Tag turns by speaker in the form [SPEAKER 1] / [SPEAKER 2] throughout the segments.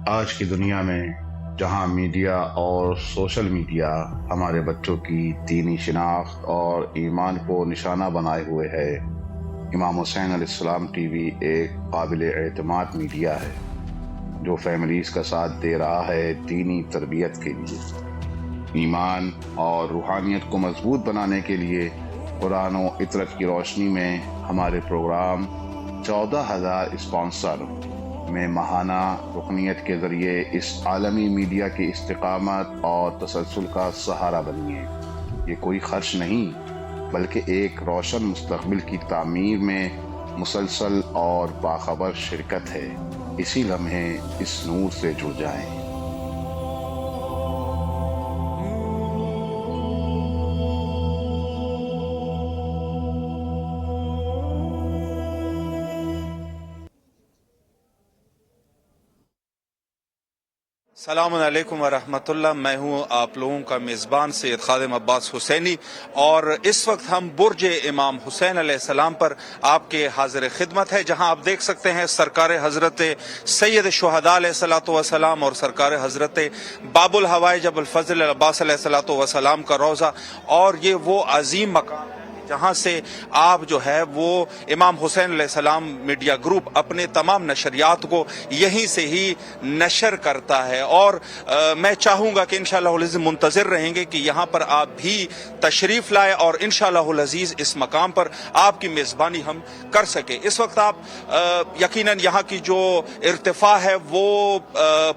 [SPEAKER 1] آج کی دنیا میں جہاں میڈیا اور سوشل میڈیا ہمارے بچوں کی دینی شناخت اور ایمان کو نشانہ بنائے ہوئے ہے، امام حسین علیہ السلام ٹی وی ایک قابل اعتماد میڈیا ہے جو فیملیز کا ساتھ دے رہا ہے دینی تربیت کے لیے، ایمان اور روحانیت کو مضبوط بنانے کے لیے۔ قرآن و عطرت کی روشنی میں ہمارے پروگرام 14,000 اسپانسر میں ماہانہ رکنیت کے ذریعے اس عالمی میڈیا کی استقامت اور تسلسل کا سہارا بنیے۔ یہ کوئی خرچ نہیں بلکہ ایک روشن مستقبل کی تعمیر میں مسلسل اور باخبر شرکت ہے۔ اسی لمحے اس نور سے جڑ جائیں۔
[SPEAKER 2] السلام علیکم ورحمۃ اللہ۔ میں ہوں آپ لوگوں کا میزبان سید خادم عباس حسینی، اور اس وقت ہم برج امام حسین علیہ السلام پر آپ کے حاضر خدمت ہے، جہاں آپ دیکھ سکتے ہیں سرکار حضرت سید شہداء علیہ الصلوۃ والسلام اور سرکار حضرت باب الحوائج ابو الفضل العباس علیہ الصلوۃ والسلام کا روضہ، اور یہ وہ عظیم مقام ہے جہاں سے آپ جو ہے وہ امام حسین علیہ السلام میڈیا گروپ اپنے تمام نشریات کو یہیں سے ہی نشر کرتا ہے، اور میں چاہوں گا کہ انشاءاللہ العزیز منتظر رہیں گے کہ یہاں پر آپ بھی تشریف لائے اور انشاءاللہ العزیز اس مقام پر آپ کی میزبانی ہم کر سکیں۔ اس وقت آپ یقیناً یہاں کی جو ارتفاع ہے وہ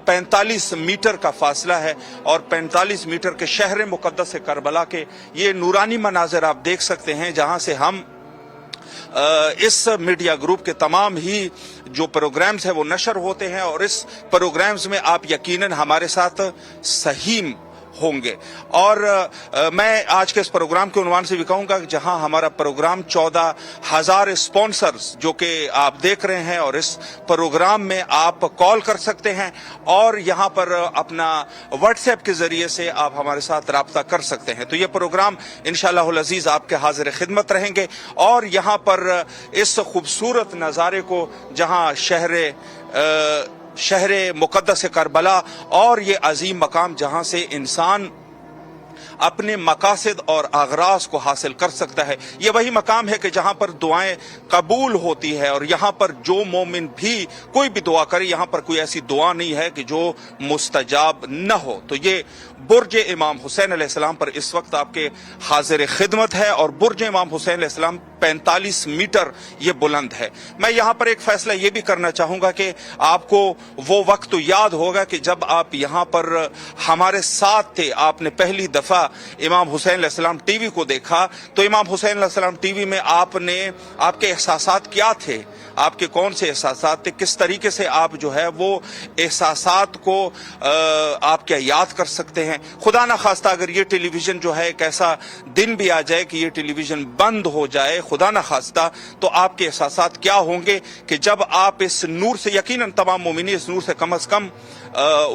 [SPEAKER 2] 45 میٹر کا فاصلہ ہے، اور 45 میٹر کے شہر مقدس کربلا کے یہ نورانی مناظر آپ دیکھ سکتے ہیں، جہاں سے ہم اس میڈیا گروپ کے تمام ہی جو پروگرامز ہیں وہ نشر ہوتے ہیں، اور اس پروگرامز میں آپ یقیناً ہمارے ساتھ سہیم ہوں گے۔ اور میں آج کے اس پروگرام کے عنوان سے بھی کہوں گا کہ جہاں ہمارا پروگرام 14,000 اسپانسرز جو کہ آپ دیکھ رہے ہیں، اور اس پروگرام میں آپ کال کر سکتے ہیں، اور یہاں پر اپنا واٹس ایپ کے ذریعے سے آپ ہمارے ساتھ رابطہ کر سکتے ہیں۔ تو یہ پروگرام انشاءاللہ العزیز آپ کے حاضر خدمت رہیں گے، اور یہاں پر اس خوبصورت نظارے کو جہاں شہر مقدس کربلا اور یہ عظیم مقام جہاں سے انسان اپنے مقاصد اور اغراض کو حاصل کر سکتا ہے، یہ وہی مقام ہے کہ جہاں پر دعائیں قبول ہوتی ہے، اور یہاں پر جو مومن بھی کوئی بھی دعا کرے، یہاں پر کوئی ایسی دعا نہیں ہے کہ جو مستجاب نہ ہو۔ تو یہ برج امام حسین علیہ السلام پر اس وقت آپ کے حاضر خدمت ہے، اور برج امام حسین علیہ السلام 45 میٹر یہ بلند ہے۔ میں یہاں پر ایک فیصلہ یہ بھی کرنا چاہوں گا کہ آپ کو وہ وقت تو یاد ہوگا کہ جب آپ یہاں پر ہمارے ساتھ تھے، آپ نے پہلی دفعہ امام حسین علیہ السلام ٹی وی کو دیکھا، تو امام حسین علیہ السلام ٹی وی میں آپ کے احساسات کیا تھے، آپ کے کون سے احساسات تھے، کس طریقے سے آپ جو ہے وہ احساسات کو آپ کیا یاد کر سکتے ہیں۔ خدا نہ خواستہ اگر یہ ٹیلی ویژن جو ہے ایک ایسا دن بھی آ جائے کہ یہ ٹیلی ویژن بند ہو جائے، خدا نہ خواستہ، تو آپ کے احساسات کیا ہوں گے کہ جب آپ اس نور سے، یقیناً تمام مومنین اس نور سے کم از کم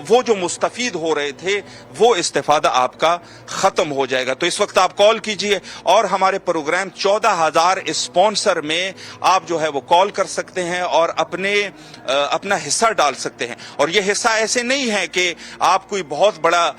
[SPEAKER 2] وہ جو مستفید ہو رہے تھے وہ استفادہ آپ کا ختم ہو جائے گا۔ تو اس وقت آپ کال کیجئے، اور ہمارے پروگرام 14,000 اسپانسر میں آپ جو ہے وہ کال کر سکتے ہیں اور اپنا حصہ ڈال سکتے ہیں۔ اور یہ حصہ ایسے نہیں ہے کہ آپ کوئی بہت بڑا،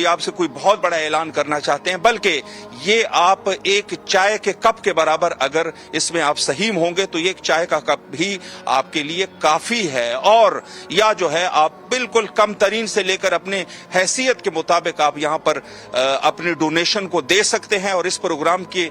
[SPEAKER 2] آپ سے کوئی بہت بڑا اعلان کرنا چاہتے ہیں، بلکہ یہ آپ ایک چائے کے کپ کے برابر اگر اس میں آپ سہیم ہوں گے تو یہ ایک چائے کا کپ بھی آپ کے لیے کافی ہے، اور یا جو ہے آپ بالکل کم ترین سے لے کر اپنے حیثیت کے مطابق آپ یہاں پر اپنے ڈونیشن کو دے سکتے ہیں، اور اس پروگرام کے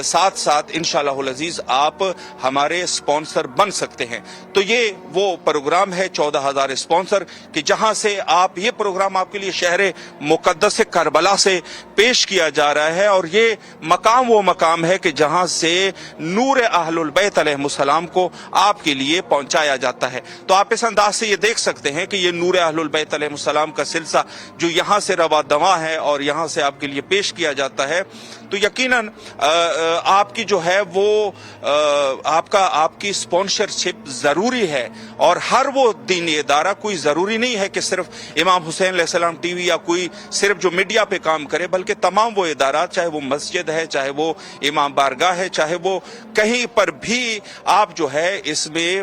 [SPEAKER 2] ساتھ ساتھ انشاءاللہ العزیز آپ ہمارے اسپانسر بن سکتے ہیں۔ تو یہ وہ پروگرام ہے 14,000 اسپانسر کہ جہاں سے آپ، یہ پروگرام آپ کے لیے شہر مقدس کربلا سے پیش کیا جا رہا ہے، اور یہ مقام وہ مقام ہے کہ جہاں سے نور اہل البیت علیہ السلام کو آپ کے لیے پہنچایا جاتا ہے۔ تو آپ اس انداز سے یہ دیکھ سکتے ہیں کہ یہ نور اہل البیت علیہ السلام کا سلسلہ جو یہاں سے روا دواں ہے اور یہاں سے آپ کے لیے پیش کیا جاتا ہے، تو یقیناً آپ کی جو ہے وہ آپ کی اسپانسرشپ ضروری ہے، اور ہر وہ دینی ادارہ کوئی ضروری نہیں ہے کہ صرف امام حسین علیہ السلام ٹی وی یا کوئی صرف جو میڈیا پہ کام کرے، بلکہ تمام وہ ادارات، چاہے وہ مسجد ہے، چاہے وہ امام بارگاہ ہے، چاہے وہ کہیں پر بھی آپ جو ہے اس میں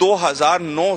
[SPEAKER 2] 2009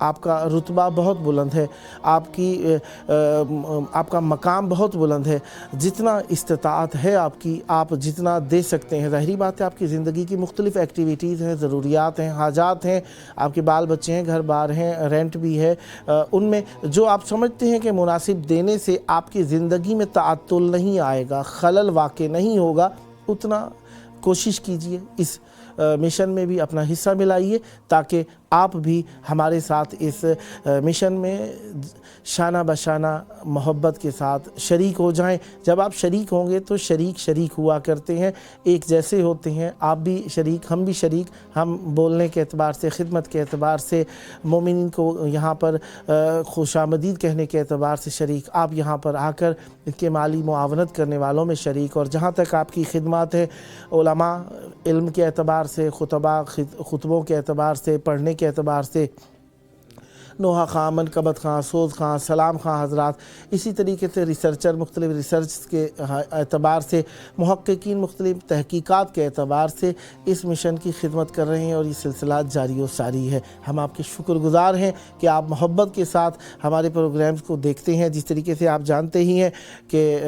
[SPEAKER 3] آپ کا رتبہ بہت بلند ہے، آپ کا مقام بہت بلند ہے، جتنا استطاعت ہے آپ کی، آپ جتنا دے سکتے ہیں۔ ظاہری بات ہے آپ کی زندگی کی مختلف ایکٹیویٹیز ہیں، ضروریات ہیں، حاجات ہیں، آپ کے بال بچے ہیں، گھر بار ہیں، رینٹ بھی ہے، ان میں جو آپ سمجھتے ہیں کہ مناسب دینے سے آپ کی زندگی میں تعطل نہیں آئے گا، خلل واقع نہیں ہوگا، اتنا کوشش کیجئے، اس مشن میں بھی اپنا حصہ ملائیے تاکہ آپ بھی ہمارے ساتھ اس مشن میں شانہ بشانہ محبت کے ساتھ شریک ہو جائیں۔ جب آپ شریک ہوں گے تو شریک ہوا کرتے ہیں، ایک جیسے ہوتے ہیں، آپ بھی شریک، ہم بھی شریک، ہم بولنے کے اعتبار سے، خدمت کے اعتبار سے، مومنین کو یہاں پر خوش آمدید کہنے کے اعتبار سے شریک، آپ یہاں پر آ کر ان کے مالی معاونت کرنے والوں میں شریک، اور جہاں تک آپ کی خدمات ہے، علماء علم کے اعتبار سے، خطبوں کے اعتبار سے، پڑھنے کے اعتبار سے، نوحہ خان، منقبت خان، سوز خان، سلام خان حضرات، اسی طریقے سے ریسرچر مختلف ریسرچ کے اعتبار سے، محققین مختلف تحقیقات کے اعتبار سے اس مشن کی خدمت کر رہے ہیں، اور یہ سلسلہ جاری و ساری ہے۔ ہم آپ کے شکر گزار ہیں کہ آپ محبت کے ساتھ ہمارے پروگرامز کو دیکھتے ہیں۔ جس طریقے سے آپ جانتے ہی ہیں کہ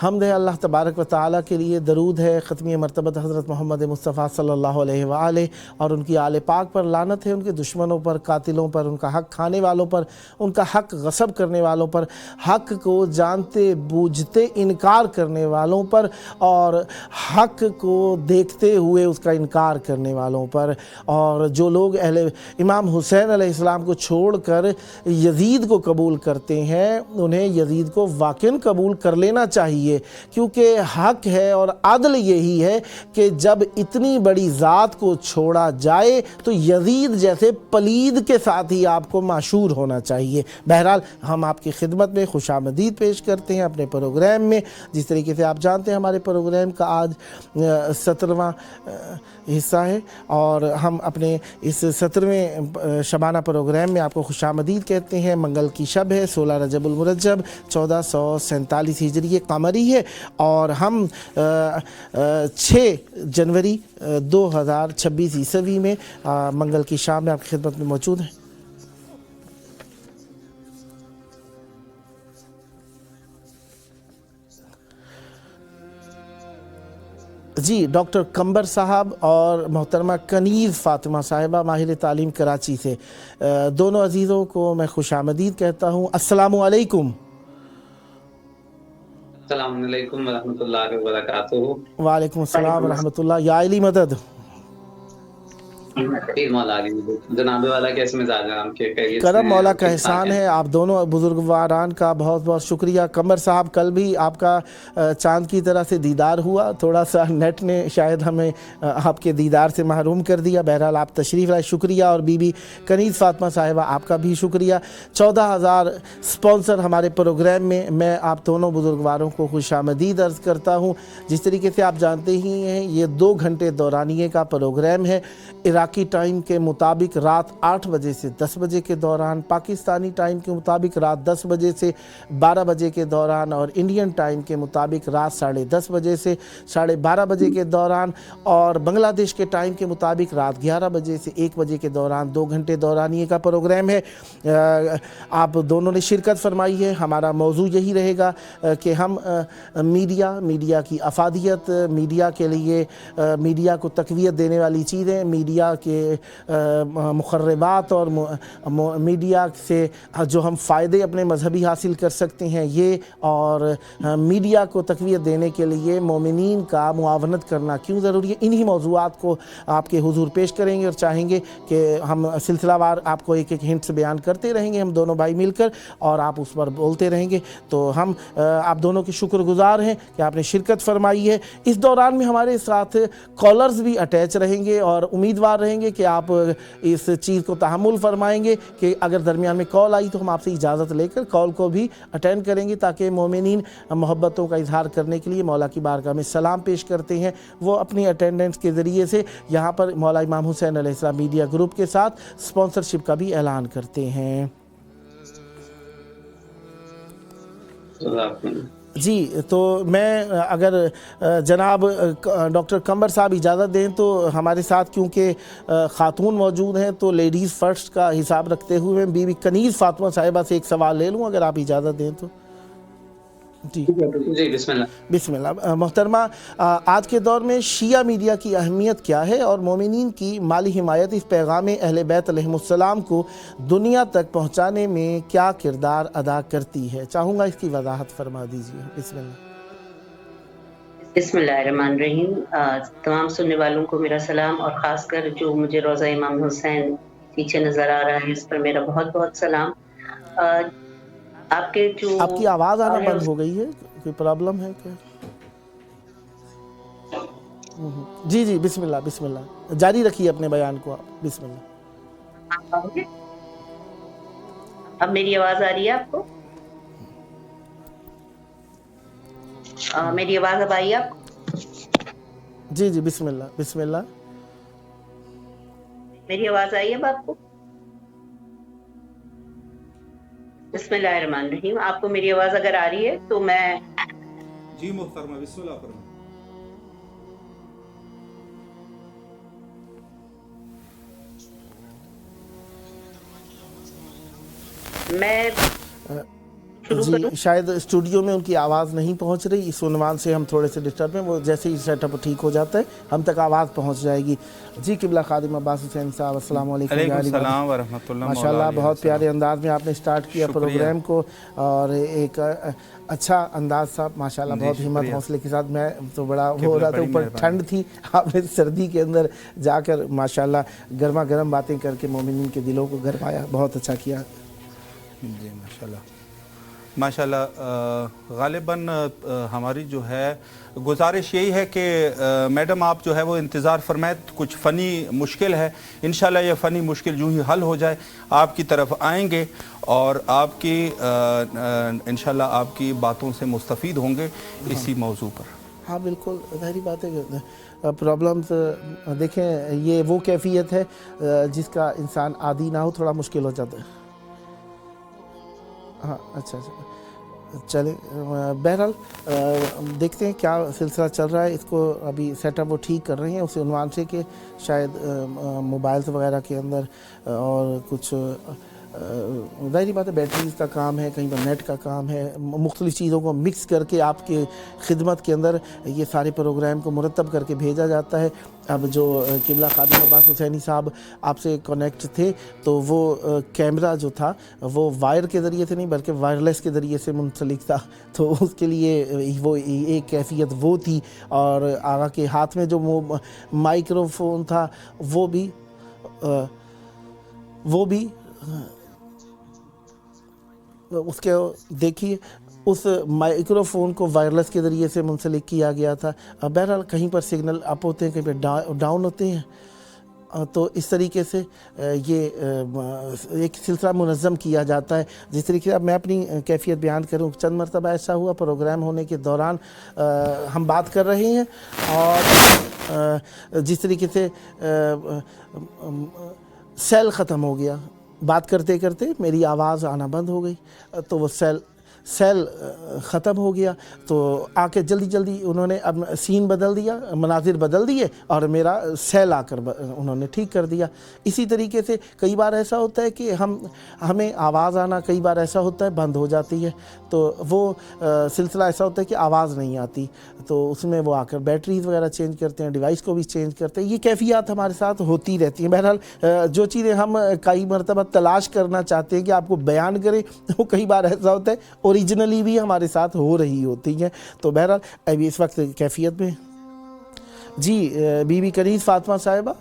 [SPEAKER 3] حمد ہے اللہ تبارک و تعالیٰ کے لیے، درود ہے ختمی مرتبت حضرت محمد مصطفیٰ صلی اللہ علیہ وآلہ، اور ان کی آل پاک پر لعنت ہے، ان کے دشمنوں پر، قاتلوں پر، ان کا حق کھانے والوں پر، ان کا حق غصب کرنے والوں پر، حق کو جانتے بوجھتے انکار کرنے والوں پر، اور حق کو دیکھتے ہوئے اس کا انکار کرنے والوں پر، اور جو لوگ امام حسین علیہ السلام کو چھوڑ کر یزید کو قبول کرتے ہیں، انہیں یزید کو واقعاً قبول کر لینا چاہیے، کیونکہ حق ہے اور عدل یہی ہے کہ جب اتنی بڑی ذات کو چھوڑا جائے تو یزید جیسے پلید کے ساتھ ہی آپ کو معشور ہونا چاہیے۔ بہرحال ہم آپ کی خدمت میں خوش آمدید پیش کرتے ہیں اپنے پروگرام میں۔ جس طریقے سے آپ جانتے ہیں ہمارے پروگرام کا آج 17واں حصہ ہے، اور ہم اپنے اس 17ویں شبانہ پروگرام میں آپ کو خوش آمدید کہتے ہیں۔ منگل کی شب ہے، 16 رجب المرجب 1447 ہجری قمری ہے، اور ہم 6 جنوری 2026 عیسوی میں منگل کی شام میں آپ کی خدمت میں موجود ہیں۔ جی، ڈاکٹر قمبر صاحب اور محترمہ کنیز فاطمہ صاحبہ ماہر تعلیم کراچی سے، دونوں عزیزوں کو میں خوش آمدید کہتا ہوں۔ السلام علیکم۔
[SPEAKER 4] السلام علیکم ورحمۃ اللہ وبرکاتہ۔
[SPEAKER 3] وعلیکم السلام ورحمۃ اللہ۔ یا علی مدد۔
[SPEAKER 4] پیر مولا علی مدد۔ جناب والا کیسے مزاج ہیں آپ کے؟
[SPEAKER 3] کرم مولا کا احسان ہے، آپ دونوں بزرگواران کا بہت بہت شکریہ۔ قمر صاحب، کل بھی آپ کا چاند کی طرح سے دیدار ہوا، تھوڑا سا نیٹ نے شاید ہمیں آپ کے دیدار سے محروم کر دیا، بہرحال آپ تشریف لائے، شکریہ۔ اور بی بی کنیز فاطمہ صاحبہ، آپ کا بھی شکریہ۔ 14,000 سپانسر ہمارے پروگرام میں آپ دونوں بزرگواروں کو خوش آمدید عرض کرتا ہوں۔ جس طریقے سے آپ جانتے ہی ہیں یہ 2 گھنٹے دورانیے کا پروگرام ہے، عراقی ٹائم کے مطابق رات 8 بجے سے 10 بجے کے دوران، پاکستانی ٹائم کے مطابق رات 10 بجے سے 12 بجے کے دوران، اور انڈین ٹائم کے مطابق رات 10:30 بجے سے 12:30 بجے کے دوران، اور بنگلہ دیش کے ٹائم کے مطابق رات 11 بجے سے 1 بجے کے دوران 2 گھنٹے دورانیے کا پروگرام ہے۔ آپ دونوں نے شرکت فرمائی ہے۔ ہمارا موضوع یہی رہے گا کہ ہم میڈیا کی افادیت، میڈیا کے لیے، میڈیا کو تقویت دینے والی چیزیں، میڈیا کے مخربات، اور میڈیا سے جو ہم فائدے اپنے مذہبی حاصل کر سکتے ہیں یہ، اور میڈیا کو تقویت دینے کے لیے مومنین کا معاونت کرنا کیوں ضروری ہے، انہی موضوعات کو آپ کے حضور پیش کریں گے، اور چاہیں گے کہ ہم سلسلہ وار آپ کو ایک ہنٹس بیان کرتے رہیں گے، ہم دونوں بھائی مل کر، اور آپ اس پر بولتے رہیں گے۔ تو ہم آپ دونوں کے شکر گزار ہیں کہ آپ نے شرکت فرمائی ہے۔ اس دوران میں ہمارے ساتھ کالرز بھی اٹیچ رہیں گے، اور امیدوار رہیں گے کہ آپ اس چیز کو تحمل فرمائیں گے کہ اگر درمیان میں کال آئی تو ہم آپ سے اجازت لے کر کال کو بھی اٹینڈ کریں گے، تاکہ مومنین محبتوں کا اظہار کرنے کے لیے مولا کی بارگاہ میں سلام پیش کرتے ہیں، وہ اپنی اٹینڈنس کے ذریعے سے یہاں پر مولا امام حسین علیہ السلام میڈیا گروپ کے ساتھ سپانسرشپ کا بھی اعلان کرتے ہیں۔ جی تو میں اگر جناب ڈاکٹر قمر صاحب اجازت دیں تو ہمارے ساتھ کیونکہ خاتون موجود ہیں تو لیڈیز فرسٹ کا حساب رکھتے ہوئے بی بی کنیز فاطمہ صاحبہ سے ایک سوال لے لوں اگر آپ اجازت دیں تو. جی
[SPEAKER 4] جی بسم اللہ.
[SPEAKER 3] بسم اللہ. محترمہ، آج کے دور میں شیعہ میڈیا کی اہمیت کیا ہے اور مومنین کی مالی حمایت اس پیغام اہل بیت علیہم السلام کو دنیا تک پہنچانے میں کیا کردار ادا کرتی ہے؟ چاہوں گا اس کی وضاحت فرما دیجیے. بسم اللہ.
[SPEAKER 5] بسم اللہ الرحمن الرحیم. تمام سننے والوں کو میرا سلام، اور خاص کر جو مجھے روضہ امام حسین پیچھے نظر آ رہا ہے اس پر میرا بہت بہت سلام. آپ کے جو
[SPEAKER 3] آپ کی آواز آنا بند ہو گئی ہے، کوئی پرابلم ہے کیا؟ جی جی بسم اللہ بسم اللہ، جاری رکھیے اپنے بیان کو آپ. بسم اللہ.
[SPEAKER 5] اب میری آواز آ رہی ہے آپ کو؟ میری آواز اب آئی ہے آپ کو؟
[SPEAKER 3] جی جی بسم اللہ بسم اللہ.
[SPEAKER 5] میری آواز آئی ہے اب آپ کو؟ بسم اللہ الرحمن الرحیم. آپ کو میری آواز اگر آ رہی ہے تو میں
[SPEAKER 2] جی محترمہ بسم اللہ فرمائیں.
[SPEAKER 3] جی شاید اسٹوڈیو میں ان کی آواز نہیں پہنچ رہی، اس عنوان سے ہم تھوڑے سے ڈسٹرب ہیں. وہ جیسے ہی سیٹ اپ ٹھیک ہو جاتا ہے ہم تک آواز پہنچ جائے گی. جی قبلہ خادم عباس حسین صاحب السلام علیکم.
[SPEAKER 2] علیکم السلام ورحمۃ اللہ.
[SPEAKER 3] ماشاء اللہ بہت پیارے انداز میں آپ نے اسٹارٹ کیا پروگرام کو، اور ایک اچھا انداز تھا ماشاء اللہ، بہت ہمت حوصلے کے ساتھ. میں تو بڑا ہو رہا تھا، اوپر ٹھنڈ تھی، آپ نے سردی کے اندر جا کر ماشاء اللہ گرما گرم باتیں کر کے مومنین کے دلوں کو گرمایا. بہت اچھا کیا.
[SPEAKER 2] جی ماشاء اللہ ماشاء اللہ. غالباً ہماری جو ہے گزارش یہی ہے کہ میڈم آپ جو ہے وہ انتظار فرمائیں. کچھ فنی مشکل ہے، انشاءاللہ یہ فنی مشکل جو ہی حل ہو جائے آپ کی طرف آئیں گے اور آپ کی انشاءاللہ آپ کی باتوں سے مستفید ہوں گے اسی موضوع پر.
[SPEAKER 3] ہاں بالکل ظاہری بات ہے کہ پرابلمز دیکھیں یہ وہ کیفیت ہے جس کا انسان عادی نہ ہو تھوڑا مشکل ہو جاتا ہے. ہاں اچھا چلیں بہرحال دیکھتے ہیں کیا سلسلہ چل رہا ہے. اس کو ابھی سیٹ اپ وہ ٹھیک کر رہے ہیں اس عنوان سے کہ شاید موبائلز وغیرہ کے اندر اور کچھ ظاہری بات ہے بیٹریز کا کام ہے، کہیں پر نیٹ کا کام ہے، مختلف چیزوں کو مکس کر کے آپ کے خدمت کے اندر یہ سارے پروگرام کو مرتب کر کے بھیجا جاتا ہے. اب جو قبلہ خادم عباس حسینی صاحب آپ سے کنیکٹ تھے تو وہ کیمرہ جو تھا وہ وائر کے ذریعے سے نہیں بلکہ وائرلیس کے ذریعے سے منسلک تھا، تو اس کے لیے وہ ایک کیفیت وہ تھی. اور آقا کے ہاتھ میں جو مائکرو فون تھا وہ بھی اس کے دیکھیے اس مائکرو فون کو وائرلیس کے ذریعے سے منسلک کیا گیا تھا. بہرحال کہیں پر سگنل اپ ہوتے ہیں، کہیں پر ڈاؤن ہوتے ہیں، تو اس طریقے سے یہ ایک سلسلہ منظم کیا جاتا ہے. جس طریقے سے اب میں اپنی کیفیت بیان کروں، چند مرتبہ ایسا ہوا پروگرام ہونے کے دوران ہم بات کر رہے ہیں اور جس طریقے سے سیل ختم ہو گیا، بات کرتے کرتے میری آواز آنا بند ہو گئی، تو وہ سیل ختم ہو گیا. تو آ کے جلدی انہوں نے اب سین بدل دیا، مناظر بدل دیے اور میرا سیل آ کر انہوں نے ٹھیک کر دیا. اسی طریقے سے کئی بار ایسا ہوتا ہے کہ ہمیں آواز آنا کئی بار ایسا ہوتا ہے بند ہو جاتی ہے، تو وہ سلسلہ ایسا ہوتا ہے کہ آواز نہیں آتی، تو اس میں وہ آ کر بیٹریز وغیرہ چینج کرتے ہیں، ڈیوائس کو بھی چینج کرتے ہیں. یہ کیفیات ہمارے ساتھ ہوتی رہتی ہیں. بہرحال جو چیزیں ہم کئی مرتبہ تلاش کرنا چاہتے ہیں کہ آپ کو بیان کریں، وہ کئی بار ایسا ہوتا ہے اوریجنلی بھی ہمارے ساتھ ہو رہی ہوتی ہیں. تو بہرحال ابھی اس وقت کیفیت میں جی بی بی کنیز فاطمہ صاحبہ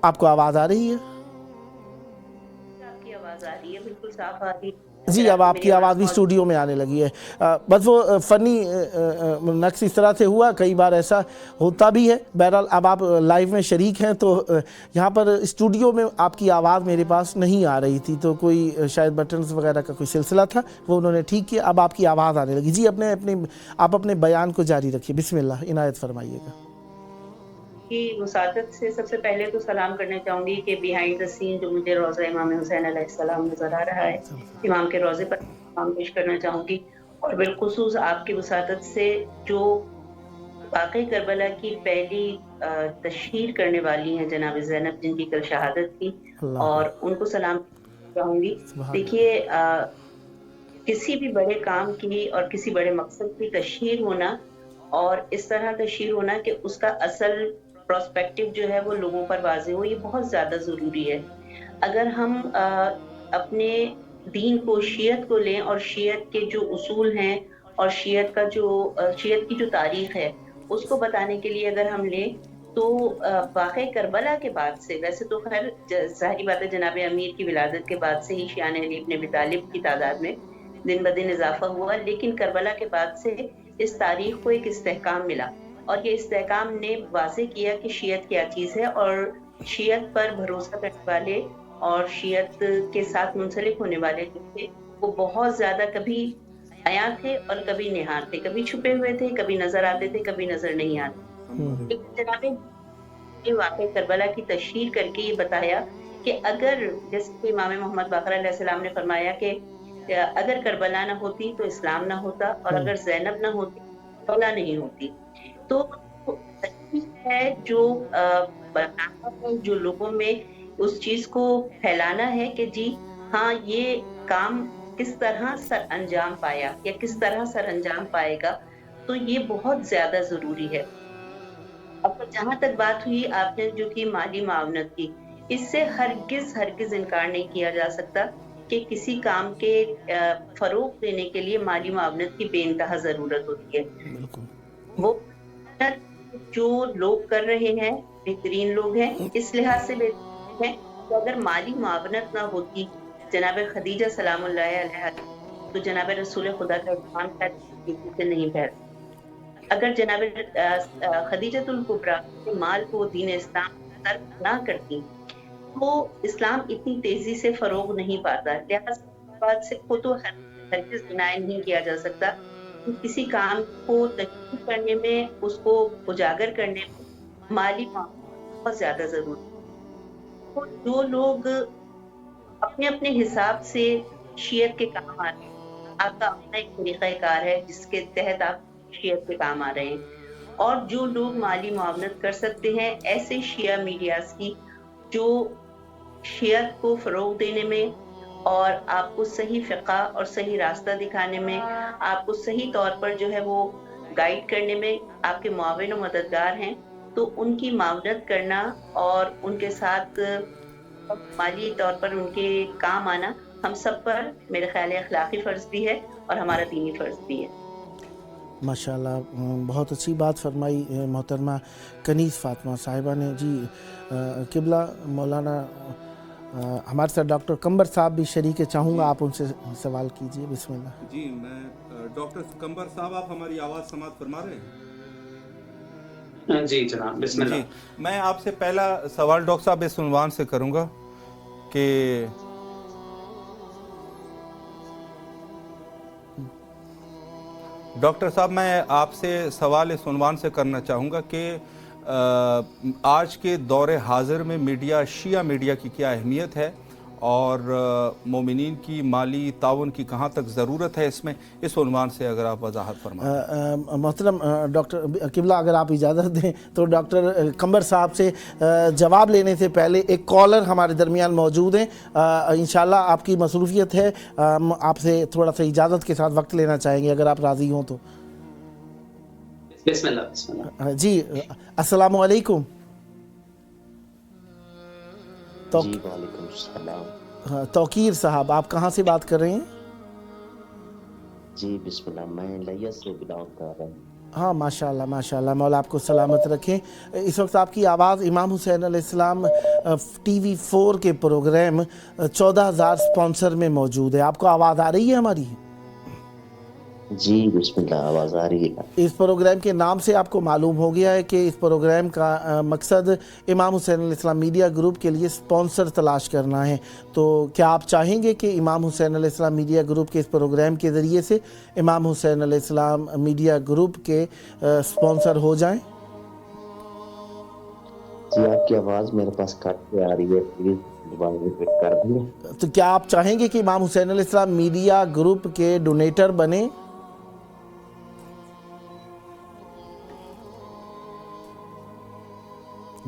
[SPEAKER 3] آپ کو آواز آ رہی ہے؟
[SPEAKER 5] آپ کی آواز آ رہی ہے، بالکل صاف آ رہی ہے.
[SPEAKER 3] جی اب آپ کی آواز بھی اسٹوڈیو میں آنے لگی ہے. بس وہ فنی نقص اس طرح سے ہوا، کئی بار ایسا ہوتا بھی ہے. بہرحال اب آپ لائیو میں شریک ہیں تو یہاں پر اسٹوڈیو میں آپ کی آواز میرے پاس نہیں آ رہی تھی، تو کوئی شاید بٹنز وغیرہ کا کوئی سلسلہ تھا، وہ انہوں نے ٹھیک کیا، اب آپ کی آواز آنے لگی. جی آپ اپنے بیان کو جاری رکھیے. بسم اللہ عنایت فرمائیے گا.
[SPEAKER 5] کی وساطت سے سب سے پہلے تو سلام کرنا چاہوں گی کہ بیہائنڈ دا سین جو مجھے روضہ امام حسین علیہ السلام نظر آ رہا ہے، امام کے روضے پر سلام پیش کرنا چاہوں گی. اور بالخصوص آپ کی وساطت سے جو واقعی کربلا کی پہلی تشہیر کرنے والی ہیں جناب زینب جن کی کل شہادت تھی،
[SPEAKER 3] اللہ
[SPEAKER 5] اور ان کو سلام چاہوں گی.
[SPEAKER 3] سبحان
[SPEAKER 5] دیکھیے کسی بھی بڑے کام کی اور کسی بڑے مقصد کی تشہیر ہونا اور اس طرح تشہیر ہونا کہ اس کا اصل پراسپیکٹو جو ہے وہ لوگوں پر واضح ہو، یہ بہت زیادہ ضروری ہے. اگر ہم اپنے دین کو، شیعت کو لیں اور شیعت کے جو اصول ہیں اور شیعت کی جو تاریخ ہے اس کو بتانے کے لیے اگر ہم لیں تو واقع کربلا کے بعد سے، ویسے تو خیر ظاہری بات ہے جناب امیر کی ولادت کے بعد سے ہی شیعان علی ابن ابی طالب کی تعداد میں دن بدن اضافہ ہوا، لیکن کربلا کے بعد سے اس تاریخ کو ایک استحکام ملا، اور یہ استحکام نے واضح کیا کہ شیعت کیا چیز ہے، اور شیعت پر بھروسہ کرنے والے اور شیعت کے ساتھ منسلک ہونے والے جو تھے وہ بہت زیادہ کبھی عیاں تھے اور کبھی نہار تھے، کبھی چھپے ہوئے تھے، کبھی نظر آتے تھے، کبھی نظر نہیں آتے. لیکن جناب یہ واقعہ کربلا کی تشہیر کر کے یہ بتایا کہ اگر، جیسے کہ امام محمد باقر علیہ السلام نے فرمایا کہ اگر کربلا نہ ہوتی تو اسلام نہ ہوتا، اور اگر زینب نہ ہوتی تو کربلا نہیں ہوتی. تو تشہیر ہے جو بتانا ہے، جو لوگوں میں اس چیز کو پھیلانا ہے کہ جی ہاں یہ کام کس طرح سر انجام پایا یا کس طرح سر انجام پائے گا، تو یہ بہت زیادہ ضروری ہے. اب جہاں تک بات ہوئی آپ نے جو کی مالی معاونت کی، اس سے ہرگز انکار نہیں کیا جا سکتا کہ کسی کام کے فروغ دینے کے لیے مالی معاونت کی بے انتہا ضرورت ہوتی ہے. وہ جو لوگ کر رہے ہیں بہترین لوگ ہیں، اس لحاظ سے بہترین ہیں کہ اگر مالی معاونت نہ ہوتی جناب خدیجہ سلام اللہ علیہا تو جناب رسول خدا کا احسان سے نہیں پھیلتا. اگر جناب خدیجۃ الکبریٰ کے مال کو دین اسلام ترک نہ کرتی تو اسلام اتنی تیزی سے فروغ نہیں پاتا. لہٰذا بات سے کو تو ہرگز ڈینائی نہیں کیا جا سکتا کہ کسی کام کو تشہیر کرنے میں، اس کو اجاگر کرنے میں مالی معاونت بہت زیادہ ضروری ہے. تو جو لوگ اپنے اپنے حساب سے شیعت کے کام آ رہے ہیں، آپ کا اپنا ایک طریقہ کار ہے جس کے تحت آپ شیعت کے کام آ رہے ہیں، اور جو لوگ مالی معاونت کر سکتے ہیں ایسے شیعہ میڈیاز کی جو شیعت کو فروغ دینے میں اور آپ کو صحیح فقہ اور صحیح راستہ دکھانے میں، آپ کو صحیح طور پر جو ہے وہ گائیڈ کرنے میں آپ کے معاون و مددگار ہیں، تو ان کی معاونت کرنا اور ان کے ساتھ مالی طور پر ان کے کام آنا ہم سب پر میرے خیال ہے اخلاقی فرض بھی ہے اور ہمارا دینی فرض بھی ہے.
[SPEAKER 3] ماشاءاللہ بہت اچھی بات فرمائی محترمہ کنیز فاطمہ صاحبہ نے. جی قبلہ مولانا ہمارے ساتھ ڈاکٹر قمبر صاحب بھی شریک ہے، چاہوں گا آپ ان سے سوال کیجئے. بسم اللہ.
[SPEAKER 2] جی میں ڈاکٹر قمبر صاحب آپ ہماری آواز سماعت فرما رہے ہیں؟
[SPEAKER 4] جی جناب بسم اللہ.
[SPEAKER 2] جی میں آپ سے پہلا سوال ڈاکٹر صاحب اس عنوان سے کروں گا کہ ڈاکٹر صاحب میں آپ سے سوال اس عنوان سے کرنا چاہوں گا کہ آج کے دور حاضر میں میڈیا، شیعہ میڈیا کی کیا اہمیت ہے اور مومنین کی مالی تعاون کی کہاں تک ضرورت ہے، اس میں اس عنوان سے اگر آپ وضاحت فرمائیں.
[SPEAKER 3] محترم ڈاکٹر قبلہ اگر آپ اجازت دیں تو ڈاکٹر قمبر صاحب سے جواب لینے سے پہلے ایک کالر ہمارے درمیان موجود ہیں. انشاءاللہ آپ کی مصروفیت ہے، آپ سے تھوڑا سا اجازت کے ساتھ وقت لینا چاہیں گے اگر آپ راضی ہوں تو.
[SPEAKER 4] بسم اللہ بسم اللہ.
[SPEAKER 3] جی السلام علیکم.
[SPEAKER 6] جی وعلیکم السلام.
[SPEAKER 3] توقیر صاحب آپ کہاں سے بات کر رہے ہیں؟
[SPEAKER 6] جی بسم اللہ، میں لیہ سے بلانگ کر رہا ہوں.
[SPEAKER 3] ہاں ماشاءاللہ ماشاءاللہ، مولا آپ کو سلامت رکھیں. اس وقت آپ کی آواز امام حسین علیہ السلام ٹی وی 4 کے پروگرام 14,000 سپانسر میں موجود ہے. آپ کو آواز آ رہی ہے ہماری؟
[SPEAKER 6] جی بسم اللہ، آواز آ رہی ہے.
[SPEAKER 3] اس پروگرام کے نام سے آپ کو معلوم ہو گیا ہے کہ اس پروگرام کا مقصد امام حسین علیہ السلام میڈیا گروپ کے لیے سپانسر تلاش کرنا ہے. تو کیا آپ چاہیں گے کہ امام حسین علیہ السلام میڈیا گروپ کے اس پروگرام کے ذریعے سے امام حسین علیہ السلام میڈیا گروپ کے سپانسر ہو جائیں؟
[SPEAKER 6] جی آپ کی آواز میرے پاس کٹ کے آ رہی ہے، پلیز دوبارہ ریپیٹ کر دیں.
[SPEAKER 3] تو کیا آپ چاہیں گے کہ امام حسین علیہ السلام میڈیا گروپ کے ڈونیٹر بنیں؟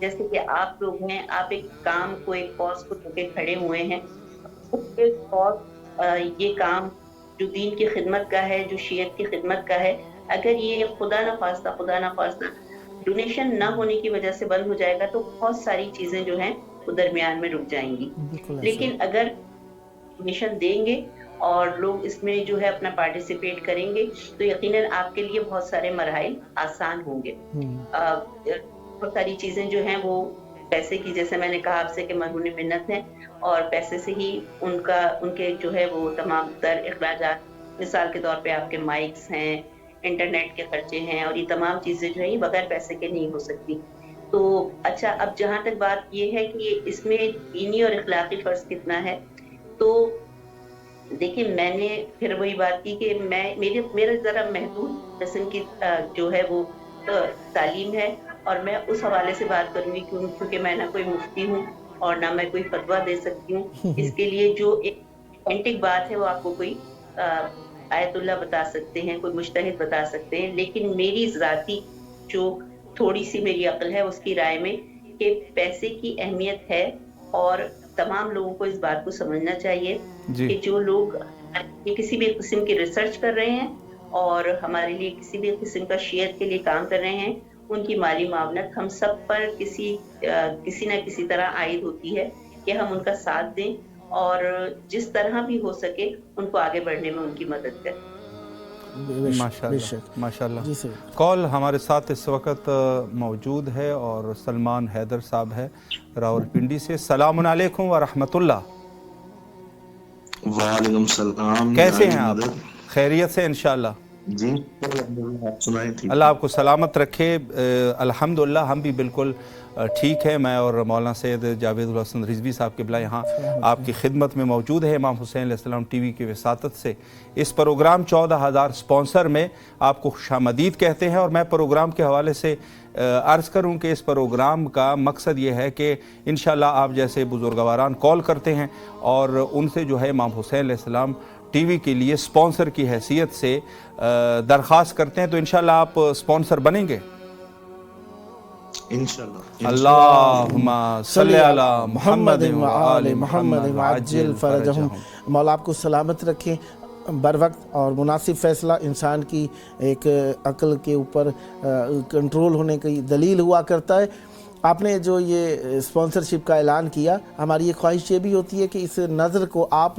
[SPEAKER 5] جیسے کہ آپ لوگ ہیں, آپ ایک کام کو, ایک کاز کو لے کے کھڑے ہوئے ہیں, یہ کام جو دین کی خدمت کا ہے, جو شریعت کی خدمت کا ہے, اگر یہ خدا نہ خواستہ ڈونیشن نہ ہونے کی وجہ سے بند ہو جائے گا تو بہت ساری چیزیں جو ہیں وہ درمیان میں رک جائیں گی. لیکن اگر ڈونیشن دیں گے اور لوگ اس میں جو ہے اپنا پارٹیسپیٹ کریں گے تو یقیناً آپ کے لیے بہت سارے مراحل آسان ہوں گے. بہت ساری چیزیں جو ہیں وہ پیسے کی, جیسے میں نے کہا آپ سے کہ مرہون منت ہیں, اور پیسے سے ہی ان کے جو ہے وہ تمام تر اخراجات, مثال کے طور پہ آپ کے مائکس ہیں, انٹرنیٹ کے خرچے ہیں, اور یہ تمام چیزیں جو ہیں یہ بغیر پیسے کے نہیں ہو سکتی. تو اچھا, اب جہاں تک بات یہ ہے کہ اس میں دینی اور اخلاقی فرض کتنا ہے, تو دیکھیں میں نے پھر وہی بات کی کہ میرا ذرا محدود قسم کی جو ہے وہ تعلیم ہے, اور میں اس حوالے سے بات کروں گی کیونکہ میں نہ کوئی مفتی ہوں اور نہ میں کوئی فتویٰ دے سکتی ہوں. اس کے لیے جو ایک ایتھینٹک بات ہے وہ آپ کو کوئی آیت اللہ بتا سکتے ہیں, کوئی مجتہد بتا سکتے ہیں, لیکن میری ذاتی جو تھوڑی سی میری عقل ہے اس کی رائے میں کہ پیسے کی اہمیت ہے, اور تمام لوگوں کو اس بات کو سمجھنا چاہیے کہ جو لوگ کسی بھی قسم کی ریسرچ کر رہے ہیں اور ہمارے لیے کسی بھی قسم کا شریعت کے لیے کام کر رہے ہیں, ان کی مالی معاونت ہم سب پر کسی نہ کسی طرح عائد ہوتی ہے کہ ہم ان کا ساتھ دیں اور جس طرح بھی ہو سکے ان کو آگے بڑھنے میں ان کی مدد کریں.
[SPEAKER 7] ماشاءاللہ. کال ہمارے ساتھ اس وقت موجود ہے اور سلمان حیدر صاحب ہے راولپنڈی سے. السلام علیکم ورحمۃ اللہ.
[SPEAKER 8] وعلیکم السلام.
[SPEAKER 7] کیسے ہیں آپ؟ خیریت سے انشاءاللہ؟
[SPEAKER 8] جی
[SPEAKER 7] اللہ آپ کو سلامت رکھے. الحمدللہ ہم بھی بالکل ٹھیک ہے. میں اور مولانا سید جاوید الحسن رضوی صاحب قبلہ یہاں آپ کی خدمت میں موجود ہے امام حسین علیہ السلام ٹی وی کی وساطت سے. اس پروگرام 14,000 سپانسر میں آپ کو خوش آمدید کہتے ہیں, اور میں پروگرام کے حوالے سے عرض کروں کہ اس پروگرام کا مقصد یہ ہے کہ انشاءاللہ آپ جیسے بزرگواران کال کرتے ہیں اور ان سے جو ہے امام حسین علیہ السلام ٹی وی کے لیے سپانسر کی حیثیت سے درخواست کرتے ہیں, تو انشاءاللہ آپ سپانسر بنیں گے
[SPEAKER 8] انشاءاللہ.
[SPEAKER 7] اللہم صلی علی محمد و آل محمد
[SPEAKER 3] وعجل فرجہم. مولا آپ کو سلامت رکھیں. بر وقت اور مناسب فیصلہ انسان کی ایک عقل کے اوپر کنٹرول ہونے کی دلیل ہوا کرتا ہے. آپ نے جو یہ سپانسرشپ کا اعلان کیا, ہماری یہ خواہش یہ بھی ہوتی ہے کہ اس نظر کو آپ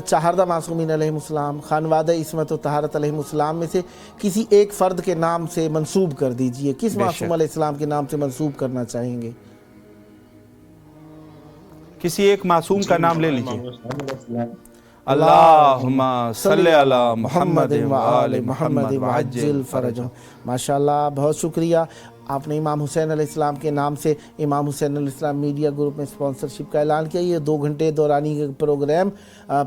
[SPEAKER 3] چہاردہ معصومین علیہ السلام, خانوادہ عصمت و طہارت علیہ السلام میں سے کسی ایک فرد کے نام سے منسوب کر دیجئے. کس معصوم علیہ السلام کے نام سے منسوب کرنا چاہیں گے؟
[SPEAKER 7] کسی ایک معصوم کا نام لے لیجئے. اللہم صلی علی محمد و آل محمد وعجل فرجہم. ماشاءاللہ, بہت شکریہ. آپ نے امام حسین علیہ السلام کے نام سے امام حسین علیہ السلام میڈیا گروپ میں سپانسرشپ کا اعلان کیا. یہ 2 گھنٹے دورانی پروگرام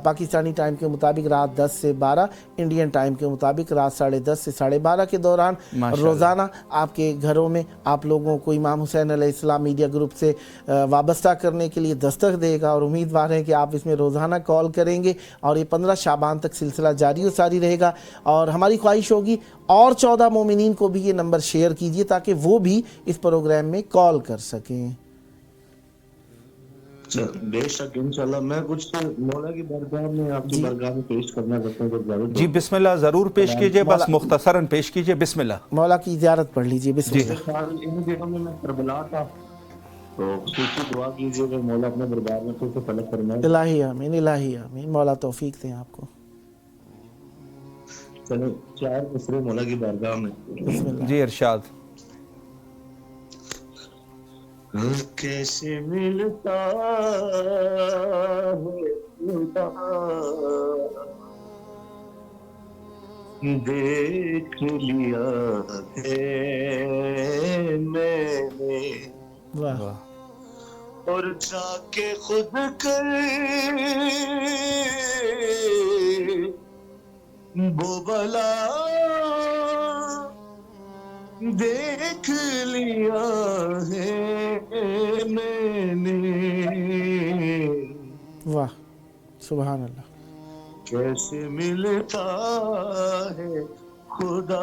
[SPEAKER 7] پاکستانی ٹائم کے مطابق رات 10 سے 12, انڈین ٹائم کے مطابق رات 10:30 سے 12:30 کے دوران روزانہ آپ کے گھروں میں آپ لوگوں کو امام حسین علیہ السلام میڈیا گروپ سے وابستہ کرنے کے لیے دستک دے گا, اور امیدوار ہے کہ آپ اس میں روزانہ کال کریں گے, اور یہ 15 شعبان تک سلسلہ جاری و ساری رہے گا. اور ہماری خواہش ہوگی اور 14 مومنین کو بھی یہ نمبر شیئر کیجئے تاکہ وہ بھی اس پروگرام میں کال کر سکیں.
[SPEAKER 8] بے شک انشاءاللہ. میں کچھ مولا کی بارگاہ میں آپ کی بارگاہ میں پیش کرنا چاہتا ہوں.
[SPEAKER 7] جی بسم اللہ, ضرور پیش کیجئے, بس مختصراً پیش کیجئے. بسم اللہ.
[SPEAKER 3] مولا کی زیارت پڑھ لیجئے. بسم اللہ.
[SPEAKER 8] ان دنوں میں کربلا تھا, تو خصوصی دعا کیجئے کہ مولا اپنے دربار میں پھر سے فلک فرمائے.
[SPEAKER 3] الہی آمین, الہی آمین. مولا توفیق دیں آپ کو.
[SPEAKER 8] چلو 4 مصرے مولا کی بارگاہ میں.
[SPEAKER 3] بسم اللہ.
[SPEAKER 7] جی ارشاد.
[SPEAKER 8] کیسے ملتا ہے دیکھ لیا ہے میں نے, اور جا کے خود کر وہ بلا دیکھ لیا ہے میں نے.
[SPEAKER 3] واہ, سبحان اللہ.
[SPEAKER 8] کیسے ملتا ہے خدا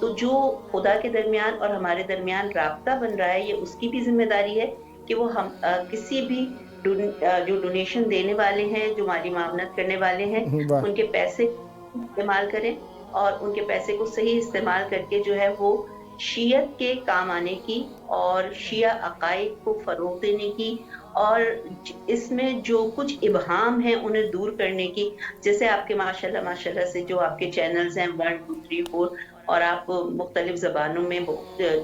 [SPEAKER 5] تو جو خدا کے درمیان اور ہمارے درمیان رابطہ بن رہا ہے، یہ اس کی بھی ذمہ داری ہے کہ وہ ہم کسی بھی جو ڈونیشن دینے والے ہیں، جو مالی معاونت کرنے والے ہیں،
[SPEAKER 3] واہ
[SPEAKER 5] ان کے پیسے استعمال کریں اور ان کے پیسے کو صحیح استعمال کر کے جو ہے وہ شیعت کے کام آنے کی اور شیعہ عقائد کو فروغ دینے کی اور اس میں جو کچھ ابہام ہیں انہیں دور کرنے کی. جیسے آپ کے ماشاءاللہ سے جو آپ کے چینلز ہیں 1 2 3 4 اور آپ مختلف زبانوں میں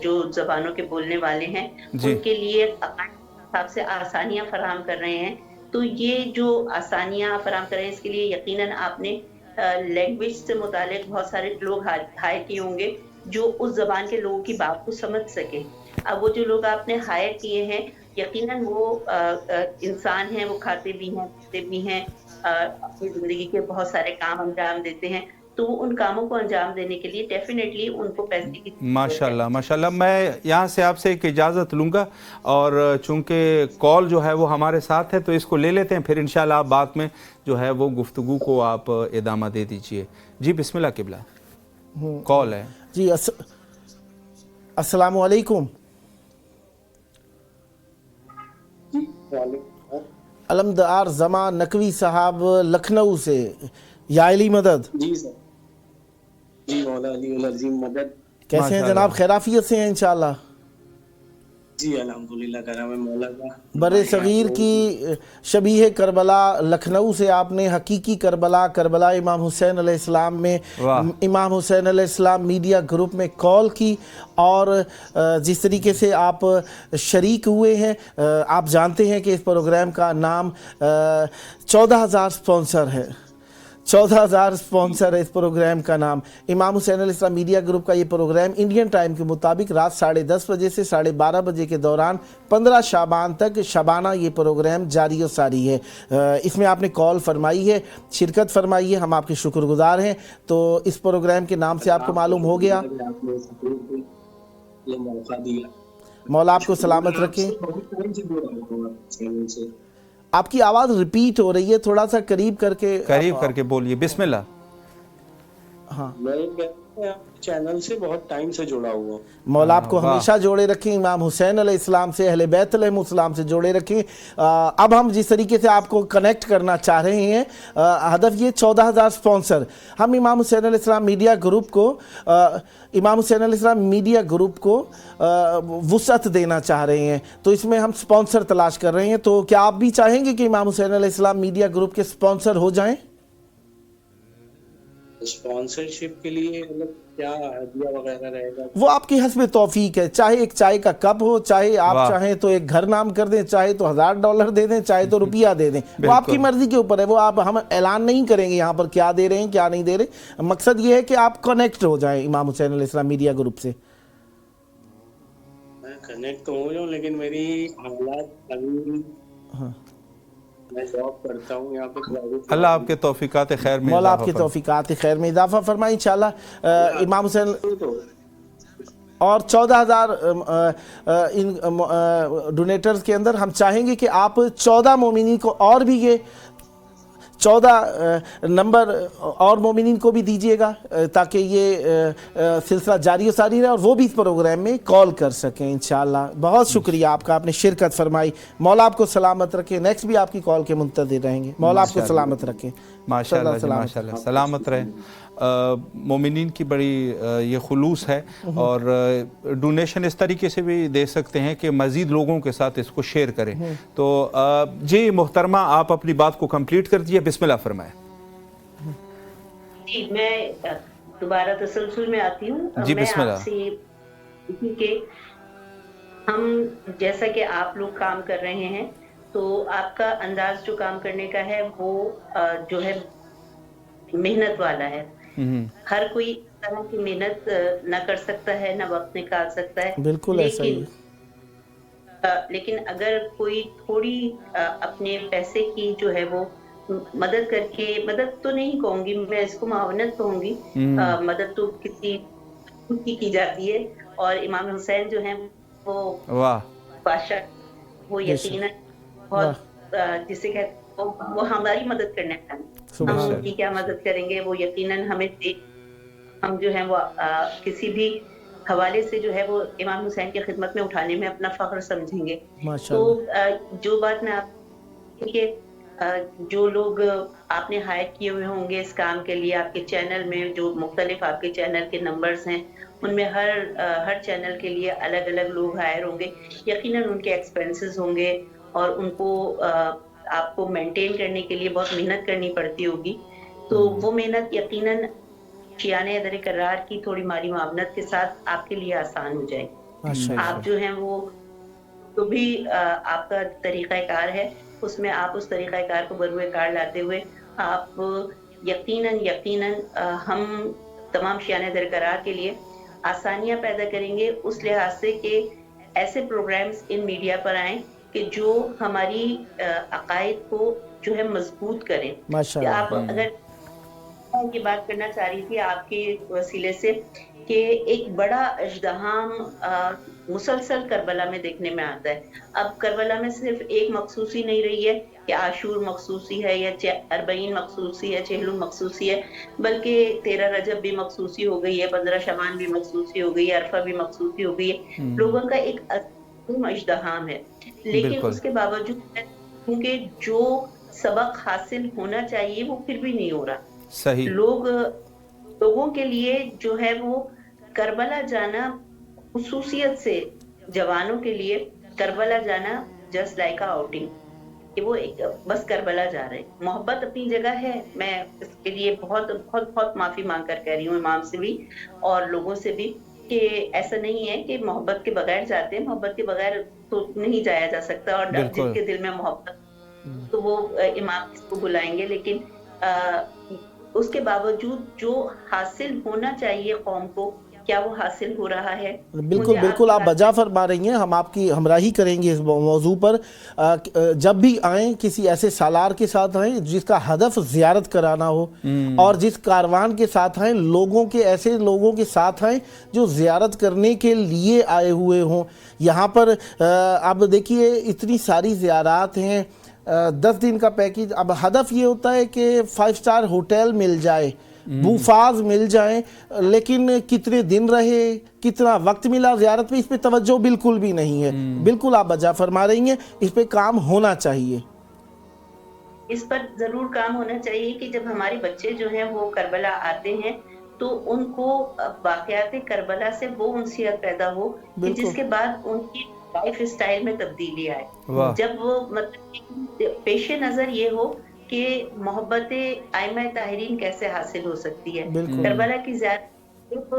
[SPEAKER 5] جو زبانوں کے بولنے والے ہیں ان کے لیے حساب سے آسانیاں فراہم کر رہے ہیں. تو یہ جو آسانیاں فراہم کر رہے ہیں اس کے لیے یقیناً آپ نے لینگویج سے متعلق بہت سارے لوگ ہائر کیے ہوں گے جو اس زبان کے لوگوں کی بات کو سمجھ سکے. اب وہ جو لوگ آپ نے ہائر کیے ہیں یقیناً وہ انسان ہیں، وہ کھاتے بھی ہیں پیتے بھی ہیں، اپنی زندگی کے بہت سارے کام انجام دیتے ہیں. تو وہ ان کاموں کو انجام دینے کے لیے ڈیفینیٹلی ان کو پیسے کی
[SPEAKER 7] ماشاءاللہ ماشاءاللہ. میں یہاں سے آپ سے ایک اجازت لوں گا اور چونکہ کال جو ہے وہ ہمارے ساتھ ہے تو اس کو لے لیتے ہیں، پھر انشاءاللہ آپ بعد میں جو ہے وہ گفتگو کو آپ ادامہ دے دیجئے. جی بسم اللہ قبلہ، کال ہے.
[SPEAKER 3] جی السلام علیکم. علمدار زمان نقوی صاحب لکھنؤ سے، یا علی مدد.
[SPEAKER 9] جی سر، جی مولا علی العظیم مدد.
[SPEAKER 3] کیسے ہیں جناب؟ خیرافیت سے ہیں انشاءاللہ؟
[SPEAKER 9] جی الحمدللہ کرم مولا کا.
[SPEAKER 3] بر صغیر کی شبیہ کربلا لکھنؤ سے آپ نے حقیقی کربلا امام حسین علیہ السلام میں امام حسین علیہ السلام میڈیا گروپ میں کال کی اور جس طریقے سے آپ شریک ہوئے ہیں، آپ جانتے ہیں کہ اس پروگرام کا نام 14,000 سپانسر ہے. 14,000 سپانسر ہے اس پروگرام کا نام. امام حسین علیہ السلام میڈیا گروپ کا یہ پروگرام انڈین ٹائم کے مطابق رات 10:30 بجے سے 12:30 بجے کے دوران 15 شعبان تک شبانہ یہ پروگرام جاری و ساری ہے. اس میں آپ نے کال فرمائی ہے، شرکت فرمائی ہے، ہم آپ کے شکر گزار ہیں. تو اس پروگرام کے نام سے آپ کو معلوم ہو گیا. مولا آپ کو سلامت رکھیں. آپ کی آواز ریپیٹ ہو رہی ہے، تھوڑا سا قریب کر کے
[SPEAKER 7] بولیے. بسم اللہ.
[SPEAKER 3] ہاں
[SPEAKER 9] میں چینل سے بہت ٹائم سے جڑا ہوا.
[SPEAKER 3] مولا آپ کو ہمیشہ جوڑے رکھیں، امام حسین علیہ السلام سے، اہل بیت علیہ السلام سے جوڑے رکھیں. اب ہم جس طریقے سے آپ کو کنیکٹ کرنا چاہ رہے ہیں، ہدف یہ 14,000 سپانسر ہم امام حسین علیہ السلام میڈیا گروپ کو وسعت دینا چاہ رہے ہیں. تو اس میں ہم سپانسر تلاش کر رہے ہیں. تو کیا آپ بھی چاہیں گے کہ امام حسین علیہ السلام میڈیا گروپ کے سپانسر ہو جائیں؟
[SPEAKER 9] اسپانسرشپ کے لیے کیا ہدیہ وغیرہ رہے گا؟
[SPEAKER 3] وہ آپ کی حسب توفیق ہے. چاہے ایک چائے کا کپ ہو، چاہے آپ چاہیں تو ایک گھر نام کر دیں، چاہے تو $1,000 دے دیں، چاہے تو روپیہ دے دیں. وہ آپ کی مرضی کے اوپر ہے. وہ ہم اعلان نہیں کریں گے یہاں پر کیا دے رہے ہیں کیا نہیں دے رہے. مقصد یہ ہے کہ آپ کنیکٹ ہو جائیں امام حسین علیہ السلام میڈیا گروپ سے.
[SPEAKER 9] میں کنیکٹ تو ہو جاؤں لیکن میری حالات ابھی میں جاب کرتا ہوں یہاں پہ.
[SPEAKER 7] اللہ آپ کے توفیقات خیر میں
[SPEAKER 3] مولا آپ کے توفیقات خیر میں اضافہ فرمائیں انشاءاللہ. امام حسین اور 14,000 ڈونیٹرز کے اندر ہم چاہیں گے کہ آپ 14 مومنین کو اور بھی یہ 14 نمبر اور مومنین کو بھی دیجئے گا تاکہ یہ سلسلہ جاری و ساری رہے اور وہ بھی اس پروگرام میں کال کر سکیں انشاءاللہ. بہت شکریہ آپ کا، آپ نے شرکت فرمائی. مولا آپ کو سلامت رکھیں. نیکسٹ بھی آپ کی کال کے منتظر رہیں گے. مولا آپ کو سلامت رکھیں.
[SPEAKER 7] ماشاءاللہ جی ماشاءاللہ. سلامت رہیں. مومنین کی بڑی یہ خلوص ہے اور ڈونیشن اس طریقے سے بھی دے سکتے ہیں کہ مزید لوگوں کے ساتھ اس کو شیئر کریں. تو جی محترمہ آپ اپنی بات کو کمپلیٹ کر دیجئے. بسم اللہ فرمائیں.
[SPEAKER 5] جی میں دوبارہ تسلسل میں آتی ہوں.
[SPEAKER 7] جی بسم اللہ.
[SPEAKER 5] کہ ہم جیسا کہ آپ لوگ کام کر رہے ہیں تو آپ کا انداز جو کام کرنے کا ہے وہ جو ہے محنت والا ہے. ہر کوئی طرح کی محنت نہ کر سکتا ہے، نہ وقت نکال سکتا ہے.
[SPEAKER 3] بالکل ایسا ہی.
[SPEAKER 5] لیکن اگر کوئی تھوڑی اپنے پیسے کی جو ہے وہ مدد کر کے، مدد تو نہیں کہوں گی میں اس کو، معاونت کہوں گی. مدد تو کسی کی جاتی ہے اور امام حسین جو ہیں وہ بادشاہ، وہ یقیناً بہت جسے کہتے وہ ہماری مدد کرنے والے. ہم ان کی کیا مدد کریں گے؟ وہ یقیناً ہم جو ہیں وہ کسی بھی حوالے سے جو ہے وہ امام حسین کی خدمت میں اٹھانے میں اپنا فخر سمجھیں گے. تو جو بات میں آپ کہ جو لوگ آپ نے ہائر کیے ہوئے ہوں گے اس کام کے لیے آپ کے چینل میں، جو مختلف آپ کے چینل کے نمبرز ہیں، ان میں ہر چینل کے لیے الگ الگ لوگ ہائر ہوں گے. یقیناً ان کے ایکسپینسز ہوں گے اور ان کو آپ کو مینٹین کرنے کے لیے بہت محنت کرنی پڑتی ہوگی. تو وہ محنت یقیناً شیعان حیدر کرار کی تھوڑی مالی معاونت کے ساتھ آپ کے لیے آسان ہو جائے. آپ جو ہیں وہ جو بھی آپ کا طریقہ کار ہے اس میں آپ اس طریقہ کار کو بروئے کار لاتے ہوئے آپ یقیناً ہم تمام شیعان حیدر کرار کے لیے آسانیاں پیدا کریں گے، اس لحاظ سے کہ ایسے پروگرامز ان میڈیا پر آئیں کہ جو ہماری عقائد کو جو ہے مضبوط کریں. کہ آپ اگر یہ بات کرنا چاہ رہی تھی آپ کے وسیلے سے کہ ایک بڑا اژدہام مسلسل کربلا میں دیکھنے میں آتا ہے. اب کربلا میں صرف ایک مخصوصی نہیں رہی ہے کہ عاشور مخصوصی ہے یا 40 مخصوصی ہے، چہلم مخصوصی ہے، بلکہ 13 رجب بھی مخصوصی ہو گئی ہے، 15 شعبان بھی مخصوصی ہو گئی ہے، عرفہ بھی مخصوصی ہو گئی ہے. لوگوں کا ایک عظیم اژدہام ہے، لیکن اس کے باوجود کیونکہ جو سبق حاصل ہونا چاہیے وہ پھر بھی نہیں ہو رہا.
[SPEAKER 7] صحیح.
[SPEAKER 5] لوگوں کے لیے جو ہے وہ کربلا جانا، خصوصیت سے جوانوں کے لیے کربلا جانا جسٹ لائک آؤٹنگ، کہ وہ بس کربلا جا رہے. محبت اپنی جگہ ہے، میں اس کے لیے بہت بہت بہت معافی مانگ کر کہہ رہی ہوں امام سے بھی اور لوگوں سے بھی کہ ایسا نہیں ہے کہ محبت کے بغیر جاتے ہیں. محبت کے بغیر تو نہیں جایا جا سکتا، اور جن کے دل میں محبت تو وہ امام اس کو بلائیں گے. لیکن اس کے باوجود جو حاصل ہونا چاہیے قوم کو، کیا وہ حاصل ہو رہا ہے؟
[SPEAKER 3] بالکل بالکل آپ بجا فرما رہی ہیں. ہم آپ کی ہمراہی کریں گے اس موضوع پر. جب بھی آئیں کسی ایسے سالار کے ساتھ آئیں جس کا ہدف زیارت کرانا ہو، اور جس کاروان کے ساتھ آئیں ایسے لوگوں کے ساتھ آئیں جو زیارت کرنے کے لیے آئے ہوئے ہوں. یہاں پر اب دیکھیے اتنی ساری زیارات ہیں، 10 دن کا پیکیج. اب ہدف یہ ہوتا ہے کہ 5 سٹار ہوٹل مل جائے، بوفاز مل جائیں، لیکن کتنے دن رہے، کتنا وقت ملا زیارت پہ، اس پہ توجہ بالکل بھی نہیں ہے. بالکل آپ بجا فرما رہی ہیں، اس پہ کام ہونا چاہیے.
[SPEAKER 5] اس پر ضرور کام ہونا چاہیے کہ جب ہمارے بچے جو ہیں وہ کربلا آتے ہیں تو ان کو واقعات کربلا سے وہ انسیت پیدا ہو کہ جس کے بعد ان کی لائف اسٹائل میں تبدیلی آئے. جب وہ مطلب پیش نظر یہ ہو کہ محبت ائمہ طاہرین کیسے حاصل ہو سکتی ہے. کربلا کی زیارت صرف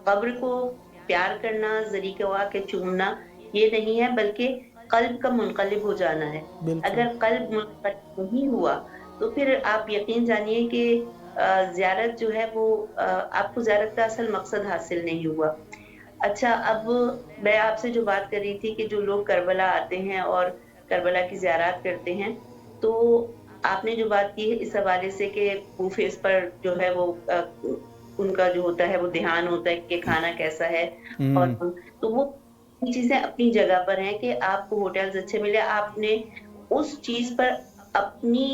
[SPEAKER 5] قبر کو پیار کرنا، ذریعہ کے چومنا یہ نہیں ہے، بلکہ قلب کا منقلب ہو جانا ہے. اگر قلب منقلب نہیں ہوا تو پھر آپ یقین جانیے کہ زیارت جو ہے وہ آپ کو زیارت کا اصل مقصد حاصل نہیں ہوا. اچھا، اب میں آپ سے جو بات کر رہی تھی کہ جو لوگ کربلا آتے ہیں اور کربلا کی زیارات کرتے ہیں، تو آپ نے جو بات کی ہے اس حوالے سے کہ بوفیز پر جو ہے وہ ان کا جو ہوتا ہے وہ دھیان ہوتا ہے کہ کھانا کیسا ہے، اور تو وہ چیزیں اپنی جگہ پر ہیں کہ آپ کو ہوٹلز اچھے ملے. آپ نے اس چیز پر اپنی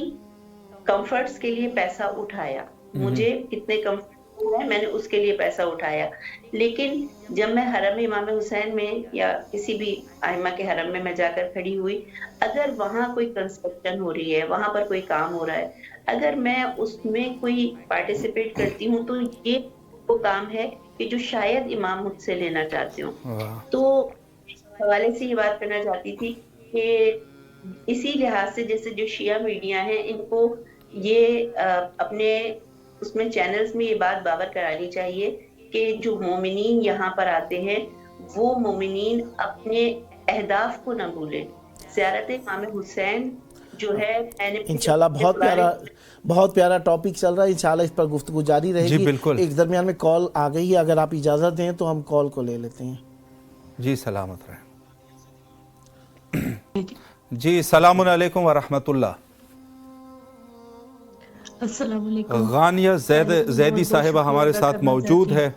[SPEAKER 5] کمفرٹس کے لیے پیسہ اٹھایا. مجھے کتنے کمفرٹ ہے میں نے اس کے لیے پیسہ اٹھایا. لیکن جب میں حرم امام حسین میں یا کسی بھی ائمہ کے حرم میں جا کر کھڑی ہوئی، اگر وہاں کوئی کنسٹرکشن ہو رہی ہے، وہاں پر کوئی کام ہو رہا ہے، اگر میں اس میں کوئی پارٹیسپیٹ کرتی ہوں تو یہ وہ کام ہے کہ جو شاید امام مجھ سے لینا چاہتے ہوں. تو اس حوالے سے یہ بات کرنا چاہتی تھی کہ اسی لحاظ سے جیسے جو شیعہ میڈیا ہیں ان کو یہ اپنے اس میں چینلز میں یہ بات باور کرانی چاہیے کہ جو مومنین یہاں پر آتے ہیں وہ مومنین اپنے اہداف کو نہ بھولیں. زیارت امام حسین جو ہے
[SPEAKER 3] انشاءاللہ بہت پیارا ٹاپک چل رہا ہے، انشاءاللہ اس پر گفتگو جاری رہے گی. ایک درمیان میں کال آ گئی ہے، اگر آپ اجازت دیں تو ہم کال کو لے لیتے ہیں.
[SPEAKER 7] جی سلامت رہیں. جی السلام علیکم ورحمۃ اللہ.
[SPEAKER 10] السلام علیکم.
[SPEAKER 7] غانیہ زیدی صاحبہ ہمارے ساتھ موجود ہے.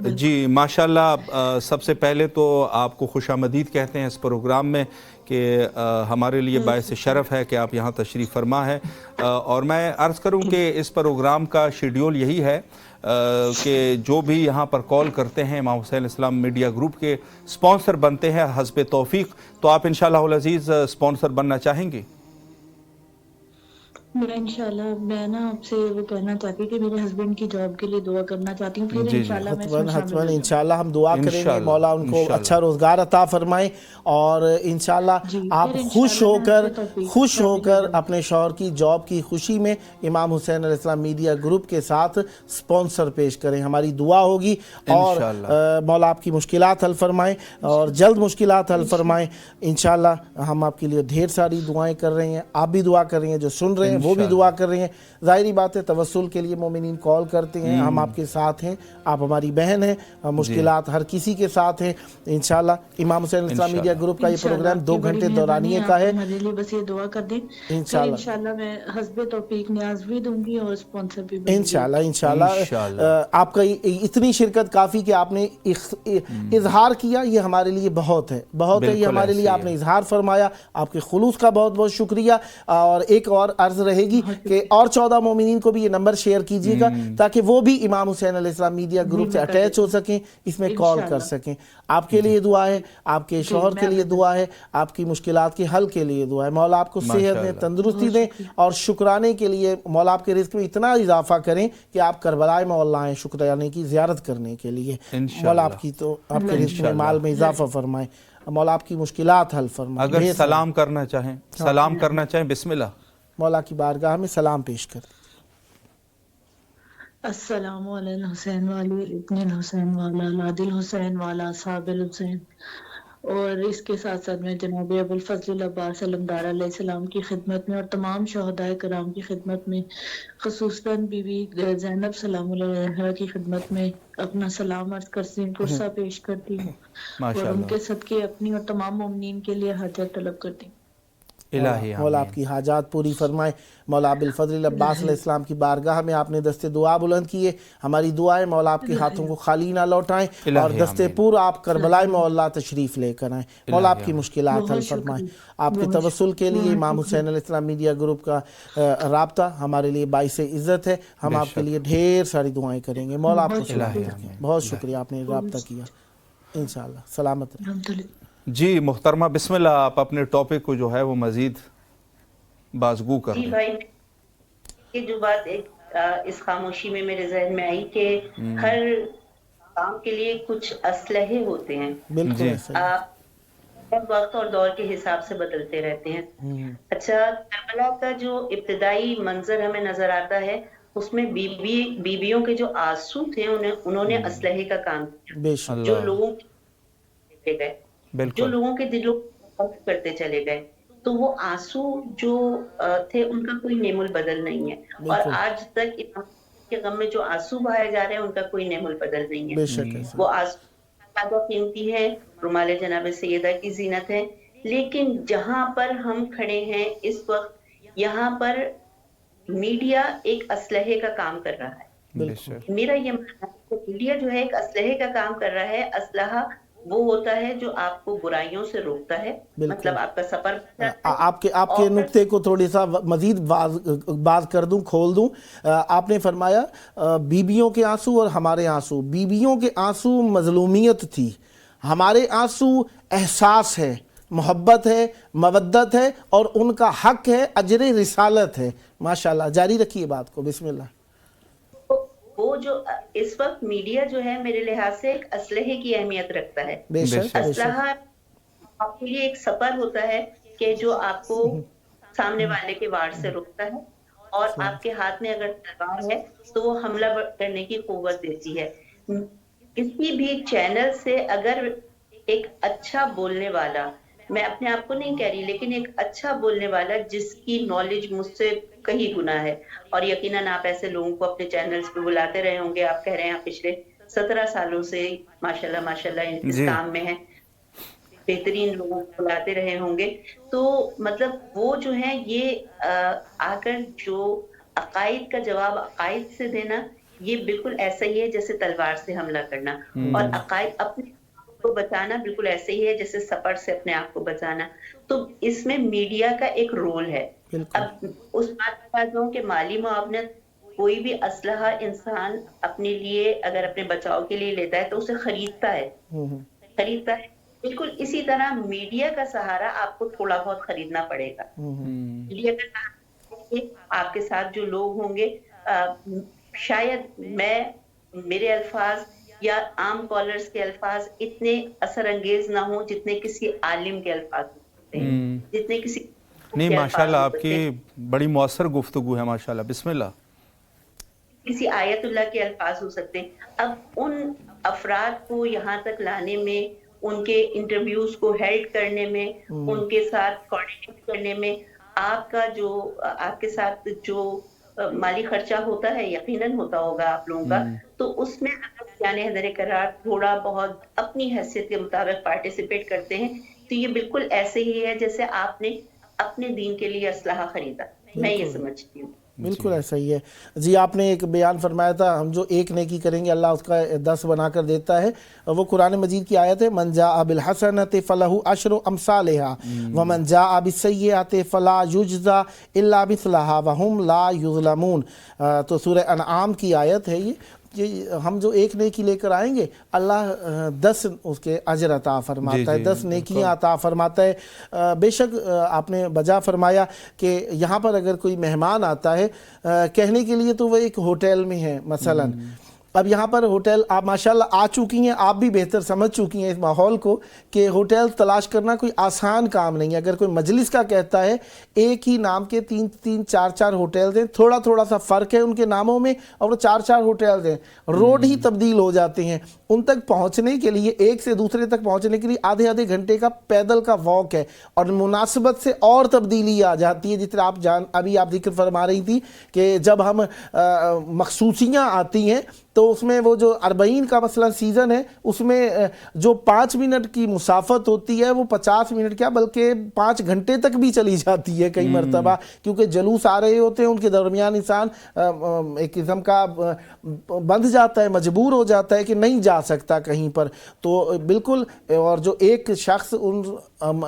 [SPEAKER 7] جی ماشاءاللہ، سب سے پہلے تو آپ کو خوش آمدید کہتے ہیں اس پروگرام میں، کہ ہمارے لیے باعث شرف ہے کہ آپ یہاں تشریف فرما ہے. اور میں عرض کروں کہ اس پروگرام کا شیڈیول یہی ہے کہ جو بھی یہاں پر کال کرتے ہیں امام حسین اسلام میڈیا گروپ کے سپانسر بنتے ہیں حسب توفیق. تو آپ انشاءاللہ العزیز سپانسر بننا چاہیں گے؟
[SPEAKER 10] میں انشاءاللہ میں نا آپ سے وہ کہنا چاہتی کہ میرے ہسبینڈ کی جاب کے لیے دعا کرنا چاہتی ہوں، پھر انشاءاللہ میں اس میں شامل ہوں.
[SPEAKER 3] انشاءاللہ ہم دعا کریں گے مولا ان کو اچھا روزگار عطا فرمائیں، اور انشاءاللہ آپ خوش ہو کر اپنے شوہر کی جاب کی خوشی میں امام حسین علیہ السلام میڈیا گروپ کے ساتھ سپانسر پیش کریں. ہماری دعا ہوگی اور مولا آپ کی مشکلات حل فرمائیں اور جلد مشکلات حل فرمائیں. انشاءاللہ ہم آپ کے لیے ڈھیر ساری دعائیں کر رہے ہیں، آپ بھی دعا کر رہے ہیں، جو سن رہے ہیں وہ بھی دعا کر رہے ہیں. ظاہری بات ہے توسل کے لیے مومنین کال کرتے ہیں، ہم آپ کے ساتھ ہیں، آپ ہماری بہن ہیں، مشکلات ہر کسی کے ساتھ ہیں. انشاءاللہ امام حسین اسلام میڈیا گروپ کا یہ پروگرام 2 گھنٹے دورانیے کا ہے.
[SPEAKER 10] ہمارے لیے بس یہ دعا کر دیں، انشاءاللہ میں حسب توفیق نیاز بھی دوں گی اور اسپانسر بھی بنوں گی.
[SPEAKER 3] انشاءاللہ آپ کا اتنی شرکت کافی کہ آپ نے اظہار کیا، یہ ہمارے لیے بہت ہے، بہت ہے یہ ہمارے لیے. آپ نے اظہار فرمایا، آپ کے خلوص کا بہت بہت شکریہ. اور ایک اور عرض رہے گی کہ اور 14 مومنین کو بھی یہ نمبر شیئر کیجیے گا تاکہ وہ بھی امام حسین علیہ السلام میڈیا گروپ سے اٹیچ ہو سکیں، اس میں کال کر سکیں. آپ کے لیے دعا ہے، آپ کے شوہر کے لیے دعا ہے، آپ کی مشکلات کے حل کے لیے دعا ہے. مولا آپ کو صحت دیں، تندرستی دیں، اور شکرانے کے لیے مولا آپ کے رزق میں اتنا اضافہ کریں کہ آپ کربلائے مولا آئیں شکرانے کی زیارت کرنے کے لیے. مولا آپ کی تو آپ کے رزق میں مال میں اضافہ فرمائیں، مولا آپ کی مشکلات حل فرمائیں.
[SPEAKER 7] اگر سلام کرنا چاہیں بسم اللہ.
[SPEAKER 3] مولا کی بارگاہ میں سلام پیش کر دیں.
[SPEAKER 10] السلام علی الحسین والی ابن الحسین والا لاد الحسین والا اصحاب الحسین. اور اس کے ساتھ ساتھ میں جناب ابو الفضل العباس علمدار علیہ السلام کی خدمت میں اور تمام شہداء کرام کی خدمت میں، خصوصاً بی بی زینب سلام اللہ علیہا کی خدمت میں اپنا سلام عرض کرتی ہوں، پرسہ پیش کرتی ہوں، اور ان کے صدقے اپنی اور تمام مومنین کے لیے حاجت طلب کرتی ہوں.
[SPEAKER 3] مولا آپ کی حاجات پوری فرمائے. مولا ابو الفضل العباس علیہ السلام کی بارگاہ میں آپ نے دستے دعا بلند کیے، ہماری دعا ہے مولا آپ کے ہاتھوں کو خالی نہ لوٹائیں، اور دستے پور آپ کربلائے مولا تشریف لے کر آئیں. مولا آپ کی مشکلات حل فرمائیں. آپ کے توسل کے لیے امام حسین علیہ السلام میڈیا گروپ کا رابطہ ہمارے لیے باعث عزت ہے. ہم آپ کے لیے ڈھیر ساری دعائیں کریں گے. مولا آپ کو بہت شکریہ، آپ نے رابطہ کیا. انشاءاللہ سلامت رہیں.
[SPEAKER 7] جی محترمہ بسم اللہ، آپ اپنے ٹاپک کو جو ہے وہ مزید بازگو کر دیں.
[SPEAKER 5] جی بھائی، یہ جو بات اس خاموشی میں میرے ذہن میں آئی کہ ہر کام کے لیے کچھ اسلحے ہوتے ہیں،
[SPEAKER 3] بالکل
[SPEAKER 5] وقت اور دور کے حساب سے بدلتے رہتے ہیں. اچھا، کربلا کا جو ابتدائی منظر ہمیں نظر آتا ہے اس میں بیویوں کے جو آنسو تھے انہوں نے اسلحے کا کام کیا، جو لوگوں کے دلوں کو کرتے چلے گئے. تو وہ آنسو جو تھے ان کا کوئی نعم البدل نہیں ہے، اور آج تک کے غم میں جو آنسو بہائے جا رہے ہیں ان کا کوئی نعم البدل نہیں ہے. وہ آنسو زیادہ قیمتی ہے، رومال جناب سیدہ کی زینت ہے. لیکن جہاں پر ہم کھڑے ہیں اس وقت، یہاں پر میڈیا ایک اسلحے کا کام کر رہا ہے. میرا یہ ماننا ہے کہ میڈیا جو ہے ایک اسلحے کا کام کر رہا ہے. اسلحہ وہ ہوتا ہے جو آپ کو برائیوں سے روکتا ہے، مطلب آپ کا سفر.
[SPEAKER 3] آپ کے نقطے کو تھوڑی سا مزید بات کر دوں، کھول دوں. آپ نے فرمایا بیویوں کے آنسو اور ہمارے آنسو. بیویوں کے آنسو مظلومیت تھی، ہمارے آنسو احساس ہے، محبت ہے، مودت ہے، اور ان کا حق ہے، اجر رسالت ہے. ماشاءاللہ جاری رکھیے بات کو. بسم اللہ.
[SPEAKER 5] وہ جو اس وقت میڈیا جو ہے میرے لحاظ سے ایک اسلحے کی اہمیت رکھتا ہے. اسلحہ آپ کے لیے ایک سپر ہوتا ہے کہ جو آپ کو سامنے والے کے وار سے روکتا ہے، اور آپ کے ہاتھ میں اگر تلوار ہے تو وہ حملہ کرنے کی قوت دیتی ہے. کسی بھی چینل سے اگر ایک اچھا بولنے والا، میں اپنے آپ کو نہیں کہہ رہی، لیکن ایک اچھا بولنے والا جس کی نالج مجھ سے کہیں گنا ہے، اور یقیناً آپ ایسے لوگوں کو اپنے چینلز پہ بلاتے رہے ہوں گے. آپ کہہ رہے ہیں آپ پچھلے 17 سالوں سے ماشاءاللہ اس کام میں ہیں، بہترین لوگوں کو بلاتے رہے ہوں گے. تو مطلب وہ جو ہیں یہ آ کر جو عقائد کا جواب عقائد سے دینا یہ بالکل ایسا ہی ہے جیسے تلوار سے حملہ کرنا، اور عقائد اپنے آپ کو بچانا بالکل ایسے ہی ہے جیسے سپر سے اپنے آپ کو بچانا. تو اس میں میڈیا کا ایک رول ہے. اب اس بات کہ مالی معاونت کوئی بھی اسلحہ انسان اپنے لیے اگر اپنے بچاؤ کے لیے لیتا ہے تو اسے خریدتا ہے. بالکل اسی طرح میڈیا کا سہارا آپ کو تھوڑا بہت خریدنا پڑے گا. میڈیا کا سہارا آپ کے ساتھ جو لوگ ہوں گے، شاید میرے الفاظ یا عام کالرز کے الفاظ اتنے اثر انگیز نہ ہوں جتنے کسی عالم کے الفاظ ہوتے ہیں، جتنے کسی
[SPEAKER 7] نہیں ماشاءاللہ آپ کی بڑی مؤثر گفتگو ہے ماشاءاللہ. بسم اللہ.
[SPEAKER 5] کسی آیت اللہ کے الفاظ ہو سکتے ہیں. اب ان افراد کو یہاں تک لانے میں، ان کے انٹرویوز کو ہیلڈ کرنے میں، ان کے ساتھ کوارڈینیٹ کرنے میں آپ کے ساتھ جو مالی خرچہ ہوتا ہے یقیناً ہوتا ہوگا آپ لوگوں کا. تو اس میں اگر یعنی حضر قرار تھوڑا بہت اپنی حیثیت کے مطابق پارٹیسپیٹ کرتے ہیں تو یہ بالکل ایسے ہی ہے جیسے آپ نے اپنے دین کے لیے اسلحہ خریدا. میں یہ سمجھتی ہوں.
[SPEAKER 3] بالکل ایسا ہی ہے. جی آپ نے ایک بیان فرمایا تھا ہم جو ایک نیکی کریں گے اللہ اس کا 10 بنا کر دیتا ہے. وہ قرآن مجید کی آیت ہے من جاء بالحسنۃ فلہ عشر امثالها ومن جاء بالسیئۃ فلا یجزی الا مثلها وهم لا یظلمون. تو سورہ انعام کی آیت ہے یہ کہ ہم جو ایک نیکی لے کر آئیں گے اللہ 10 اس کے اجر عطا فرماتا ہے، 10 نیکیاں عطا فرماتا ہے. بے شک آپ نے بجا فرمایا کہ یہاں پر اگر کوئی مہمان آتا ہے کہنے کے لیے تو وہ ایک ہوٹل میں ہے مثلاً. اب یہاں پر ہوٹل آپ ماشاءاللہ آ چکی ہیں، آپ بھی بہتر سمجھ چکی ہیں اس ماحول کو کہ ہوٹل تلاش کرنا کوئی آسان کام نہیں ہے. اگر کوئی مجلس کا کہتا ہے ایک ہی نام کے 3 4 ہوٹلز ہیں، تھوڑا سا فرق ہے ان کے ناموں میں اور وہ 4 ہوٹلز ہیں، روڈ ہی تبدیل ہو جاتے ہیں. ان تک پہنچنے کے لیے ایک سے دوسرے تک پہنچنے کے لیے آدھے گھنٹے کا پیدل کا واک ہے اور مناسبت سے اور تبدیلی آ جاتی ہے. جس طرح ابھی آپ ذکر فرما رہی تھی کہ جب ہم مخصوصیاں آتی ہیں تو اس میں وہ جو 40 کا مثلا سیزن ہے اس میں جو 5 منٹ کی مسافت ہوتی ہے وہ 50 منٹ کیا بلکہ 5 گھنٹے تک بھی چلی جاتی ہے کئی مرتبہ، کیونکہ جلوس آ رہے ہوتے ہیں ان کے درمیان انسان ایک قسم کا بندھ جاتا ہے، مجبور ہو جاتا ہے کہ نہیں جا سکتا کہیں پر. تو بالکل، اور جو ایک شخص ان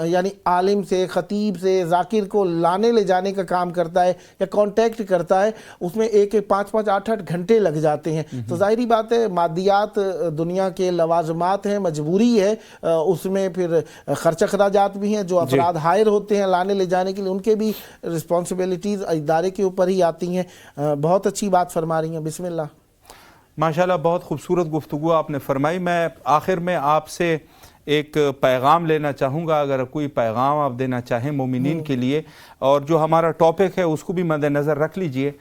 [SPEAKER 3] یعنی عالم سے، خطیب سے، ذاکر کو لانے لے جانے کا کام کرتا ہے یا کانٹیکٹ کرتا ہے اس میں 5 8 گھنٹے لگ جاتے ہیں. تو ظاہری بات ہے مادیات دنیا کے لوازمات ہیں، مجبوری ہے، اس میں پھر خرچ اخراجات بھی ہیں. جو افراد ہائر ہوتے ہیں لانے لے جانے کے لیے ان کے بھی رسپانسبلٹیز ادارے کے اوپر ہی آتی ہیں. بہت اچھی بات فرما رہی ہیں. بسم اللہ.
[SPEAKER 7] ماشاءاللہ بہت خوبصورت گفتگو آپ نے فرمائی. میں آخر میں آپ سے ایک پیغام لینا چاہوں گا، اگر کوئی پیغام آپ دینا چاہیں مومنین کے لیے، اور جو ہمارا ٹاپک ہے اس کو بھی مد نظر رکھ لیجئے،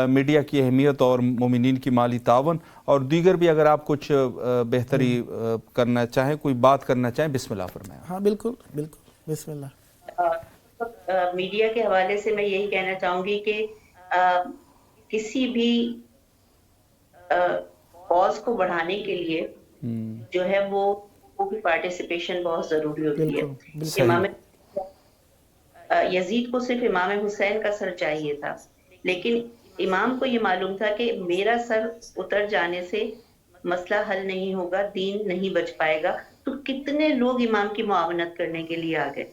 [SPEAKER 7] میڈیا کی اہمیت اور مومنین کی مالی تعاون، اور دیگر بھی اگر آپ کچھ بہتری کرنا چاہیں، کوئی بات کرنا چاہیں، بسم اللہ فرمائیں.
[SPEAKER 3] ہاں بالکل بسم اللہ.
[SPEAKER 5] میڈیا کے حوالے سے میں یہی کہنا چاہوں گی کہ کسی بھی کاز کو بڑھانے کے لیے جو ہے وہ بھی پارٹیسپیشن بہت ضروری ہوتی ہے. امام یزید کو صرف امام حسین کا سر چاہیے تھا، لیکن امام کو یہ معلوم تھا کہ میرا سر اتر جانے سے مسئلہ حل نہیں ہوگا، دین نہیں بچ پائے گا. تو کتنے لوگ امام کی معاونت کرنے کے لیے آ گئے،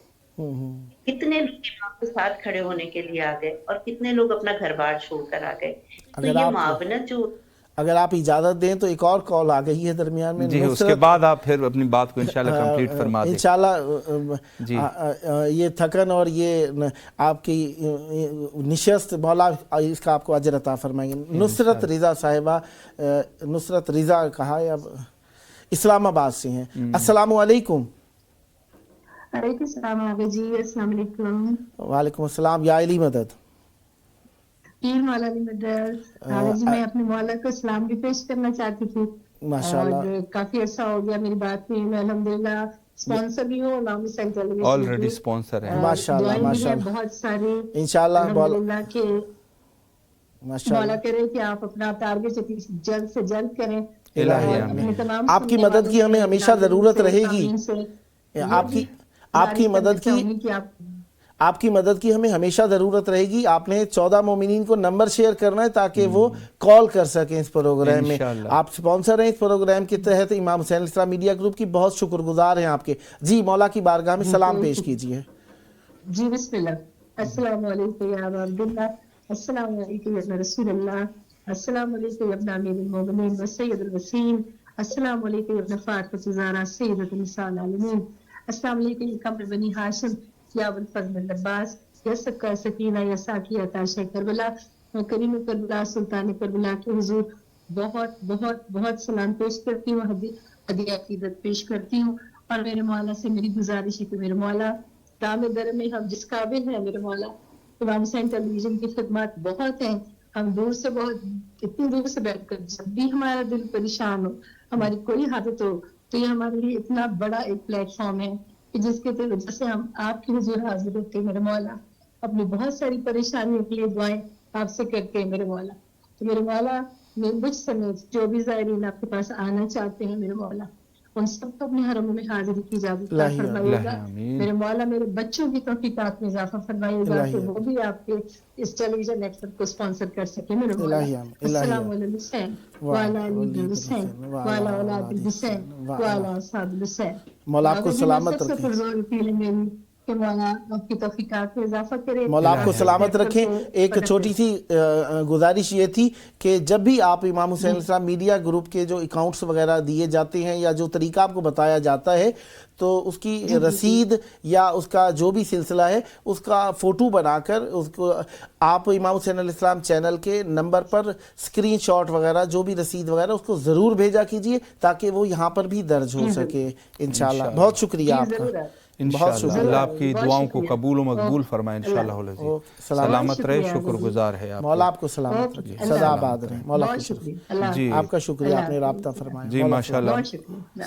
[SPEAKER 5] کتنے لوگ امام کے ساتھ کھڑے ہونے کے لیے آ گئے، اور کتنے لوگ اپنا گھر بار چھوڑ کر آ گئے. تو یہ معاونت جو
[SPEAKER 3] اگر آپ اجازت دیں تو ایک اور کال آ گئی ہے درمیان میں.
[SPEAKER 7] جی اس کے بعد آپ پھر اپنی بات کو انشاءاللہ کمپلیٹ فرما دیں.
[SPEAKER 3] انشاءاللہ یہ تھکن اور یہ آپ کی نشست مولا اس کا آپ کو اجر عطا فرمائیں گے. نصرت رضا صاحبہ، نصرت رضا کہا ہے، اب اسلام آباد سے ہیں. السلام علیکم.
[SPEAKER 10] وعلیکم السلام. جی السلام علیکم.
[SPEAKER 3] وعلیکم السلام. یا علی مدد.
[SPEAKER 10] پیر مولا علی مدد. جی میں اپنے مولا کو سلام بھی پیش کرنا چاہتی تھی.
[SPEAKER 3] ماشاءاللہ
[SPEAKER 10] کافی عرصہ ہو گیا میری بات میں. میں الحمدللہ اسپانسر بھی ہوں، نام سیکٹر
[SPEAKER 7] آلریڈی اسپانسر ہیں.
[SPEAKER 3] ماشاءاللہ ماشاءاللہ
[SPEAKER 10] بہت ساری
[SPEAKER 3] انشاءاللہ
[SPEAKER 10] الحمدللہ کہ
[SPEAKER 3] ماشاءاللہ
[SPEAKER 10] مولا کرے کہ آپ اپنا ٹارگیٹ جلد سے جلد کریں.
[SPEAKER 3] الہی آمین. آپ کی مدد کی ہمیں ہمیشہ ضرورت رہے گی. آپ کی مدد کی آپ کی مدد کی ہمیں ہمیشہ ضرورت رہے گی. آپ نے 14 مومنین کو نمبر شیئر کرنا ہے تاکہ وہ کال کر سکیں اس پروگرام میں. آپ سپانسر ہیں اس پروگرام کے تحت. امام حسین علیہ السلام میڈیا گروپ کی بہت شکر گزار ہیں آپ کے. جی مولا کی بارگاہ میں سلام پیش کیجیے.
[SPEAKER 10] جی بسم اللہ. السلام علیکم یا ابا عبداللہ، السلام علیکم یا ابن رسول اللہ، السلام علیکم یا ابن امیر المومنین و سید الوسیم، السلام علیکم یا ابن فاطمہ زہرا سیدۃ النساء العالمین، السلام علیکم یا قمر بنی ہاشم یا ابو الفضل العباس یا سکہ سکینہ یا ساقیہ تاشہ کربلا، کریم کربلا سلطان کربلا کے حضور بہت بہت بہت سلام پیش کرتی ہوں، ہدیہ عقیدت پیش کرتی ہوں. اور میرے مولا سے میری گزارش ہے کہ میرے مولا دام در میں ہم جس قابل ہیں میرے مولا، امام حسین ٹیلی ویژن کی خدمات بہت ہیں. ہم دور سے بہت اتنی دور سے بیٹھ کر جب بھی ہمارا دل پریشان ہو، ہماری کوئی حاجت ہو، تو یہ ہمارے لیے اتنا بڑا ایک پلیٹ فارم ہے کہ جس کے وجہ سے ہم آپ کی حضور حاضر ہوتے ہیں میرے مولا. اپنی بہت ساری پریشانیوں کے لیے دعائیں آپ سے کرتے ہیں میرے مولا. تو میرے مولا مجھ سمیت جو بھی زائرین آپ کے پاس آنا چاہتے ہیں میرے مولا، ان سب کو اپنے حرموں میں حاضری کی اجازت فرمائیے گا. میرے مولا میرے بچوں کی توفیقات میں اضافہ فرمائیے گا کہ وہ بھی آپ کے اس ٹیلی ویژن نیٹورک کو اسپانسر کر سکے میرے مولا. السلام علیکم حسین وعلی علی الحسین وعلی اولاد الحسین وعلی اصحاب الحسین.
[SPEAKER 3] مولا آپ کو سلامت
[SPEAKER 10] سب سے
[SPEAKER 3] رکھیں.
[SPEAKER 10] پرزور اپیل ہے میری کہ مولا آپ کی توفیقات میں اضافہ کرے.
[SPEAKER 3] مولا آپ کو سلامت رکھیں. ایک چھوٹی سی گزارش یہ تھی کہ جب بھی آپ امام حسین علیہ السلام میڈیا گروپ کے جو اکاؤنٹس وغیرہ دیے جاتے ہیں یا جو طریقہ آپ کو بتایا جاتا ہے تو اس کی رسید یا اس کا جو بھی سلسلہ ہے اس کا فوٹو بنا کر اس کو آپ امام حسین علیہ السلام چینل کے نمبر پر اسکرین شاٹ وغیرہ جو بھی رسید وغیرہ اس کو ضرور بھیجا کیجئے تاکہ وہ یہاں پر بھی درج ہو سکے انشاءاللہ. بہت شکریہ آپ کا.
[SPEAKER 7] انشاءاللہ اللہ آپ کی دعاؤں کو قبول و مقبول فرمائے انشاءاللہ العزیز. سلامت رہے. شکر گزار ہے آپ.
[SPEAKER 3] مولا آپ کو سلامت رکھے. سدا آباد رہے. مولا کو شکریہ.
[SPEAKER 7] جی
[SPEAKER 3] آپ کا شکریہ آپ نے رابطہ فرمایا.
[SPEAKER 7] جی ماشاءاللہ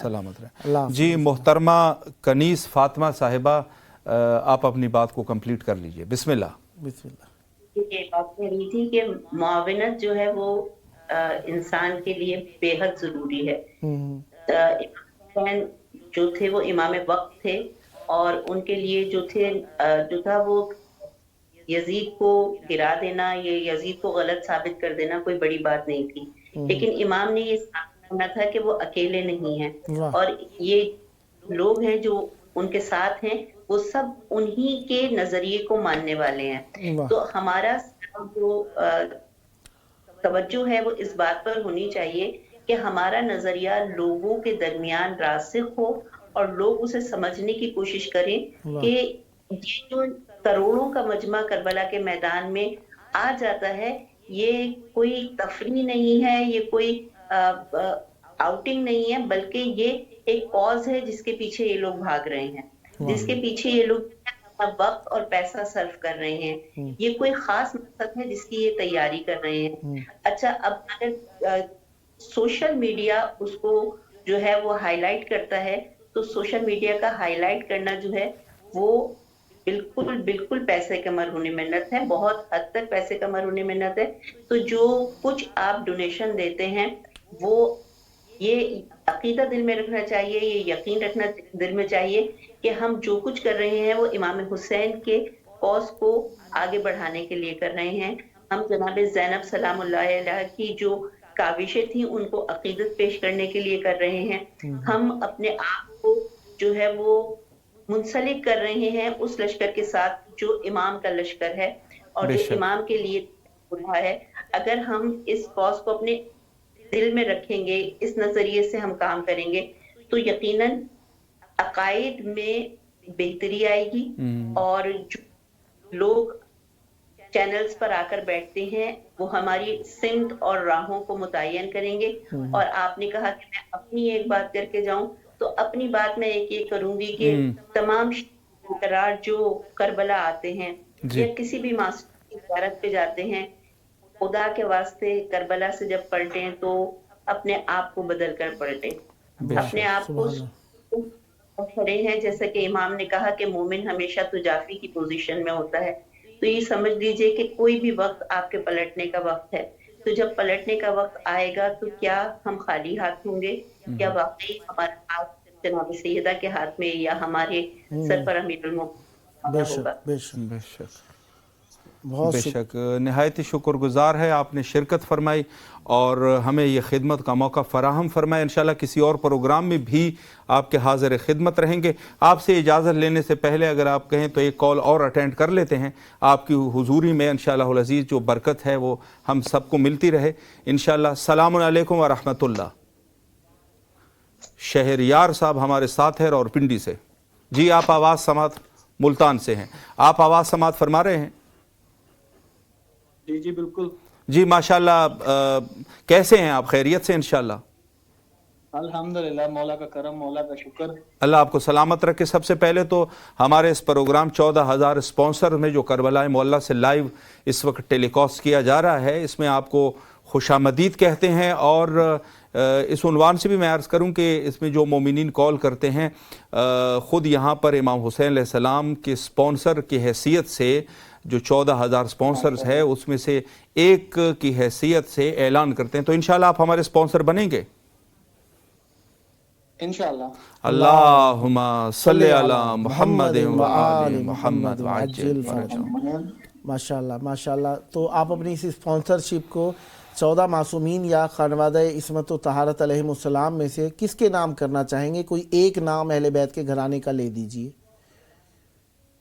[SPEAKER 7] سلامت رہے. جی محترمہ کنیز فاطمہ صاحبہ آپ اپنی بات کو کمپلیٹ کر لیجئے. بسم اللہ.
[SPEAKER 3] بسم اللہ.
[SPEAKER 5] یہ بات کہہ رہی تھی کہ معاونت جو ہے وہ انسان کے لیے بے حد ضروری ہے. امام جو تھے وہ امام وقت تھے اور ان کے لیے جو تھا وہ یزید کو گرا دینا یا یزید کو غلط ثابت کر دینا کوئی بڑی بات نہیں تھی. لیکن امام نے یہ ثابت کرنا تھا کہ وہ اکیلے نہیں ہیں اور یہ لوگ ہیں جو ان کے ساتھ ہیں وہ سب انہی کے نظریے کو ماننے والے ہیں. تو ہمارا جو توجہ ہے وہ اس بات پر ہونی چاہیے کہ ہمارا نظریہ لوگوں کے درمیان راسخ ہو اور لوگ اسے سمجھنے کی کوشش کریں کہ یہ جو کروڑوں کا مجمع کربلا کے میدان میں آ جاتا ہے یہ کوئی تفریح نہیں ہے، یہ کوئی آؤٹنگ نہیں ہے، بلکہ یہ ایک کاز ہے جس کے پیچھے یہ لوگ بھاگ رہے ہیں، جس کے پیچھے یہ لوگ وقت اور پیسہ صرف کر رہے ہیں. یہ کوئی خاص مقصد ہے جس کی یہ تیاری کر رہے ہیں. اچھا اب اگر سوشل میڈیا اس کو جو ہے وہ ہائی لائٹ کرتا ہے تو سوشل میڈیا کا ہائی لائٹ کرنا جو ہے وہ بالکل پیسے کا مرہون محنت ہے، بہت حد تک پیسے کا مرہون محنت ہے. تو جو کچھ آپ ڈونیشن دیتے ہیں وہ یہ عقیدہ دل میں رکھنا چاہیے، یہ یقین رکھنا دل میں چاہیے کہ ہم جو کچھ کر رہے ہیں وہ امام حسین کے کاز کو آگے بڑھانے کے لیے کر رہے ہیں. ہم جناب زینب سلام اللہ علیہ کی جو کاوشیں تھیں ان کو عقیدت پیش کرنے کے لیے کر رہے ہیں. ہم اپنے آپ کو جو ہے وہ منسلک کر رہے ہیں اس لشکر کے ساتھ جو امام کا لشکر ہے اور جو امام کے لیے رہا ہے. اگر ہم اس کاز کو اپنے دل میں رکھیں گے، اس نظریے سے ہم کام کریں گے تو یقیناً عقائد میں بہتری آئے گی اور جو لوگ چینلز پر آ کر بیٹھتے ہیں وہ ہماری سمت اور راہوں کو متعین کریں گے. اور آپ نے کہا کہ میں اپنی ایک بات کر کے جاؤں تو اپنی بات میں ایک یہ کروں گی کہ تمام قرار جو کربلا آتے ہیں یا کسی بھی معصوم کی زیارت پہ جاتے ہیں، خدا کے واسطے کربلا سے جب پلٹیں تو اپنے آپ کو بدل کر پلٹیں، اپنے آپ کو کھڑے ہیں. جیسا کہ امام نے کہا کہ مومن ہمیشہ تجافی کی پوزیشن میں ہوتا ہے، تو یہ سمجھ لیجئے کہ کوئی بھی وقت آپ کے پلٹنے کا وقت ہے. تو جب پلٹنے کا وقت آئے گا تو کیا ہم خالی ہاتھ ہوں گے؟ کیا واقعی ہمارا ہاتھ جناب سیدہ کے ہاتھ میں یا ہمارے سرپر امیر المومنین
[SPEAKER 3] بے شک بے شک
[SPEAKER 7] بے شک
[SPEAKER 3] بہت
[SPEAKER 7] بے شک نہایت ہی شکر گزار ہے آپ نے شرکت فرمائی اور ہمیں یہ خدمت کا موقع فراہم فرمایا. انشاءاللہ کسی اور پروگرام میں بھی آپ کے حاضر خدمت رہیں گے. آپ سے اجازت لینے سے پہلے اگر آپ کہیں تو ایک کال اور اٹینڈ کر لیتے ہیں آپ کی حضوری میں. انشاءاللہ العزیز جو برکت ہے وہ ہم سب کو ملتی رہے انشاءاللہ. السلام علیکم ورحمۃ اللہ. شہریار صاحب ہمارے ساتھ ہیں اور پنڈی سے. جی آپ آواز سماعت ملتان سے ہیں, آپ آواز سماعت فرما رہے ہیں؟
[SPEAKER 9] جی جی بالکل.
[SPEAKER 7] جی ماشاءاللہ کیسے ہیں آپ؟ خیریت سے انشاءاللہ؟
[SPEAKER 9] الحمدللہ, مولا کا کرم, مولا کا شکر.
[SPEAKER 7] اللہ آپ کو سلامت رکھے. سب سے پہلے تو ہمارے اس پروگرام 14,000 اسپانسر میں جو کربلا معلیٰ سے لائیو اس وقت ٹیلی کاسٹ کیا جا رہا ہے اس میں آپ کو خوش آمدید کہتے ہیں. اور اس عنوان سے بھی میں عرض کروں کہ اس میں جو مومنین کال کرتے ہیں خود یہاں پر امام حسین علیہ السلام کے اسپانسر کی حیثیت سے جو 14,000 اسپانسرز ہے اس میں سے ایک کی حیثیت سے اعلان کرتے ہیں. تو انشاءاللہ آپ ہمارے اسپانسر بنیں گے
[SPEAKER 9] انشاءاللہ.
[SPEAKER 7] اللہم صلی علی محمد و آل محمد وعجل فرجہم.
[SPEAKER 3] ماشاءاللہ ماشاءاللہ. تو آپ اپنی اس اسپانسرشپ کو 14 معصومین یا خانوادہ عصمت و طہارت علیہم السلام میں سے کس کے نام کرنا چاہیں گے؟ کوئی ایک نام اہل بیت کے گھرانے کا لے دیجئے.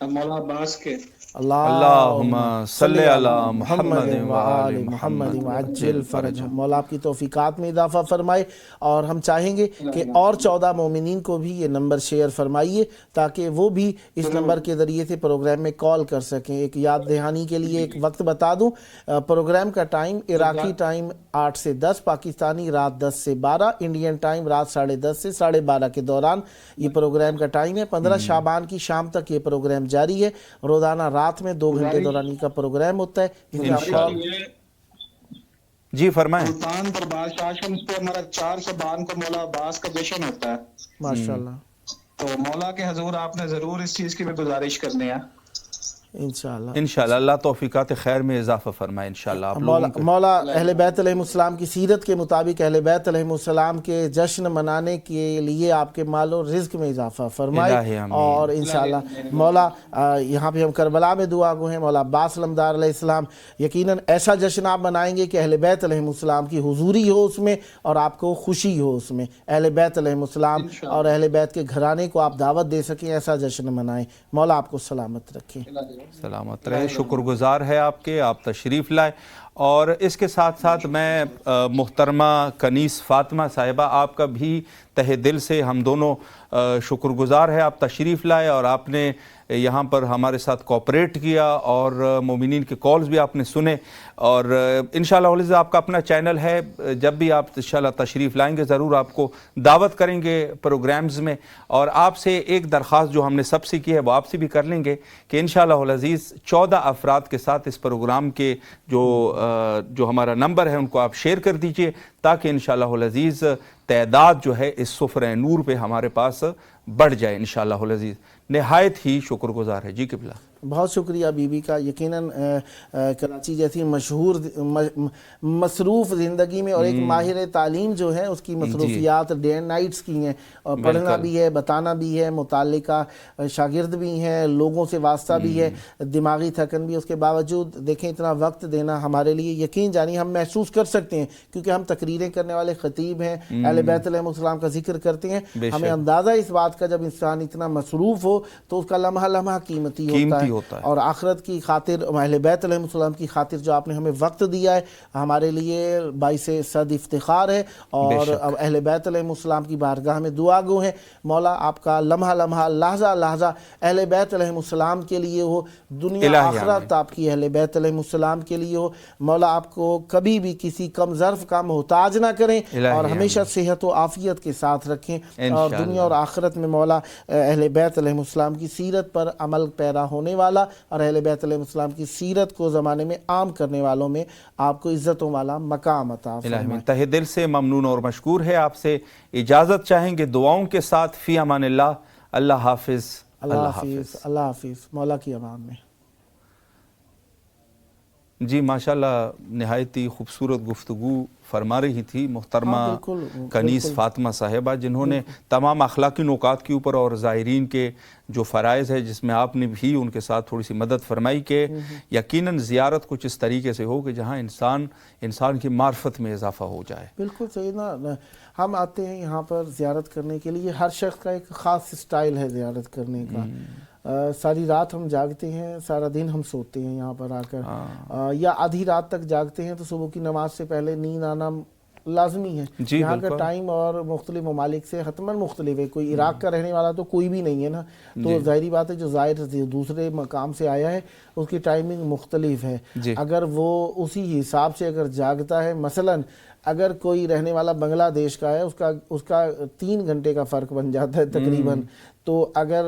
[SPEAKER 9] مولا عباس کے.
[SPEAKER 7] اللہم صلی علی محمد و آل محمد وعجل فرجہم.
[SPEAKER 3] مولا آپ کی توفیقات میں اضافہ فرمائے. اور ہم چاہیں گے کہ اور 14 مومنین کو بھی یہ نمبر شیئر فرمائیے تاکہ وہ بھی اس نمبر کے ذریعے سے پروگرام میں کال کر سکیں. ایک یاد دہانی کے لیے ایک وقت بتا دوں, پروگرام کا ٹائم عراقی ٹائم 8 سے 10, پاکستانی رات 10 سے 12, انڈین ٹائم رات 10:30 سے 12:30 کے دوران یہ پروگرام کا ٹائم ہے. 15 شعبان کی شام تک یہ پروگرام جاری ہے. روزانہ رات میں 2 گھنٹے دورانی کا پروگرام ہوتا ہے.
[SPEAKER 7] جی فرمائیں.
[SPEAKER 9] سلطان دربار شاہ شمس پہ ہمارا 4 شعبان کو مولا عباس کا جشن ہوتا ہے.
[SPEAKER 3] ماشاءاللہ.
[SPEAKER 9] تو مولا کے حضور آپ نے ضرور اس چیز کی بھی گزارش کرنی ہے
[SPEAKER 3] انشاءاللہ.
[SPEAKER 7] انشاءاللہ اللہ توفیقات خیر میں اضافہ فرمائے انشاءاللہ. آپ لوگوں کو
[SPEAKER 3] مولا اہل بیت علیہ السلام کی سیرت کے مطابق اہل بیت علیہ السلام کے جشن منانے کے لیے آپ کے مال و رزق میں اضافہ فرمائے. اور انشاءاللہ مولا یہاں پہ ہم کربلا میں دعا گو ہیں. مولا عباس علمدار علیہ السلام یقیناً ایسا جشن آپ منائیں گے کہ اہل بیت علیہ السلام کی حضوری ہو اس میں اور آپ کو خوشی ہو اس میں. اہل بیت علیہ السلام اور اہل بیت کے گھرانے کو آپ دعوت دے سکیں, ایسا جشن منائیں. مولا آپ کو سلامت رکھیں.
[SPEAKER 7] سلامت رہے. شکر گزار ہے آپ کے, آپ تشریف لائے. اور اس کے ساتھ ساتھ میں محترمہ کنیس فاطمہ صاحبہ آپ کا بھی تہ دل سے ہم دونوں شکر گزار ہے. آپ تشریف لائے اور آپ نے یہاں پر ہمارے ساتھ کوپریٹ کیا اور مومنین کے کالز بھی آپ نے سنے. اور انشاءاللہ علیہ آپ کا اپنا چینل ہے, جب بھی آپ انشاءاللہ تشریف لائیں گے ضرور آپ کو دعوت کریں گے پروگرامز میں. اور آپ سے ایک درخواست جو ہم نے سب سے کی ہے وہ آپ سے بھی کر لیں گے کہ انشاءاللہ العزیز 14 افراد کے ساتھ اس پروگرام کے جو ہمارا نمبر ہے ان کو آپ شیئر کر دیجئے تاکہ انشاءاللہ العزیز تعداد جو ہے اس سفرہ نور پہ ہمارے پاس بڑھ جائے انشاءاللہ العزیز. نہایت ہی شکر گزار ہے. جی قبلہ.
[SPEAKER 3] بہت شکریہ بی بی کا. یقیناً کراچی جیسی مشہور مصروف زندگی میں اور ایک ماہر تعلیم جو ہے اس کی مصروفیات ڈے اینڈ نائٹس کی ہیں, اور پڑھنا بھی ہے, بتانا بھی ہے, متعلقہ شاگرد بھی ہیں, لوگوں سے واسطہ بھی ہے, دماغی تھکن بھی. اس کے باوجود دیکھیں اتنا وقت دینا ہمارے لیے یقین جانی ہم محسوس کر سکتے ہیں کیونکہ ہم تقریریں کرنے والے خطیب ہیں, اہل بیت علیہ السلام کا ذکر کرتے ہیں. ہمیں اندازہ اس بات کا جب انسان اتنا مصروف ہو تو اس کا لمحہ لمحہ قیمتی ہوتا ہے. اور آخرت کی خاطر اہل بیت علیہ السلام کی خاطر جو آپ نے ہمیں وقت دیا ہے ہمارے لیے باعث صد افتخار ہے. اور اہل بیت علیہ السلام کی بارگاہ میں دعا گو ہیں مولا آپ کا لمحہ لمحہ لحظہ لحظہ اہل بیت علیہ السلام کے لیے ہو, دنیا آخرت آپ کی اہل بیت علیہ السلام کے لیے ہو. مولا آپ کو کبھی بھی کسی کم ظرف کا محتاج نہ کریں اور ہمیشہ صحت و عافیت کے ساتھ رکھیں. اور دنیا اور آخرت میں مولا اہل بیت علیہ السلام کی سیرت پر عمل پیرا ہونے والا اور اہل بیت علیہ السلام کی سیرت کو زمانے میں عام کرنے والوں میں آپ کو عزتوں والا مقام عطا فرمائے.
[SPEAKER 7] تہ دل سے ممنون اور مشکور ہے. آپ سے اجازت چاہیں گے دعاؤں کے ساتھ. فی امان اللہ. اللہ حافظ.
[SPEAKER 3] اللہ حافظ. اللہ حافظ. مولا کی امان میں.
[SPEAKER 7] جی ماشاءاللہ نہایت ہی خوبصورت گفتگو فرما رہی تھی محترمہ کنیز فاطمہ صاحبہ، جنہوں نے تمام اخلاقی نکات کے اوپر اور زائرین کے جو فرائض ہے جس میں آپ نے بھی ان کے ساتھ تھوڑی سی مدد فرمائی کہ یقیناً زیارت کچھ اس طریقے سے ہو کہ جہاں انسان کی معرفت میں اضافہ ہو جائے۔
[SPEAKER 3] بالکل صحیح نا، ہم آتے ہیں یہاں پر زیارت کرنے کے لیے، ہر شخص کا ایک خاص سٹائل ہے زیارت کرنے کا۔ ساری رات ہم جاگتے ہیں، سارا دن ہم سوتے ہیں یہاں پر آ کر، یا آدھی رات تک جاگتے ہیں تو صبح کی نماز سے پہلے نیند آنا لازمی ہے۔ یہاں کا ٹائم اور مختلف ممالک سے حتماً مختلف ہے، کوئی عراق کا رہنے والا تو کوئی بھی نہیں ہے نا، تو ظاہری بات ہے جو زائر دوسرے مقام سے آیا ہے اس کی ٹائمنگ مختلف ہے۔ اگر وہ اسی حساب سے اگر جاگتا ہے، مثلاً اگر کوئی رہنے والا بنگلہ دیش کا ہے، اس کا 3 گھنٹے کا فرق بن جاتا ہے تقریباً، تو اگر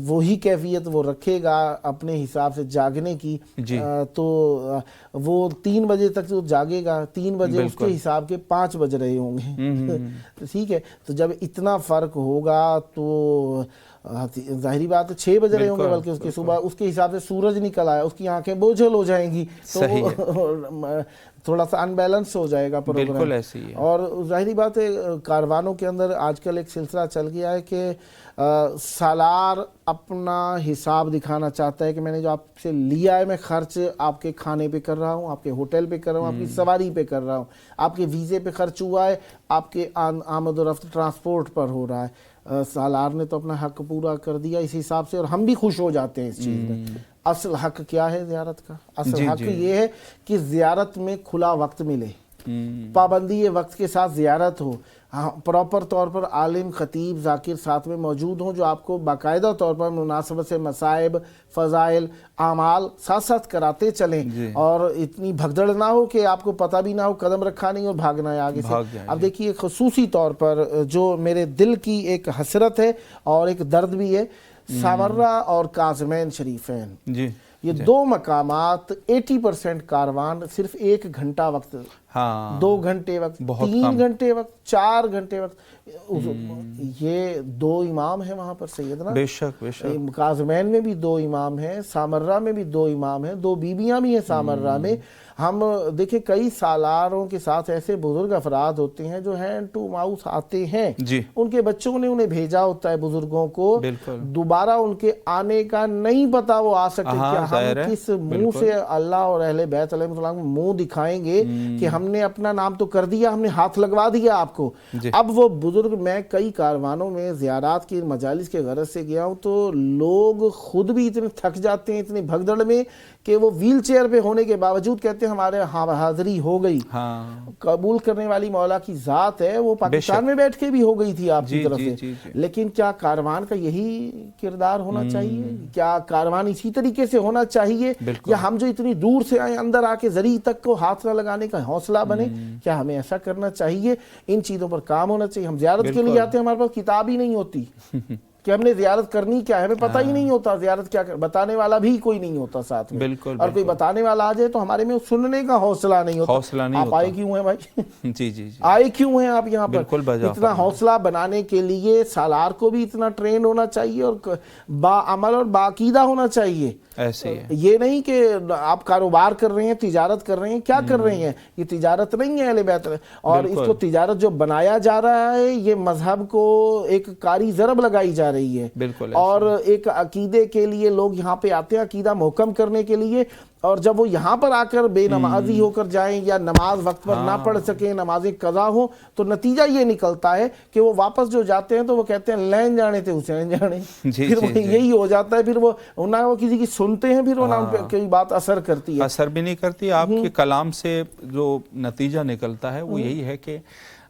[SPEAKER 3] وہی کیفیت وہ رکھے گا اپنے حساب سے جاگنے کی، تو وہ 3 بجے تک جو جاگے گا، 3 بجے اس کے حساب کے 5 بج رہے ہوں گے، ٹھیک ہے، تو جب اتنا فرق ہوگا تو ظاہری بات ہے 6 بج رہے ہوں گے، بلکہ اس کے صبح اس کے حساب سے سورج نکل آیا، اس کی آنکھیں بوجھل ہو جائیں گی، تو تھوڑا سا ان بیلنس ہو جائے گا پروگرام۔
[SPEAKER 7] بالکل ایسی ہے۔
[SPEAKER 3] اور ظاہری بات ہے کاروانوں کے اندر آج کل ایک سلسلہ چل گیا ہے کہ سالار اپنا حساب دکھانا چاہتا ہے کہ میں نے جو آپ سے لیا ہے میں خرچ آپ کے کھانے پہ کر رہا ہوں، آپ کے ہوٹل پہ کر رہا ہوں، آپ کی سواری پہ کر رہا ہوں، آپ کے ویزے پہ خرچ ہوا ہے، آپ کے آمد و رفت ٹرانسپورٹ پر ہو رہا ہے۔ سالار نے تو اپنا حق پورا کر دیا اس حساب سے، اور ہم بھی خوش ہو جاتے ہیں اس چیز میں۔ اصل حق کیا ہے زیارت کا؟ اصل حق یہ ہے کہ زیارت میں کھلا وقت ملے، پابندی وقت کے ساتھ زیارت ہو، پراپر طور پر عالم خطیب ذاکر ساتھ میں موجود ہوں جو آپ کو باقاعدہ طور پر مناسبت سے مصائب فضائل اعمال ساتھ ساتھ کراتے چلیں، اور اتنی بھگدڑ نہ ہو کہ آپ کو پتہ بھی نہ ہو، قدم رکھا نہیں اور بھاگنا ہے آگے سے۔ اب دیکھیے خصوصی طور پر جو میرے دل کی ایک حسرت ہے اور ایک درد بھی ہے، سامرہ اور کاظمین شریفین، یہ 2 مقامات 80% کاروان صرف 1 گھنٹہ وقت، 2 گھنٹے وقت، 3 گھنٹے وقت، 4 گھنٹے وقت، یہ 2 امام ہیں وہاں پر سیدنا،
[SPEAKER 7] بے شک بے شک،
[SPEAKER 3] کاظمین میں بھی 2 امام ہیں، سامرہ میں بھی 2 امام ہیں، 2 بیویاں بھی ہیں سامرہ میں۔ ہم دیکھیں کئی سالاروں کے ساتھ ایسے بزرگ افراد ہوتے ہیں جو ہینڈ ٹو ماؤتھ آتے ہیں، ان کے بچوں نے انہیں بھیجا ہوتا ہے بزرگوں کو، دوبارہ ان کے آنے کا نہیں پتا وہ آ سکتے، کیا ہم کس منہ سے اللہ اور اہل بیت علیہ السلام منہ دکھائیں گے کہ ہم نے اپنا نام تو کر دیا، ہم نے ہاتھ لگوا دیا آپ کو۔ اب وہ بزرگ، میں کئی کاروانوں میں زیارات کی مجالس کے غرض سے گیا ہوں تو لوگ خود بھی اتنے تھک جاتے ہیں اتنی بھگدڑ میں کہ وہ ویل چیئر پہ ہونے کے باوجود کہتے ہیں ہمارے حاضری ہو گئی۔ قبول کرنے والی مولا کی ذات ہے، وہ پاکستان میں بیٹھ کے بھی ہو گئی تھی آپ کی طرف سے، لیکن کیا کاروان کا یہی کردار ہونا چاہیے؟ کیا کاروان اسی طریقے سے ہونا چاہیے؟ یا ہم جو اتنی دور سے آئے اندر آ کے ذریع تک کو ہاتھ نہ لگانے کا حوصلہ بنے؟ کیا ہمیں ایسا کرنا چاہیے؟ ان چیزوں پر کام ہونا چاہیے۔ ہم زیارت کے لیے آتے ہیں، ہمارے پاس کتاب ہی نہیں ہوتی کہ ہم نے زیارت کرنی کیا ہے، ہمیں پتہ ہی نہیں ہوتا زیارت کیا، بتانے والا بھی کوئی نہیں ہوتا ساتھ میں، اور کوئی بتانے والا آ جائے تو ہمارے میں سننے کا حوصلہ نہیں ہوتا۔ آپ آئے کیوں ہیں بھائی؟ آئے کیوں ہیں آپ یہاں پر؟ اتنا حوصلہ بنانے کے لیے سالار کو بھی اتنا ٹرین ہونا چاہیے اور باعمل اور باعقیدہ ہونا چاہیے۔ یہ نہیں کہ آپ کاروبار کر رہے ہیں، تجارت کر رہے ہیں، کیا کر رہے ہیں؟ یہ تجارت نہیں ہے اہل بیت، اور اس کو تجارت جو بنایا جا رہا ہے یہ مذہب کو ایک کاری ضرب لگائی جا رہی ہے، اور ایک عقیدے کے لیے لوگ یہاں پہ آتے ہیں عقیدہ محکم کرنے کے لیے، اور جب وہ یہاں پر آ کر بے نمازی ہو کر جائیں یا نماز وقت پر نہ پڑھ سکیں، نمازیں قضا ہوں، تو نتیجہ یہ نکلتا ہے کہ وہ واپس جو جاتے ہیں تو وہ کہتے ہیں لین جانے تھے حسین جانے، پھر وہ یہی ہو جاتا ہے، پھر وہ نہ وہ کسی کی سنتے ہیں، پھر وہ نہ ان پہ کوئی بات اثر کرتی ہے،
[SPEAKER 7] اثر بھی نہیں کرتی۔ آپ کے کلام سے جو نتیجہ نکلتا ہے وہ یہی ہے کہ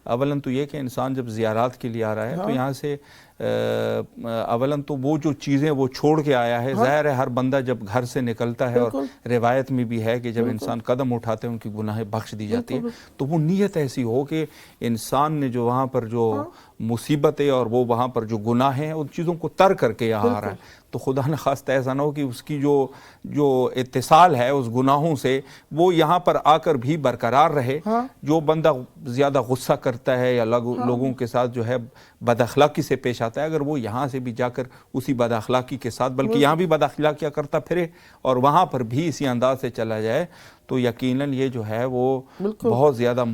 [SPEAKER 7] اولاً تو یہ کہ انسان جب زیارات کے لیے آ رہا ہے تو یہاں سے اولاً تو وہ جو چیزیں وہ چھوڑ کے آیا ہے، ظاہر ہے ہر بندہ جب گھر سے نکلتا ہے، اور روایت میں بھی ہے کہ جب انسان قدم اٹھاتے ہیں ان کی گناہیں بخش دی جاتی ہے، تو وہ نیت ایسی ہو کہ انسان نے جو وہاں پر جو مصیبتیں اور وہ وہاں پر جو گناہ ہیں ان چیزوں کو ترک کر کے یہاں آ رہا ہے، تو خدا نہ خواستہ ایسا نہ ہو کہ اس کی جو اتصال ہے اس گناہوں سے وہ یہاں پر آ کر بھی برقرار رہے۔ جو بندہ زیادہ غصہ کرتا ہے یا لوگوں کے ساتھ جو ہے بد اخلاقی سے پیش آتا ہے، اگر وہ یہاں سے بھی جا کر اسی بد اخلاقی کے ساتھ، بلکہ یہاں بھی بد اخلاقیاں کرتا پھرے اور وہاں پر بھی اسی انداز سے چلا جائے، تو یقیناً یہ جو ہے وہ بہت زیادہ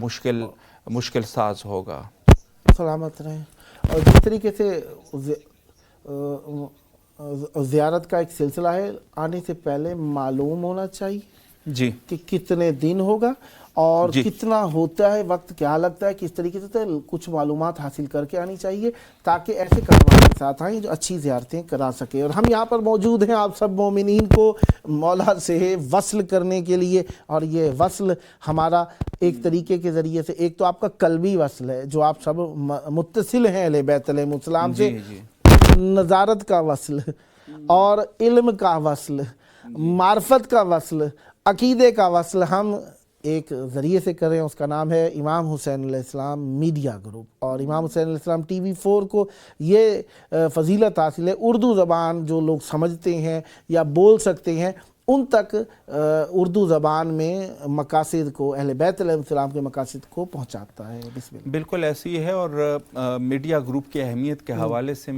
[SPEAKER 7] مشکل ساز ہوگا۔
[SPEAKER 3] سلامت رہیں۔ اور جس طریقے سے زیارت کا ایک سلسلہ ہے، آنے سے پہلے معلوم ہونا چاہیے
[SPEAKER 7] جی
[SPEAKER 3] کہ کتنے دن ہوگا اور
[SPEAKER 7] جی
[SPEAKER 3] کتنا ہوتا ہے، وقت کیا لگتا ہے، کس طریقے سے کچھ معلومات حاصل کر کے آنی چاہیے تاکہ ایسے کارروائیوں کے ساتھ آئیں جو اچھی زیارتیں کرا سکے۔ اور ہم یہاں پر موجود ہیں آپ سب مومنین کو مولا سے وصل کرنے کے لیے، اور یہ وصل ہمارا ایک طریقے کے ذریعے سے، ایک تو آپ کا قلبی وصل ہے جو آپ سب متصل ہیں اہل بیت علیہ السلام سے، نظارت کا وصل اور علم کا وصل، معرفت کا وصل، عقیدے کا وصل ہم ایک ذریعے سے کریں، اس کا نام ہے امام حسین علیہ السلام میڈیا گروپ۔ اور امام حسین علیہ السلام ٹی وی 4 کو یہ فضیلت حاصل ہے، اردو زبان جو لوگ سمجھتے ہیں یا بول سکتے ہیں ان تک اردو زبان میں مقاصد کو، اہل بیت علیہ السلام کے مقاصد کو پہنچاتا ہے۔ بسم اللہ۔
[SPEAKER 7] بالکل ایسی ہے، اور میڈیا گروپ کی اہمیت کے حوالے سے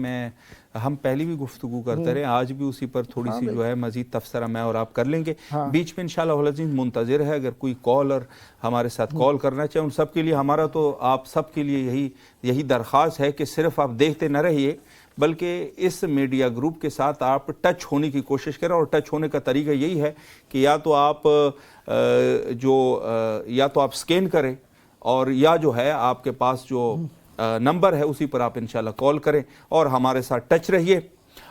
[SPEAKER 7] ہم پہلی بھی گفتگو کرتے رہے، آج بھی اسی پر تھوڑی سی جو ہے مزید تبصرہ میں اور آپ کر لیں گے۔ بیچ میں انشاءاللہ العزیز منتظر ہے، اگر کوئی کال اور ہمارے ساتھ کال کرنا چاہے، ان سب کے لیے ہمارا تو آپ سب کے لیے یہی درخواست ہے کہ صرف آپ دیکھتے نہ رہیے، بلکہ اس میڈیا گروپ کے ساتھ آپ ٹچ ہونے کی کوشش کریں۔ اور ٹچ ہونے کا طریقہ یہی ہے کہ یا تو آپ سکین کریں، اور یا جو ہے آپ کے پاس جو نمبر ہے اسی پر آپ انشاءاللہ کال کریں اور ہمارے ساتھ ٹچ رہیے۔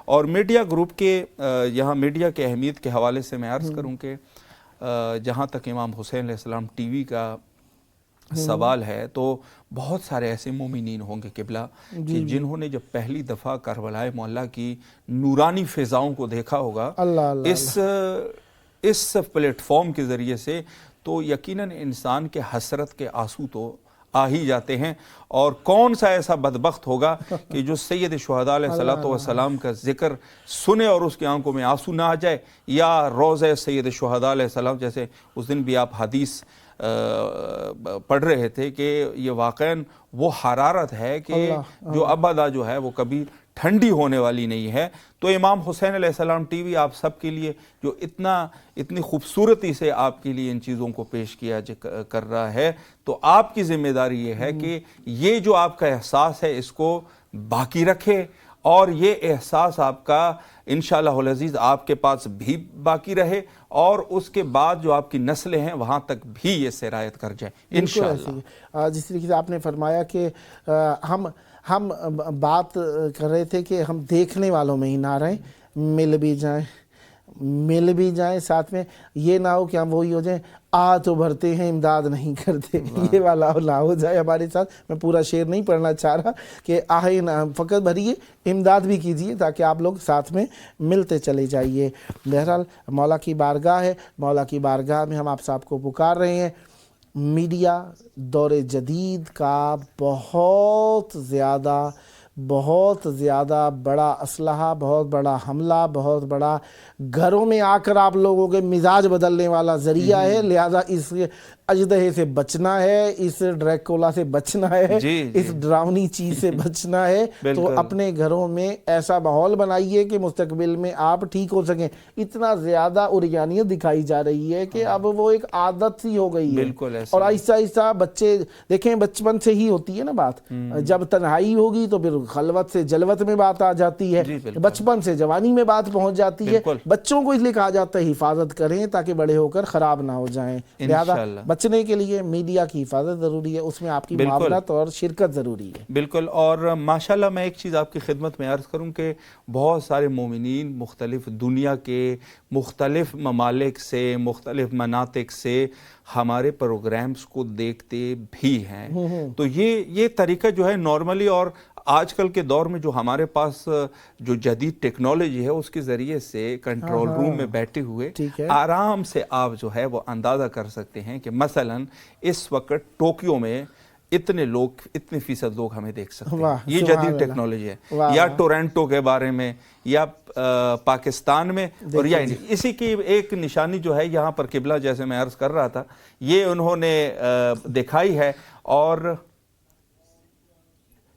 [SPEAKER 7] اور میڈیا گروپ کے یہاں میڈیا کے اہمیت کے حوالے سے میں عرض کروں کہ جہاں تک امام حسین علیہ السلام ٹی وی کا سوال ہے، تو بہت سارے ایسے مومنین ہوں گے قبلہ کہ جنہوں نے جب پہلی دفعہ کربلا معلیٰ کی نورانی فضاؤں کو دیکھا ہوگا اس پلیٹ فارم کے ذریعے سے، تو یقیناً انسان کے حسرت کے آنسو تو آ ہی جاتے ہیں۔ اور کون سا ایسا بدبخت ہوگا کہ جو سید شہداء علیہ السلام کا ذکر سنے اور اس کی آنکھوں میں آنسو نہ آ جائے، یا روضہ سید شہداء علیہ السلام، جیسے اس دن بھی آپ حدیث پڑھ رہے تھے کہ یہ واقعاً وہ حرارت ہے کہ جو ابدا جو ہے وہ کبھی ٹھنڈی ہونے والی نہیں ہے۔ تو امام حسین علیہ السلام ٹی وی آپ سب کے لیے جو اتنی خوبصورتی سے آپ کے لیے ان چیزوں کو پیش کیا کر رہا ہے، تو آپ کی ذمہ داری یہ ہے کہ یہ جو آپ کا احساس ہے اس کو باقی رکھے، اور یہ احساس آپ کا انشاءاللہ العزیز آپ کے پاس بھی باقی رہے، اور اس کے بعد جو آپ کی نسلیں ہیں وہاں تک بھی یہ سرایت کر جائیں انشاءاللہ۔
[SPEAKER 3] جس طریقے سے آپ نے فرمایا کہ ہم بات کر رہے تھے کہ ہم دیکھنے والوں میں ہی نہ رہیں، مل بھی جائیں ساتھ میں، یہ نہ ہو کہ ہم وہی ہو جائیں تو بھرتے ہیں امداد نہیں کرتے، یہ والا نہ ہو جائے ہمارے ساتھ۔ میں پورا شعر نہیں پڑھنا چاہ رہا کہ آہے نہ فقط بھریے، امداد بھی کیجیے تاکہ آپ لوگ ساتھ میں ملتے چلے جائیے۔ بہرحال مولا کی بارگاہ ہے، مولا کی بارگاہ میں ہم آپ سب کو پکار رہے ہیں۔ میڈیا دور جدید کا بہت زیادہ بڑا اسلحہ، بہت بڑا حملہ، بہت بڑا گھروں میں آ کر آپ لوگوں کے مزاج بدلنے والا ذریعہ ہے، لہذا اس اژدہے سے بچنا ہے، اس ڈریکولا سے بچنا ہے، اس ڈراؤنی چیز سے بچنا ہے۔ تو اپنے گھروں میں ایسا ماحول بنائیے کہ مستقبل میں آپ ٹھیک ہو سکیں۔ اتنا زیادہ اوریانیت دکھائی جا رہی ہے کہ اب وہ ایک عادت سی ہو گئی ہے، اور آہستہ آہستہ بچے دیکھیں، بچپن سے ہی ہوتی ہے نا بات، جب تنہائی ہوگی تو پھر خلوت سے جلوت میں بات آ جاتی ہے، بچپن سے جوانی میں بات پہنچ جاتی ہے۔ بچوں کو اس لیے کہا جاتا ہے حفاظت کریں تاکہ بڑے ہو کر خراب نہ ہو جائیں، لہذا بچنے کے لیے میڈیا کی حفاظت ضروری ہے، اس میں آپ کی معاونت اور شرکت ضروری ہے۔
[SPEAKER 7] بالکل۔ اور ماشاءاللہ میں ایک چیز آپ کی خدمت میں عرض کروں کہ بہت سارے مومنین مختلف دنیا کے مختلف ممالک سے، مختلف مناطق سے ہمارے پروگرامز کو دیکھتے بھی ہیں۔ تو یہ طریقہ جو ہے نارملی، اور آج کل کے دور میں جو ہمارے پاس جو جدید ٹیکنالوجی ہے اس کے ذریعے سے کنٹرول روم میں بیٹھے ہوئے آرام سے آپ جو ہے وہ اندازہ کر سکتے ہیں کہ مثلا اس وقت ٹوکیو میں اتنے فیصد لوگ ہمیں دیکھ سکتے ہیں، یہ جدید ٹیکنالوجی ہے، یا ٹورنٹو کے بارے میں، یا پاکستان میں، اور یا اسی کی ایک نشانی جو ہے یہاں پر قبلہ جیسے میں عرض کر رہا تھا یہ انہوں نے دکھائی ہے۔ اور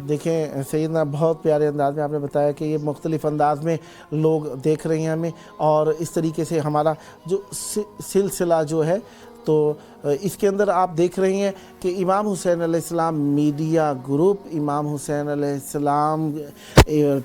[SPEAKER 3] دیکھیں سیدنا بہت پیارے انداز میں آپ نے بتایا کہ یہ مختلف انداز میں لوگ دیکھ رہے ہیں ہمیں، اور اس طریقے سے ہمارا جو سلسلہ جو ہے تو اس کے اندر آپ دیکھ رہے ہیں کہ امام حسین علیہ السلام میڈیا گروپ، امام حسین علیہ السلام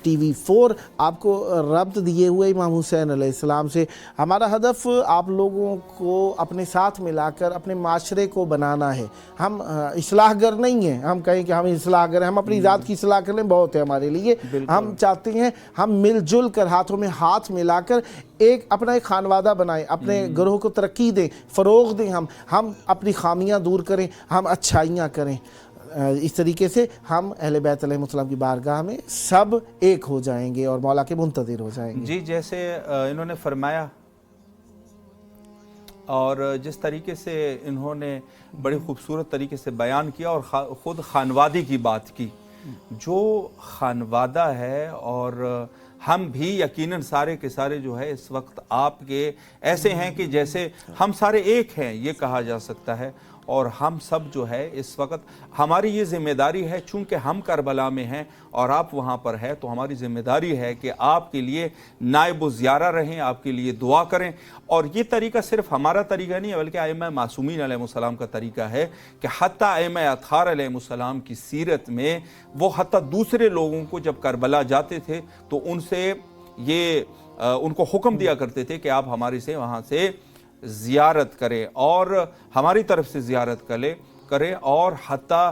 [SPEAKER 3] ٹی وی 4 آپ کو ربط دیے ہوئے امام حسین علیہ السلام سے۔ ہمارا ہدف آپ لوگوں کو اپنے ساتھ ملا کر اپنے معاشرے کو بنانا ہے۔ ہم اصلاح گر نہیں ہیں، ہم کہیں کہ ہم اصلاح گر ہیں، ہم اپنی ذات کی اصلاح کریں بہت ہے ہمارے لیے۔ ہم چاہتے ہیں ہم مل جل کر ہاتھوں میں ہاتھ ملا کر اپنا ایک خانوادہ بنائیں، اپنے گروہ کو ترقی دیں، فروغ دیں، ہم اپنی خامیاں دور کریں، ہم اچھائیاں کریں۔ اس طریقے سے ہم اہل بیت علیہ السلام کی بارگاہ میں سب ایک ہو جائیں گے اور مولا کے منتظر ہو جائیں گے۔
[SPEAKER 7] جی جیسے انہوں نے فرمایا اور جس طریقے سے انہوں نے بڑی خوبصورت طریقے سے بیان کیا اور خود خانوادی کی بات کی، جو خانوادہ ہے، اور ہم بھی یقیناً سارے کے سارے جو ہے اس وقت آپ کے ایسے ہیں کہ جیسے ہم سارے ایک ہیں، یہ کہا جا سکتا ہے۔ اور ہم سب جو ہے اس وقت ہماری یہ ذمہ داری ہے، چونکہ ہم کربلا میں ہیں اور آپ وہاں پر ہیں، تو ہماری ذمہ داری ہے کہ آپ کے لیے نائب و زیارہ رہیں، آپ کے لیے دعا کریں۔ اور یہ طریقہ صرف ہمارا طریقہ نہیں ہے، بلکہ ائمہ معصومین علیہ السلام کا طریقہ ہے کہ حتیٰ ائمہ اطہار علیہ السلام کی سیرت میں وہ حتیٰ دوسرے لوگوں کو جب کربلا جاتے تھے تو ان سے ان کو حکم دیا کرتے تھے کہ آپ ہمارے سے وہاں سے زیارت کریں اور ہماری طرف سے زیارت کریں، اور حتیٰ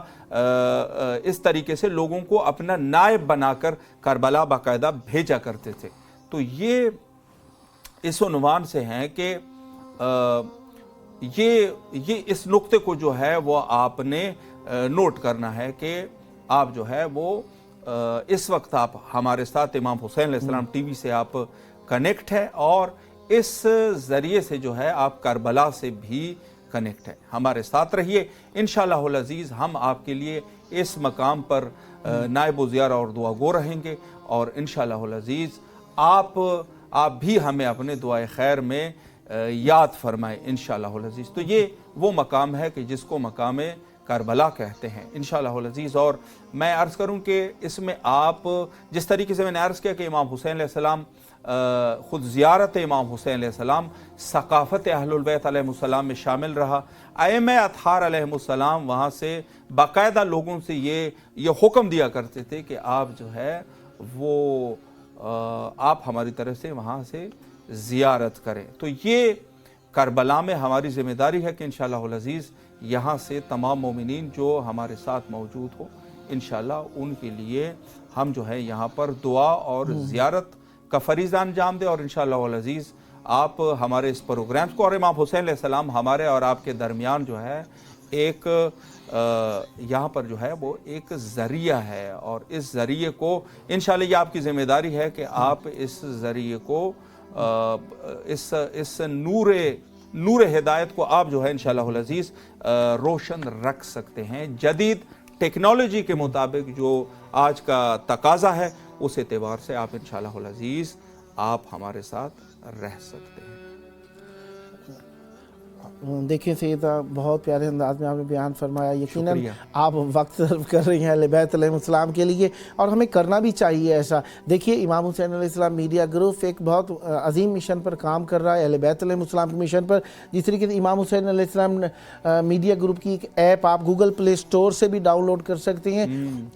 [SPEAKER 7] اس طریقے سے لوگوں کو اپنا نائب بنا کر کربلا باقاعدہ بھیجا کرتے تھے۔ تو یہ اس عنوان سے ہیں کہ یہ اس نقطے کو جو ہے وہ آپ نے نوٹ کرنا ہے کہ آپ جو ہے وہ اس وقت آپ ہمارے ساتھ امام حسین علیہ السلام ٹی وی سے آپ کنیکٹ ہے، اور اس ذریعے سے جو ہے آپ کربلا سے بھی کنیکٹ ہے۔ ہمارے ساتھ رہیے، انشاءاللہ العزیز ہم آپ کے لیے اس مقام پر نائب و زیارہ اور دعا گو رہیں گے، اور انشاءاللہ العزیز آپ بھی ہمیں اپنے دعائے خیر میں یاد فرمائیں انشاءاللہ العزیز۔ تو یہ وہ مقام ہے کہ جس کو مقام کربلا کہتے ہیں انشاءاللہ العزیز۔ اور میں عرض کروں کہ اس میں آپ جس طریقے سے میں نے عرض کیا کہ امام حسین علیہ السلام خود زیارت امام حسین علیہ السلام ثقافت اہل البیت علیہ السلام میں شامل رہا، ائمہ اطہار علیہ السلام وہاں سے باقاعدہ لوگوں سے یہ حکم دیا کرتے تھے کہ آپ جو ہے وہ آپ ہماری طرف سے وہاں سے زیارت کریں۔ تو یہ کربلا میں ہماری ذمہ داری ہے کہ انشاءاللہ العزیز یہاں سے تمام مومنین جو ہمارے ساتھ موجود ہو انشاءاللہ ان کے لیے ہم جو ہے یہاں پر دعا اور زیارت کا فریضہ انجام دے، اور انشاءاللہ العزیز آپ ہمارے اس پروگرامز کو، اور امام حسین علیہ السلام ہمارے اور آپ کے درمیان جو ہے ایک یہاں پر جو ہے وہ ایک ذریعہ ہے، اور اس ذریعے کو انشاءاللہ یہ آپ کی ذمہ داری ہے کہ آپ اس ذریعے کو اس نور ہدایت کو آپ جو ہے انشاءاللہ العزیز روشن رکھ سکتے ہیں۔ جدید ٹیکنالوجی کے مطابق جو آج کا تقاضا ہے اس اعتبار سے آپ انشاءاللہ العزیز آپ ہمارے ساتھ رہ سکتے ہیں۔
[SPEAKER 3] دیکھیں سیدہ بہت پیارے انداز میں آپ نے بیان فرمایا، یقیناً آپ وقت صرف کر رہی ہیں اہل بیت علیہ السلام کے لیے، اور ہمیں کرنا بھی چاہیے ایسا۔ دیکھیے امام حسین علیہ السلام میڈیا گروپ ایک بہت عظیم مشن پر کام کر رہا ہے، اہل بیت علیہ السلام کے مشن پر۔ جس طریقے سے امام حسین علیہ السلام میڈیا گروپ کی ایک ایپ آپ گوگل پلے اسٹور سے بھی ڈاؤن لوڈ کر سکتے ہیں،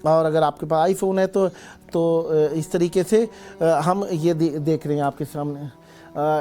[SPEAKER 3] اور اگر آپ کے پاس آئی فون ہے تو اس طریقے سے ہم یہ دیکھ رہے ہیں آپ کے سامنے،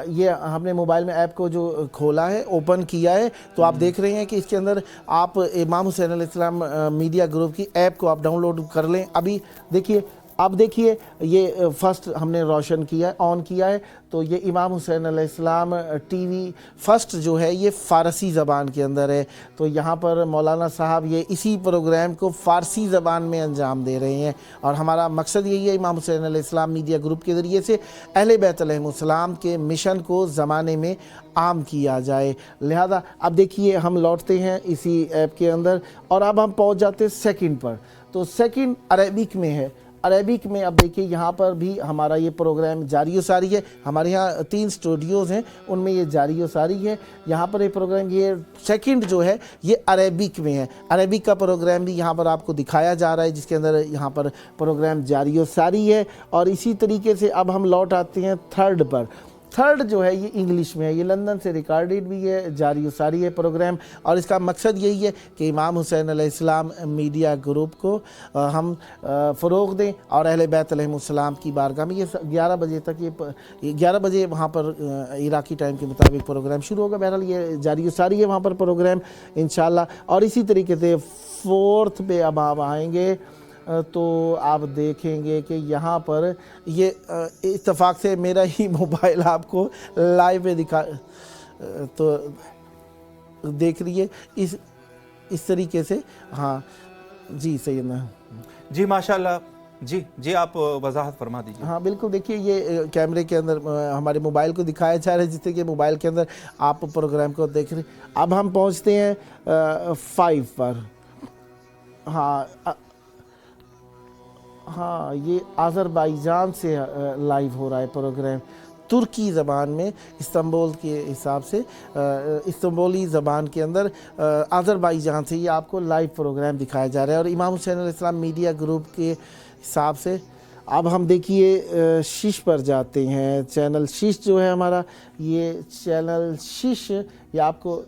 [SPEAKER 3] یہ ہم نے موبائل میں ایپ کو جو کھولا ہے، اوپن کیا ہے، تو آپ دیکھ رہے ہیں کہ اس کے اندر آپ امام حسین علیہ السلام میڈیا گروپ کی ایپ کو آپ ڈاؤن لوڈ کر لیں۔ ابھی دیکھیے، اب دیکھیے یہ فرسٹ ہم نے روشن کیا ہے، آن کیا ہے، تو یہ امام حسین علیہ السلام ٹی وی فرسٹ جو ہے یہ فارسی زبان کے اندر ہے۔ تو یہاں پر مولانا صاحب یہ اسی پروگرام کو فارسی زبان میں انجام دے رہے ہیں، اور ہمارا مقصد یہی ہے امام حسین علیہ السلام میڈیا گروپ کے ذریعے سے اہل بیت علیہ السلام کے مشن کو زمانے میں عام کیا جائے۔ لہذا اب دیکھیے ہم لوٹتے ہیں اسی ایپ کے اندر، اور اب ہم پہنچ جاتے ہیں سیکنڈ پر۔ تو سیکنڈ عربک میں ہے، عربک میں اب دیکھیے یہاں پر بھی ہمارا یہ پروگرام جاری و ساری ہے. ہمارے یہاں 3 اسٹوڈیوز ہیں، ان میں یہ جاری و ساری ہے. یہاں پر یہ پروگرام یہ سیکنڈ جو ہے یہ عربک میں ہے. عربک کا پروگرام بھی یہاں پر آپ کو دکھایا جا رہا ہے، جس کے اندر یہاں پر پروگرام جاری و ساری ہے. اور اسی طریقے سے اب ہم لوٹ آتے ہیں تھرڈ پر. تھرڈ جو ہے یہ انگلش میں ہے، یہ لندن سے ریکارڈڈ بھی ہے، جاری و ساری ہے پروگرام. اور اس کا مقصد یہی ہے کہ امام حسین علیہ السلام میڈیا گروپ کو ہم فروغ دیں اور اہل بیت علیہ السلام کی بارگاہ میں. یہ 11 بجے تک، یہ 11 بجے وہاں پر عراقی ٹائم کے مطابق پروگرام شروع ہوگا. بہرحال یہ جاری و ساری ہے وہاں پر پروگرام انشاءاللہ. اور اسی طریقے سے فورتھ پہ اب آپ آئیں گے تو آپ دیکھیں گے کہ یہاں پر یہ اتفاق سے میرا ہی موبائل آپ کو لائیو میں دکھا تو دیکھ رہی ہے اس طریقے سے. ہاں جی سیدنا
[SPEAKER 7] جی ماشاءاللہ. جی آپ وضاحت فرما دیجیے.
[SPEAKER 3] ہاں بالکل، دیکھیے یہ کیمرے کے اندر ہمارے موبائل کو دکھایا جا رہا ہے، جس سے کہ موبائل کے اندر آپ پروگرام کو دیکھ رہے ہیں. اب ہم پہنچتے ہیں 5 پر. ہاں یہ آذربائیجان سے لائیو ہو رہا ہے پروگرام، ترکی زبان میں، استنبول کے حساب سے استنبولی زبان کے اندر آذربائیجان سے یہ آپ کو لائیو پروگرام دکھایا جا رہا ہے. اور امام حسین علیہ السلام میڈیا گروپ کے حساب سے اب ہم دیکھیے 6 پر جاتے ہیں. چینل 6 جو ہے ہمارا، یہ چینل 6 یہ آپ کو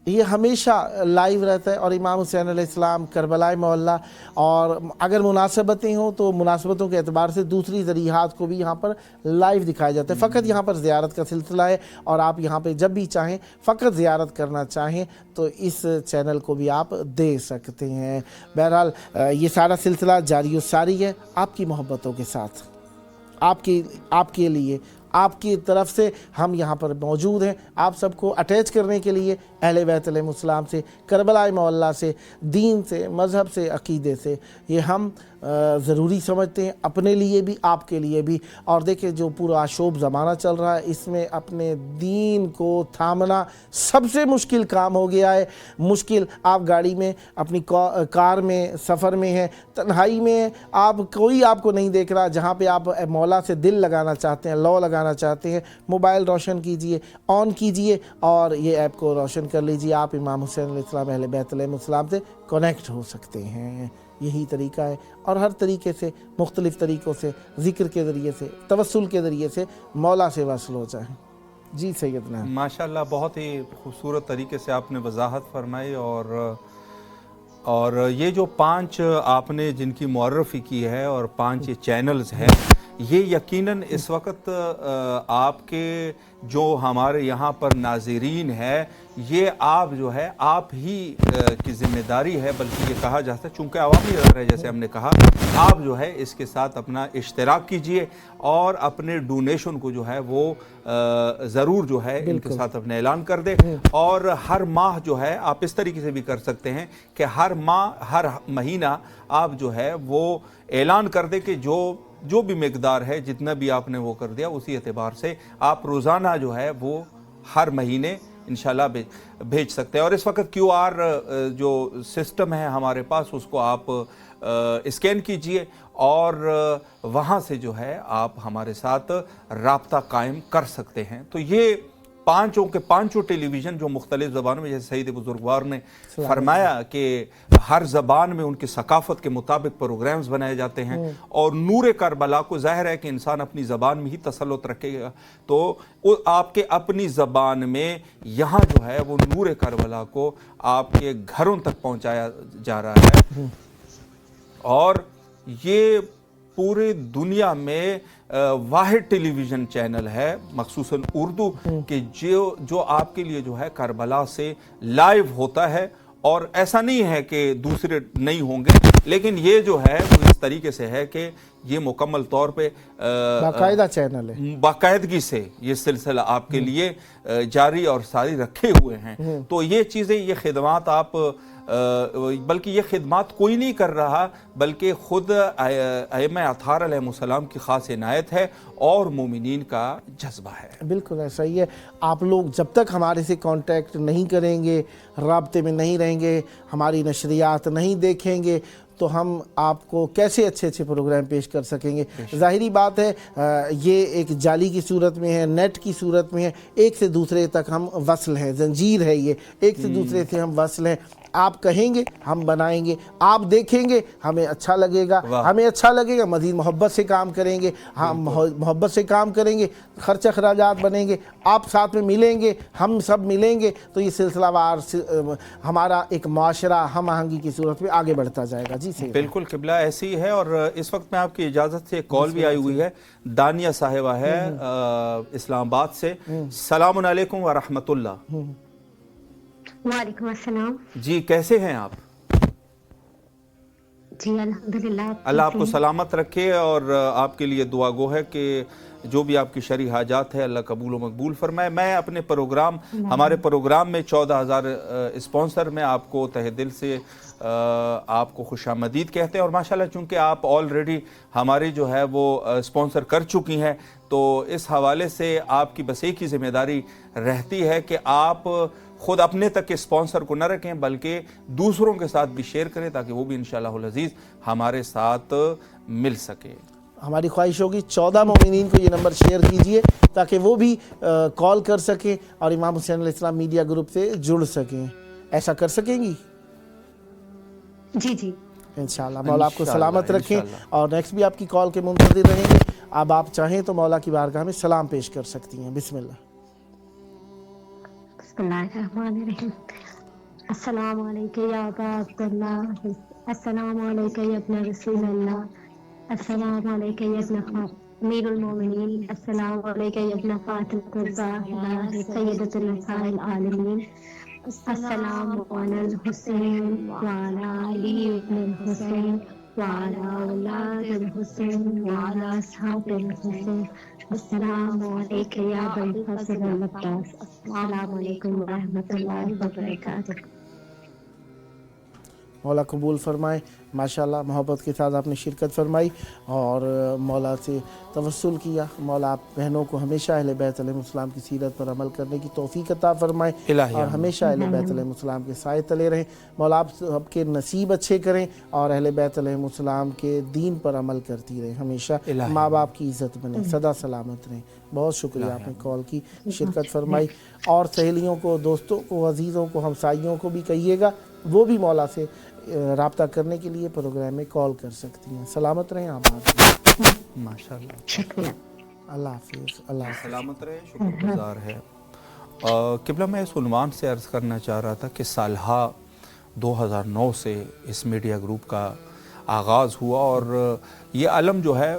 [SPEAKER 3] یہ ہمیشہ لائیو رہتا ہے. اور امام حسین علیہ السلام کربلا معلیٰ، اور اگر مناسبتیں ہوں تو مناسبتوں کے اعتبار سے دوسری ذریعات کو بھی یہاں پر لائیو دکھایا جاتا ہے. فقط یہاں پر زیارت کا سلسلہ ہے، اور آپ یہاں پہ جب بھی چاہیں فقط زیارت کرنا چاہیں تو اس چینل کو بھی آپ دے سکتے ہیں. بہرحال یہ سارا سلسلہ جاری و ساری ہے آپ کی محبتوں کے ساتھ، آپ کے لیے، آپ کی طرف سے ہم یہاں پر موجود ہیں آپ سب کو اٹیچ کرنے کے لیے اہل بیت علیہ السلام سے، کربلا معلیٰ سے، دین سے، مذہب سے، عقیدے سے. یہ ہم ضروری سمجھتے ہیں اپنے لیے بھی، آپ کے لیے بھی. اور دیکھیں جو پورا آشوب زمانہ چل رہا ہے، اس میں اپنے دین کو تھامنا سب سے مشکل کام ہو گیا ہے. مشکل، آپ گاڑی میں، اپنی کار میں، سفر میں ہیں، تنہائی میں ہیں، کوئی آپ کو نہیں دیکھ رہا، جہاں پہ آپ مولا سے دل لگانا چاہتے ہیں، لو لگانا چاہتے ہیں، موبائل روشن کیجئے، آن کیجئے اور یہ ایپ کو روشن کر لیجئے. آپ امام حسین علیہ السلام اہل بیت علیہ السلام سے کنیکٹ ہو سکتے ہیں. یہی طریقہ ہے. اور ہر طریقے سے، مختلف طریقوں سے، ذکر کے ذریعے سے، توسل کے ذریعے سے مولا سے وصل ہو جائیں. جی سیدنا.
[SPEAKER 7] ماشاءاللہ بہت ہی خوبصورت طریقے سے آپ نے وضاحت فرمائی. اور یہ جو 5 آپ نے جن کی معرفی کی ہے اور 5 یہ چینلز ہیں، یہ یقیناً اس وقت آپ کے جو ہمارے یہاں پر ناظرین ہے، یہ آپ جو ہے آپ ہی کی ذمہ داری ہے، بلکہ یہ کہا جاتا ہے چونکہ عوامی ادارہ ہے، جیسے ہم نے کہا، آپ جو ہے اس کے ساتھ اپنا اشتراک کیجئے اور اپنے ڈونیشن کو جو ہے وہ ضرور جو ہے ان کے ساتھ اپنے اعلان کر دے. اور ہر ماہ جو ہے آپ اس طریقے سے بھی کر سکتے ہیں کہ ہر ماہ، ہر مہینہ آپ جو ہے وہ اعلان کر دے کہ جو بھی مقدار ہے، جتنا بھی آپ نے وہ کر دیا، اسی اعتبار سے آپ روزانہ جو ہے وہ ہر مہینے انشاءاللہ بھیج سکتے ہیں. اور اس وقت QR جو سسٹم ہے ہمارے پاس، اس کو آپ اسکین کیجئے اور وہاں سے جو ہے آپ ہمارے ساتھ رابطہ قائم کر سکتے ہیں. تو یہ 5 ٹیلی ویژن جو مختلف زبانوں میں، جیسے سید بزرگوار نے فرمایا کہ ہر زبان میں ان کی ثقافت کے مطابق پروگرامز بنائے جاتے ہیں. اور نور کربلا کو ظاہر ہے کہ انسان اپنی زبان میں ہی تسلط رکھے گا، تو آپ کے اپنی زبان میں یہاں جو ہے وہ نور کربلا کو آپ کے گھروں تک پہنچایا جا رہا ہے. اور یہ پورے دنیا میں واحد ٹیلی ویژن چینل ہے، مخصوصاً اردو، کہ جو آپ کے لیے جو ہے کربلا سے لائیو ہوتا ہے. اور ایسا نہیں ہے کہ دوسرے نہیں ہوں گے، لیکن یہ جو ہے وہ اس طریقے سے ہے کہ یہ مکمل طور پہ
[SPEAKER 3] باقاعدہ چینل ہے،
[SPEAKER 7] باقاعدگی سے یہ سلسلہ آپ کے لیے جاری اور ساری رکھے ہوئے ہیں. تو یہ چیزیں، یہ خدمات آپ بلکہ یہ خدمات کوئی نہیں کر رہا، بلکہ خود ائمہ اطہار علیہ السلام کی خاص عنایت ہے اور مومنین کا جذبہ ہے.
[SPEAKER 3] بالکل ایسا ہی ہے. آپ لوگ جب تک ہمارے سے کانٹیکٹ نہیں کریں گے، رابطے میں نہیں رہیں گے، ہماری نشریات نہیں دیکھیں گے، تو تو ہم آپ کو کیسے اچھے اچھے پروگرام پیش کر سکیں گے. ظاہری بات ہے یہ ایک جالی کی صورت میں ہے, نیٹ کی صورت میں ہے, ایک سے دوسرے تک ہم وصل ہیں, زنجیر ہے یہ, ایک سے دوسرے سے ہم وصل ہیں. آپ کہیں گے ہم بنائیں گے, آپ دیکھیں گے ہمیں اچھا لگے گا, ہمیں اچھا لگے گا مزید محبت سے کام کریں گے, ہم محبت سے کام کریں گے, خرچ اخراجات بنیں گے, آپ ساتھ میں ملیں گے, ہم سب ملیں گے, تو یہ سلسلہ وار ہمارا ایک معاشرہ ہم آہنگی کی صورت میں آگے بڑھتا جائے گا. جی سید
[SPEAKER 7] بالکل قبلہ ایسی ہے. اور اس وقت میں آپ کی اجازت سے ایک کال بھی آئی ہوئی ہے, دانیہ صاحبہ ہے اسلام آباد سے. السلام علیکم ورحمۃ اللہ.
[SPEAKER 11] وعلیکم السلام.
[SPEAKER 7] جی کیسے ہیں آپ؟
[SPEAKER 11] جی الحمدللہ.
[SPEAKER 7] اللہ آپ کو سلامت رکھے, اور آپ کے لیے دعا گو ہے کہ جو بھی آپ کی شرعی حاجات ہے اللہ قبول و مقبول فرمائے. میں اپنے پروگرام, ہمارے پروگرام میں 14,000 اسپانسر میں آپ کو تہہ دل سے آپ کو خوش آمدید کہتے ہیں. اور ماشاءاللہ چونکہ آپ آلریڈی ہماری جو ہے وہ اسپانسر کر چکی ہیں, تو اس حوالے سے آپ کی بس ایک ہی ذمہ داری رہتی ہے کہ آپ خود اپنے تک کے اسپانسر کو نہ رکھیں بلکہ دوسروں کے ساتھ بھی شیئر کریں تاکہ وہ بھی انشاءاللہ العزیز ہمارے ساتھ مل سکے.
[SPEAKER 3] ہماری خواہش ہوگی 14 مومنین کو یہ نمبر شیئر کیجئے تاکہ وہ بھی کال کر سکیں اور امام حسین علیہ السلام میڈیا گروپ سے جڑ سکیں. ایسا کر سکیں گی؟
[SPEAKER 11] جی جی
[SPEAKER 3] انشاءاللہ. مولا آپ کو سلامت رکھیں, اور نیکسٹ بھی آپ کی کال کے منتظر رہیں گے. اب آپ چاہیں تو مولا کی بارگاہ میں سلام پیش کر سکتی ہیں. بسم اللہ.
[SPEAKER 11] بسم اللہ الرحمن الرحیم. السلام علیکم یا ابا عبداللہ, السلام علیکم یا ابن رسول اللہ, السلام علیکم یا ابن امیر المومنین, السلام علیکم یا ابن فاطمہ الزہرا سیدۃ النساء العالمین, السلام علی الحسین وعلی علی ابن الحسین وعلی اولاد الحسین وعلی اصحاب الحسین, السلام علیکم یا ابا الفضل العباس, السلام علیکم ورحمۃ اللہ وبرکاتہ.
[SPEAKER 3] مولا قبول فرمائے. ماشاءاللہ محبت کے ساتھ آپ نے شرکت فرمائی اور مولا سے توسل کیا. مولا آپ بہنوں کو ہمیشہ اہل بیت علیہ السلام کی سیرت پر عمل کرنے کی توفیق عطا فرمائے اور ہمیشہ اہل بیت علیہ السلام کے سائے تلے رہیں. مولا آپ سب کے نصیب اچھے کریں اور اہل بیت علیہ السلام کے دین پر عمل کرتی رہیں, ہمیشہ ماں باپ کی عزت بنے, سدا سلامت رہیں. بہت شکریہ آپ نے کال کی, شرکت فرمائی. اور سہیلیوں کو, دوستوں کو, عزیزوں کو, ہمسائیوں کو بھی کہیے گا وہ بھی مولا سے رابطہ کرنے کے لیے پروگرام میں کال کر سکتی ہیں. سلامت رہیں آپ.
[SPEAKER 7] ماشاءاللہ.
[SPEAKER 11] شکریہ.
[SPEAKER 3] اللہ حافظ. اللہ حافظ.
[SPEAKER 7] سلامت رہے, شکر گزار ہے. قبلہ میں اس عنوان سے عرض کرنا چاہ رہا تھا کہ سالہا 2009 سے اس میڈیا گروپ کا آغاز ہوا, اور یہ علم جو ہے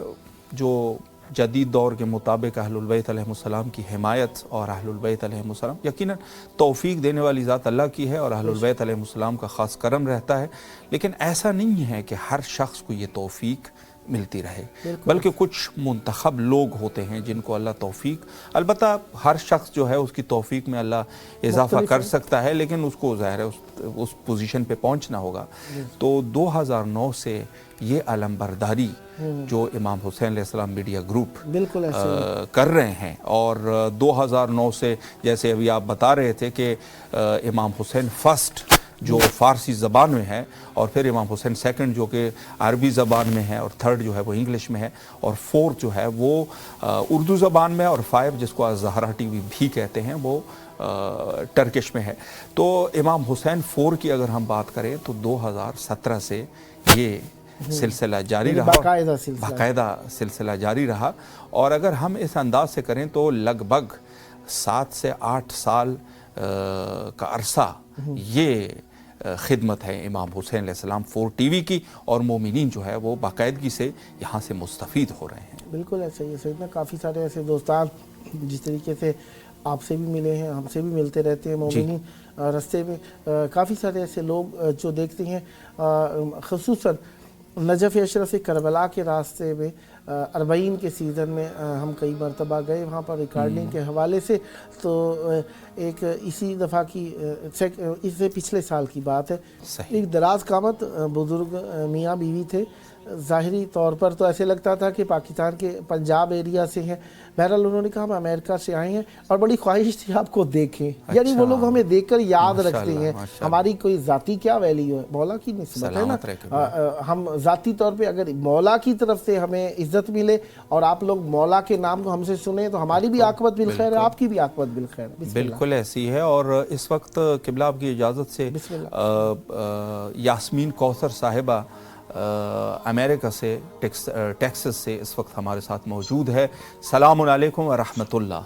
[SPEAKER 7] جو جدید دور کے مطابق اہل البیت علیہ السلام کی حمایت اور اہل البیت علیہ السلام یقیناً توفیق دینے والی ذات اللہ کی ہے اور اہل البیت علیہ السلام کا خاص کرم رہتا ہے, لیکن ایسا نہیں ہے کہ ہر شخص کو یہ توفیق ملتی رہے, بلکہ کچھ منتخب لوگ ہوتے ہیں جن کو اللہ توفیق, البتہ ہر شخص جو ہے اس کی توفیق میں اللہ اضافہ کر سکتا ہے لیکن اس کو ظاہر ہے اس پوزیشن پہ پہنچنا ہوگا. تو 2009 سے یہ علم برداری جو امام حسین علیہ السلام میڈیا گروپ کر رہے ہیں, اور 2009 سے جیسے ابھی آپ بتا رہے تھے کہ امام حسین فرسٹ جو فارسی زبان میں ہے, اور پھر امام حسین سیکنڈ جو کہ عربی زبان میں ہے, اور تھرڈ جو ہے وہ انگلش میں ہے, اور فورتھ جو ہے وہ اردو زبان میں, اور 5 جس کو الزہرا ٹی وی بھی کہتے ہیں وہ ٹرکش میں ہے. تو امام حسین 4 کی اگر ہم بات کریں تو 2017 سے یہ سلسلہ جاری رہا, باقاعدہ سلسلہ جاری رہا, اور اگر ہم اس انداز سے کریں تو لگ بھگ 7 سے 8 سال کا عرصہ یہ خدمت ہے امام حسین علیہ السلام 4 ٹی وی کی, اور مومنین جو ہے وہ باقاعدگی سے یہاں سے مستفید ہو رہے ہیں.
[SPEAKER 3] بالکل ایسا ہی ہے سیدنا. کافی سارے ایسے دوستان جس طریقے سے آپ سے بھی ملے ہیں, ہم سے بھی ملتے رہتے ہیں مومنین رستے میں, کافی سارے ایسے لوگ جو دیکھتے ہیں, خصوصاً نجف اشرف کربلا کے راستے میں 40 کے سیزن میں ہم کئی مرتبہ گئے وہاں پر ریکارڈنگ کے حوالے سے. تو ایک اسی دفعہ کی اس سے پچھلے سال کی بات ہے, ایک دراز قامت بزرگ میاں بیوی تھے ظاہری طور پر تو ایسے لگتا تھا کہ پاکستان کے پنجاب ایریا سے ہیں. بہرحال انہوں نے کہا ہم امریکہ سے آئے ہیں اور بڑی خواہش تھی آپ کو دیکھیں. یعنی وہ لوگ ہمیں دیکھ کر یاد رکھتے ہیں. ہماری کوئی ذاتی کیا ویلیو ہے, مولا کی نسبت ہے نا. ہم ذاتی طور پہ اگر مولا کی طرف سے ہمیں عزت ملے اور آپ لوگ مولا کے نام کو ہم سے سنیں تو ہماری بھی عاقبت بالخیر ہے, آپ کی بھی عاقبت بالخیر ہے.
[SPEAKER 7] بالکل ایسی ہے. اور اس وقت قبلہ آپ کی اجازت سے یاسمین کوثر صاحبہ امریکہ سے ٹیکسس سے اس وقت ہمارے ساتھ موجود ہے. السلام علیکم ورحمۃ اللہ.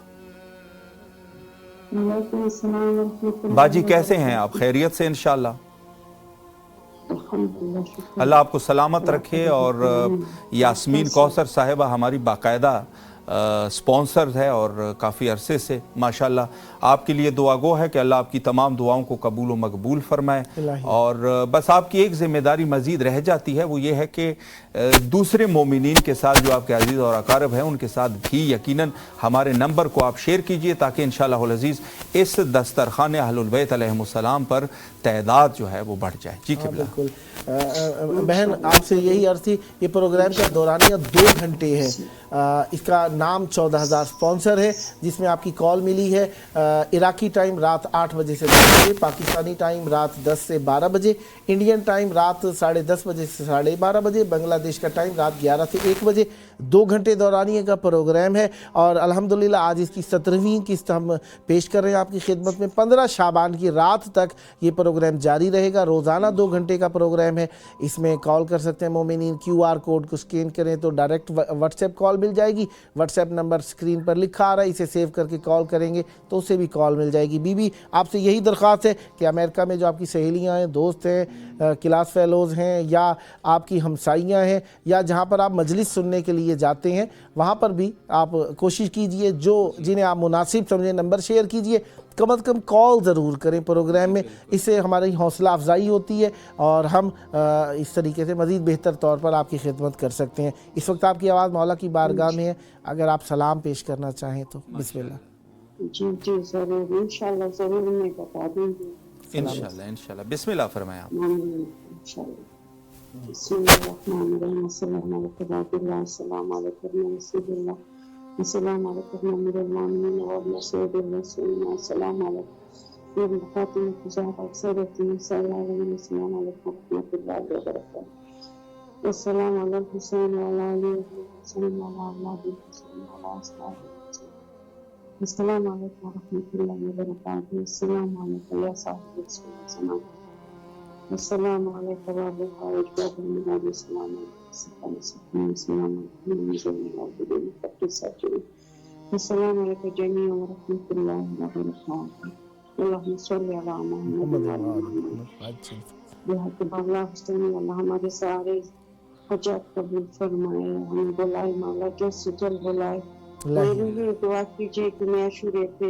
[SPEAKER 10] وعلیکم السلام ورحمۃ اللہ.
[SPEAKER 7] باجی کیسے ہیں آپ؟ خیریت سے انشاءاللہ؟ اللہ آپ کو سلامت رکھے. اور یاسمین کوثر صاحبہ ہماری باقاعدہ سپانسر ہے اور کافی عرصے سے ماشاءاللہ آپ کے لیے دعا گو ہے کہ اللہ آپ کی تمام دعاؤں کو قبول و مقبول فرمائے. اور بس آپ کی ایک ذمہ داری مزید رہ جاتی ہے, وہ یہ ہے کہ دوسرے مومنین کے ساتھ جو آپ کے عزیز اور اقارب ہیں ان کے ساتھ بھی یقیناً ہمارے نمبر کو آپ شیئر کیجئے تاکہ انشاءاللہ العزیز اس دسترخوان اہل البیت علیہم السلام پر تعداد جو ہے وہ بڑھ جائے. جی قبلہ.
[SPEAKER 3] بالکل بہن آپ سے یہی عرض تھی, یہ پروگرام کا دورانیہ 2 گھنٹے ہے. اس کا نام 14,000 سپانسر ہے جس میں آپ کی کال ملی ہے. عراقی ٹائم رات 8 بجے سے 10 بجے, پاکستانی ٹائم رات 10 سے 12 بجے, انڈین ٹائم رات 10:30 بجے سے 12:30 بجے, بنگلہ دیش کا ٹائم رات 11 سے 1 بجے. 2 گھنٹے دورانیہ کا پروگرام ہے اور الحمدللہ آج اس کی 17ویں قسط ہم پیش کر رہے ہیں آپ کی خدمت میں. 15 شعبان کی رات تک یہ پروگرام جاری رہے گا. روزانہ 2 گھنٹے کا پروگرام ہے. اس میں کال کر سکتے ہیں مومنین. QR کوڈ کو سکین کریں تو ڈائریکٹ واٹس ایپ کال مل جائے گی. واٹس ایپ نمبر سکرین پر لکھا آ رہا ہے, اسے سیو کر کے کال کریں گے تو اسے بھی کال مل جائے گی. بی بی آپ سے یہی درخواست ہے کہ امریکہ میں جو آپ کی سہیلیاں ہیں, دوست ہیں, کلاس فیلوز ہیں یا آپ کی ہمسائیاں ہیں یا جہاں پر آپ مجلس سننے کے لیے جاتے ہیں وہاں پر بھی آپ کوشش کیجئے, جو جنہیں آپ مناسب سمجھیں نمبر شیئر کیجئے. کم از کم کال ضرور کریں پروگرام میں, اس سے ہماری حوصلہ افزائی ہوتی ہے اور ہم اس طریقے سے مزید بہتر طور پر آپ کی خدمت کر سکتے ہیں. اس وقت آپ کی آواز مولا کی بارگاہ میں ہے, اگر آپ سلام پیش کرنا چاہیں تو بسم اللہ.
[SPEAKER 10] جی ضرور, انشاءاللہ ضرور میں بتا دوں گی.
[SPEAKER 7] انشاءاللہ بسم اللہ فرمائیں آپ.
[SPEAKER 10] بسم اللہ الرحمن الرحیم. السلام علیکم السلام علیکم رسول اللہ, السلام علیکم امیر المومنین و سید الرسول, السلام علیکم ابن فاطمہ زہرا سیدۃ النساء العالمین, السلام علیکم ورحمۃ اللہ وبرکاتہ. السلام علی الحسین و علی علی الحسین و علی اولاد الحسین و علی اصحاب الحسین. السلام علیکم ورحمۃ اللہ وبرکاتہ. السلام علیکم یا صاحب رسول السلام. السلام علیکم و رحمۃ اللہ وبرکاتہ. السلام السلام علیکم جميعا ورحمۃ اللہ وبرکاتہ. اللہم صلی علی محمد و علی محمد. بحق مولا حسین اللہ ہمارے سارے حاجات قبول فرمائے. ہمیں بلائے مولا جیسے جلد بلائے. میری بھی دعا کیجیے کہ میں عاشورے پہ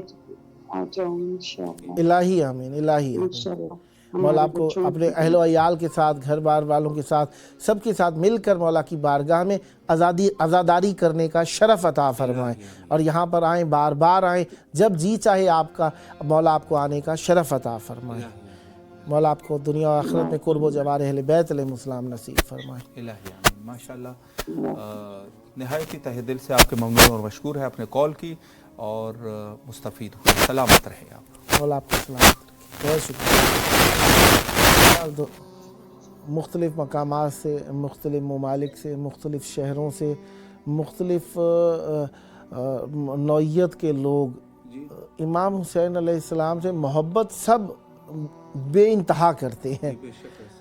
[SPEAKER 10] آ جاؤں انشاءاللہ.
[SPEAKER 3] الہی آمین, الہی
[SPEAKER 10] انشاءاللہ.
[SPEAKER 3] مولا آپ کو اپنے اہل و عیال کے ساتھ, گھر بار والوں کے ساتھ, سب کے ساتھ مل کر مولا کی بارگاہ میں عزاداری کرنے کا شرف عطا فرمائیں اور یہاں پر آئیں, بار بار آئیں, جب جی چاہے آپ کا مولا آپ کو آنے کا شرف عطا فرمائیں. مولا آپ کو دنیا و آخرت میں قرب و جوار اہل بیت علیہم السلام نصیب فرمائیں.
[SPEAKER 7] الہی آمین. ماشاءاللہ نہایت ہی تہ دل سے آپ کے ممنون اور مشکور ہے, آپ نے کال کی اور مستفید ہوئے. سلامت رہے آپ.
[SPEAKER 3] مولا آپ کو سلامت رکھے. بہت شکریہ. مختلف مقامات سے, مختلف ممالک سے, مختلف شہروں سے, مختلف نوعیت کے لوگ امام حسین علیہ السلام سے محبت سب بے انتہا کرتے ہیں,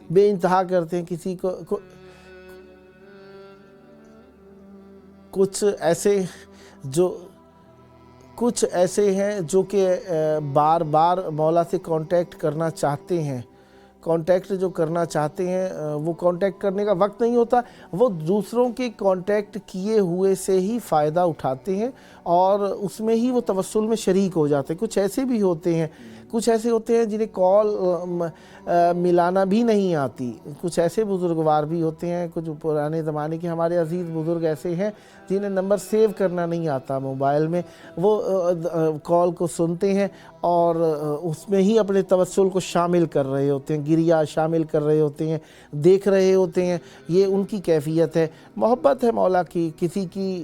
[SPEAKER 3] بے انتہا کرتے ہیں. کسی کو کچھ ایسے ہیں جو کہ بار بار مولا سے کانٹیکٹ کرنا چاہتے ہیں. کانٹیکٹ جو کرنا چاہتے ہیں وہ کانٹیکٹ کرنے کا وقت نہیں ہوتا, وہ دوسروں کے کانٹیکٹ کیے ہوئے سے ہی فائدہ اٹھاتے ہیں اور اس میں ہی وہ توسل میں شریک ہو جاتے ہیں. کچھ ایسے بھی ہوتے ہیں جنہیں کال ملانا بھی نہیں آتی. کچھ ایسے بزرگوار بھی ہوتے ہیں, کچھ پرانے زمانے کے ہمارے عزیز بزرگ ایسے ہیں جنہیں نمبر سیو کرنا نہیں آتا موبائل میں. وہ کال کو سنتے ہیں اور اس میں ہی اپنے توسل کو شامل کر رہے ہوتے ہیں, گریہ شامل کر رہے ہوتے ہیں, دیکھ رہے ہوتے ہیں. یہ ان کی کیفیت ہے. محبت ہے مولا کی, کسی کی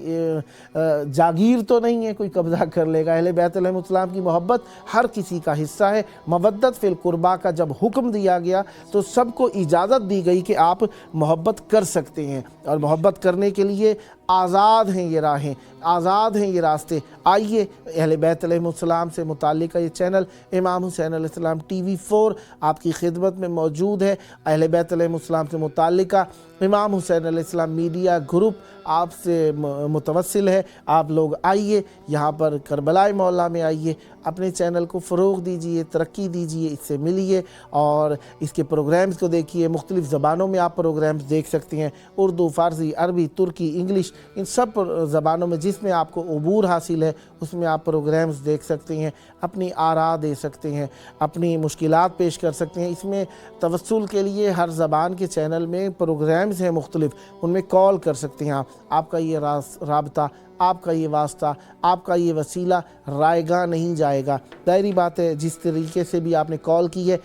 [SPEAKER 3] جاگیر تو نہیں ہے کوئی قبضہ کر لے گا. اہل بیت علیہ السلام کی محبت ہر کسی کا حصہ ہے. مودت فی القربہ کا جب حکم دیا گیا تو سب کو اجازت دی گئی کہ آپ محبت کر سکتے ہیں, اور محبت کرنے کے لیے آزاد ہیں یہ راہیں, آزاد ہیں یہ راستے. آئیے اہل بیت علیہ السلام سے متعلقہ یہ چینل امام حسین علیہ السلام ٹی وی 4 آپ کی خدمت میں موجود ہے. اہل بیت علیہ السلام سے متعلقہ امام حسین علیہ السلام میڈیا گروپ آپ سے متوسل ہے. آپ لوگ آئیے یہاں پر کربلا مولا میں آئیے, اپنے چینل کو فروغ دیجئے, ترقی دیجئے, اس سے ملیے اور اس کے پروگرامز کو دیکھیے. مختلف زبانوں میں آپ پروگرامز دیکھ سکتے ہیں, اردو, فارسی, عربی, ترکی, انگلش, ان سب زبانوں میں جس میں آپ کو عبور حاصل ہے اس میں آپ پروگرامز دیکھ سکتے ہیں, اپنی آراء دے سکتے ہیں, اپنی مشکلات پیش کر سکتے ہیں. اس میں توسل کے لیے ہر زبان کے چینل میں پروگرامز ہیں مختلف, ان میں کال کر سکتے ہیں آپ کا یہ رابطہ, آپ کا یہ واسطہ, آپ کا یہ وسیلہ رائے گاہ نہیں جائے گا. ظاہری بات ہے جس طریقے سے بھی آپ نے کال کی ہے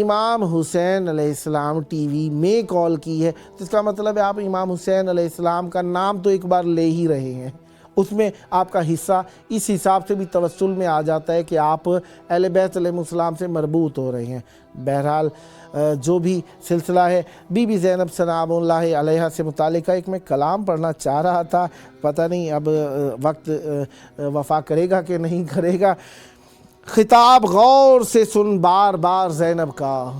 [SPEAKER 3] امام حسین علیہ السلام ٹی وی میں کال کی ہے, تو اس کا مطلب ہے آپ امام حسین علیہ السلام کا نام تو ایک بار لے ہی رہے ہیں. اس میں آپ کا حصہ اس حساب سے بھی توسل میں آ جاتا ہے کہ آپ اہل بیت علیہ السلام سے مربوط ہو رہے ہیں. بہرحال جو بھی سلسلہ ہے بی بی زینب سلام اللہ علیہا سے متعلقہ ایک میں کلام پڑھنا چاہ رہا تھا, پتہ نہیں اب وقت وفا کرے گا کہ نہیں کرے گا. خطاب غور سے سن بار بار زینب کا,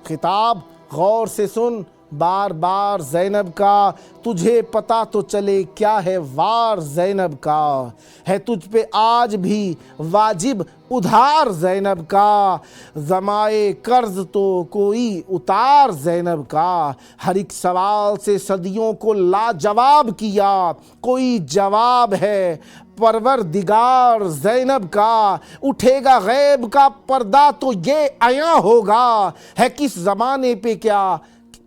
[SPEAKER 3] خطاب غور سے سن بار بار زینب کا, تجھے پتہ تو چلے کیا ہے وار زینب کا, ہے تجھ پہ آج بھی واجب ادھار زینب کا, زمائے قرض تو کوئی اتار زینب کا, ہر ایک سوال سے صدیوں کو لاجواب کیا, کوئی جواب ہے پروردگار زینب کا, اٹھے گا غیب کا پردہ تو یہ عیاں ہوگا, ہے کس زمانے پہ کیا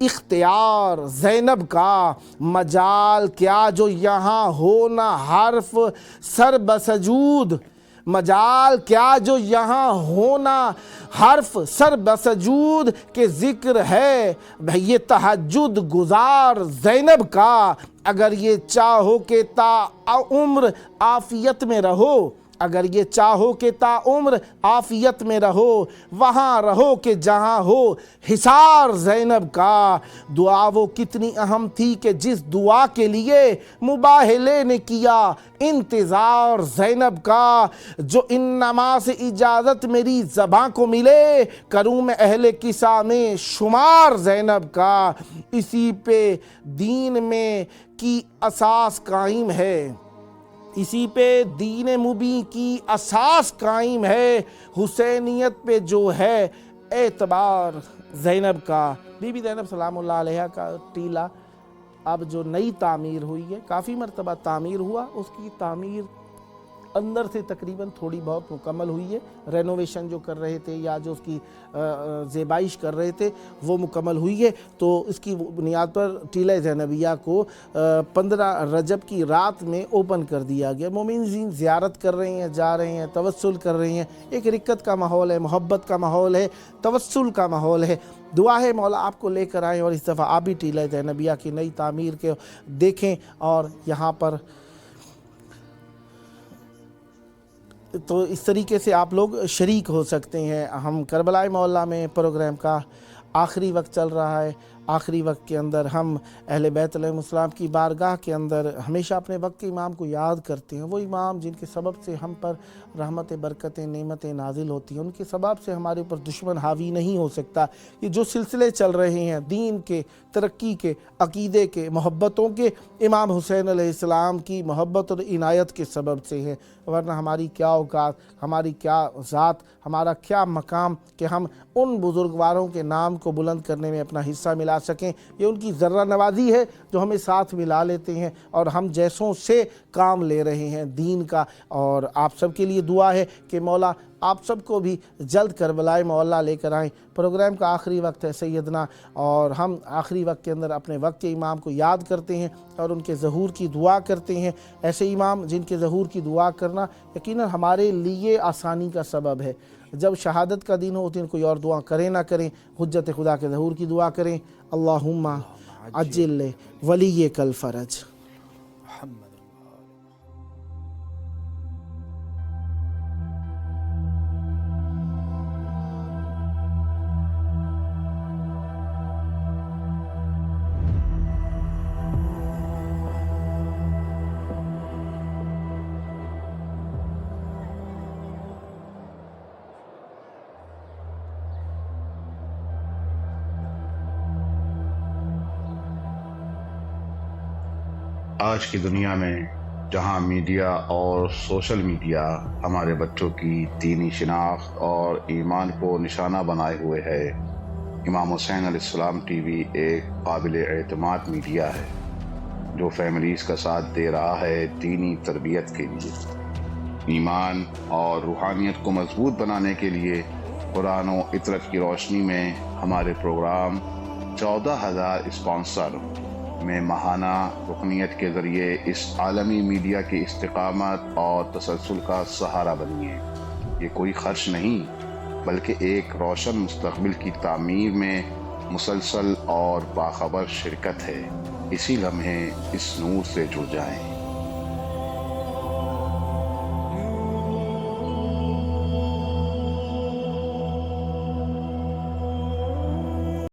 [SPEAKER 3] اختیار زینب کا, مجال کیا جو یہاں ہونا حرف سر بسجود, مجال کیا جو یہاں ہونا حرف سر بسجود کے ذکر ہے یہ تہجد گزار زینب کا, اگر یہ چاہو کہ تا عمر عافیت میں رہو, اگر یہ چاہو کہ تا عمر عافیت میں رہو, وہاں رہو کہ جہاں ہو حصار زینب کا, دعا وہ کتنی اہم تھی کہ جس دعا کے لیے مباہلے نے کیا انتظار زینب کا, جو انما سے اجازت میری زباں کو ملے کروں میں اہل قصہ میں شمار زینب کا, اسی پہ دین میں کی اساس قائم ہے, اسی پہ دین مبین کی اساس قائم ہے, حسینیت پہ جو ہے اعتبار زینب کا. بی بی زینب سلام اللہ علیہ کا ٹیلہ اب جو نئی تعمیر ہوئی ہے, کافی مرتبہ تعمیر ہوا, اس کی تعمیر اندر سے تقریباً تھوڑی بہت مکمل ہوئی ہے, رینوویشن جو کر رہے تھے یا جو اس کی زیبائش کر رہے تھے وہ مکمل ہوئی ہے. تو اس کی بنیاد پر ٹیلہ زینبیہ کو 15 رجب کی رات میں اوپن کر دیا گیا. مومنین زیارت کر رہے ہیں, جا رہے ہیں, توسل کر رہے ہیں, ایک رکت کا ماحول ہے, محبت کا ماحول ہے, توسل کا ماحول ہے. دعا ہے مولا آپ کو لے کر آئیں اور اس دفعہ آپ بھی ٹیلہ زینبیہ کی نئی تعمیر کے دیکھیں اور یہاں پر تو اس طریقے سے آپ لوگ شریک ہو سکتے ہیں. ہم کربلا مولا میں پروگرام کا آخری وقت چل رہا ہے, آخری وقت کے اندر ہم اہل بیت علیہ السلام کی بارگاہ کے اندر ہمیشہ اپنے وقت کے امام کو یاد کرتے ہیں. وہ امام جن کے سبب سے ہم پر رحمت برکتیں نعمتیں نازل ہوتی ہیں, ان کے سبب سے ہمارے اوپر دشمن حاوی نہیں ہو سکتا. یہ جو سلسلے چل رہے ہیں دین کے, ترقی کے, عقیدے کے, محبتوں کے, امام حسین علیہ السلام کی محبت اور عنایت کے سبب سے ہیں, ورنہ ہماری کیا اوقات, ہماری کیا ذات, ہمارا کیا مقام کہ ہم ان بزرگواروں کے نام کو بلند کرنے میں اپنا حصہ ملا ملا سکیں. یہ ان کی ذرہ نوازی ہے جو ہمیں ساتھ ملا لیتے ہیں اور ہم جیسوں سے کام لے رہے ہیں دین کا. اور آپ سب کے لیے دعا ہے کہ مولا آپ سب کو بھی جلد کربلائے مولا لے کر آئیں. پروگرام کا آخری وقت ہے سیدنا، اور ہم آخری وقت کے اندر اپنے وقت کے امام کو یاد کرتے ہیں اور ان کے ظہور کی دعا کرتے ہیں. ایسے امام جن کے ظہور کی دعا کرنا یقیناً ہمارے لیے آسانی کا سبب ہے. جب شہادت کا دن ہو اس دن کوئی اور دعا کریں نہ کریں، حجت خدا کے ظہور کی دعا کریں. اللہم عجل ولی کل فرج.
[SPEAKER 1] آج کی دنیا میں جہاں میڈیا اور سوشل میڈیا ہمارے بچوں کی دینی شناخت اور ایمان کو نشانہ بنائے ہوئے ہے، امام حسین علیہ السلام ٹی وی ایک قابل اعتماد میڈیا ہے جو فیملیز کا ساتھ دے رہا ہے دینی تربیت کے لیے. ایمان اور روحانیت کو مضبوط بنانے کے لیے قرآن و عطرت کی روشنی میں ہمارے پروگرام 14,000 اسپانسر میں ماہانہ رکنیت کے ذریعے اس عالمی میڈیا کی استقامت اور تسلسل کا سہارا بنیے. یہ کوئی خرچ نہیں بلکہ ایک روشن مستقبل کی تعمیر میں مسلسل اور باخبر شرکت ہے. اسی لمحے اس نور سے جڑ جائیں.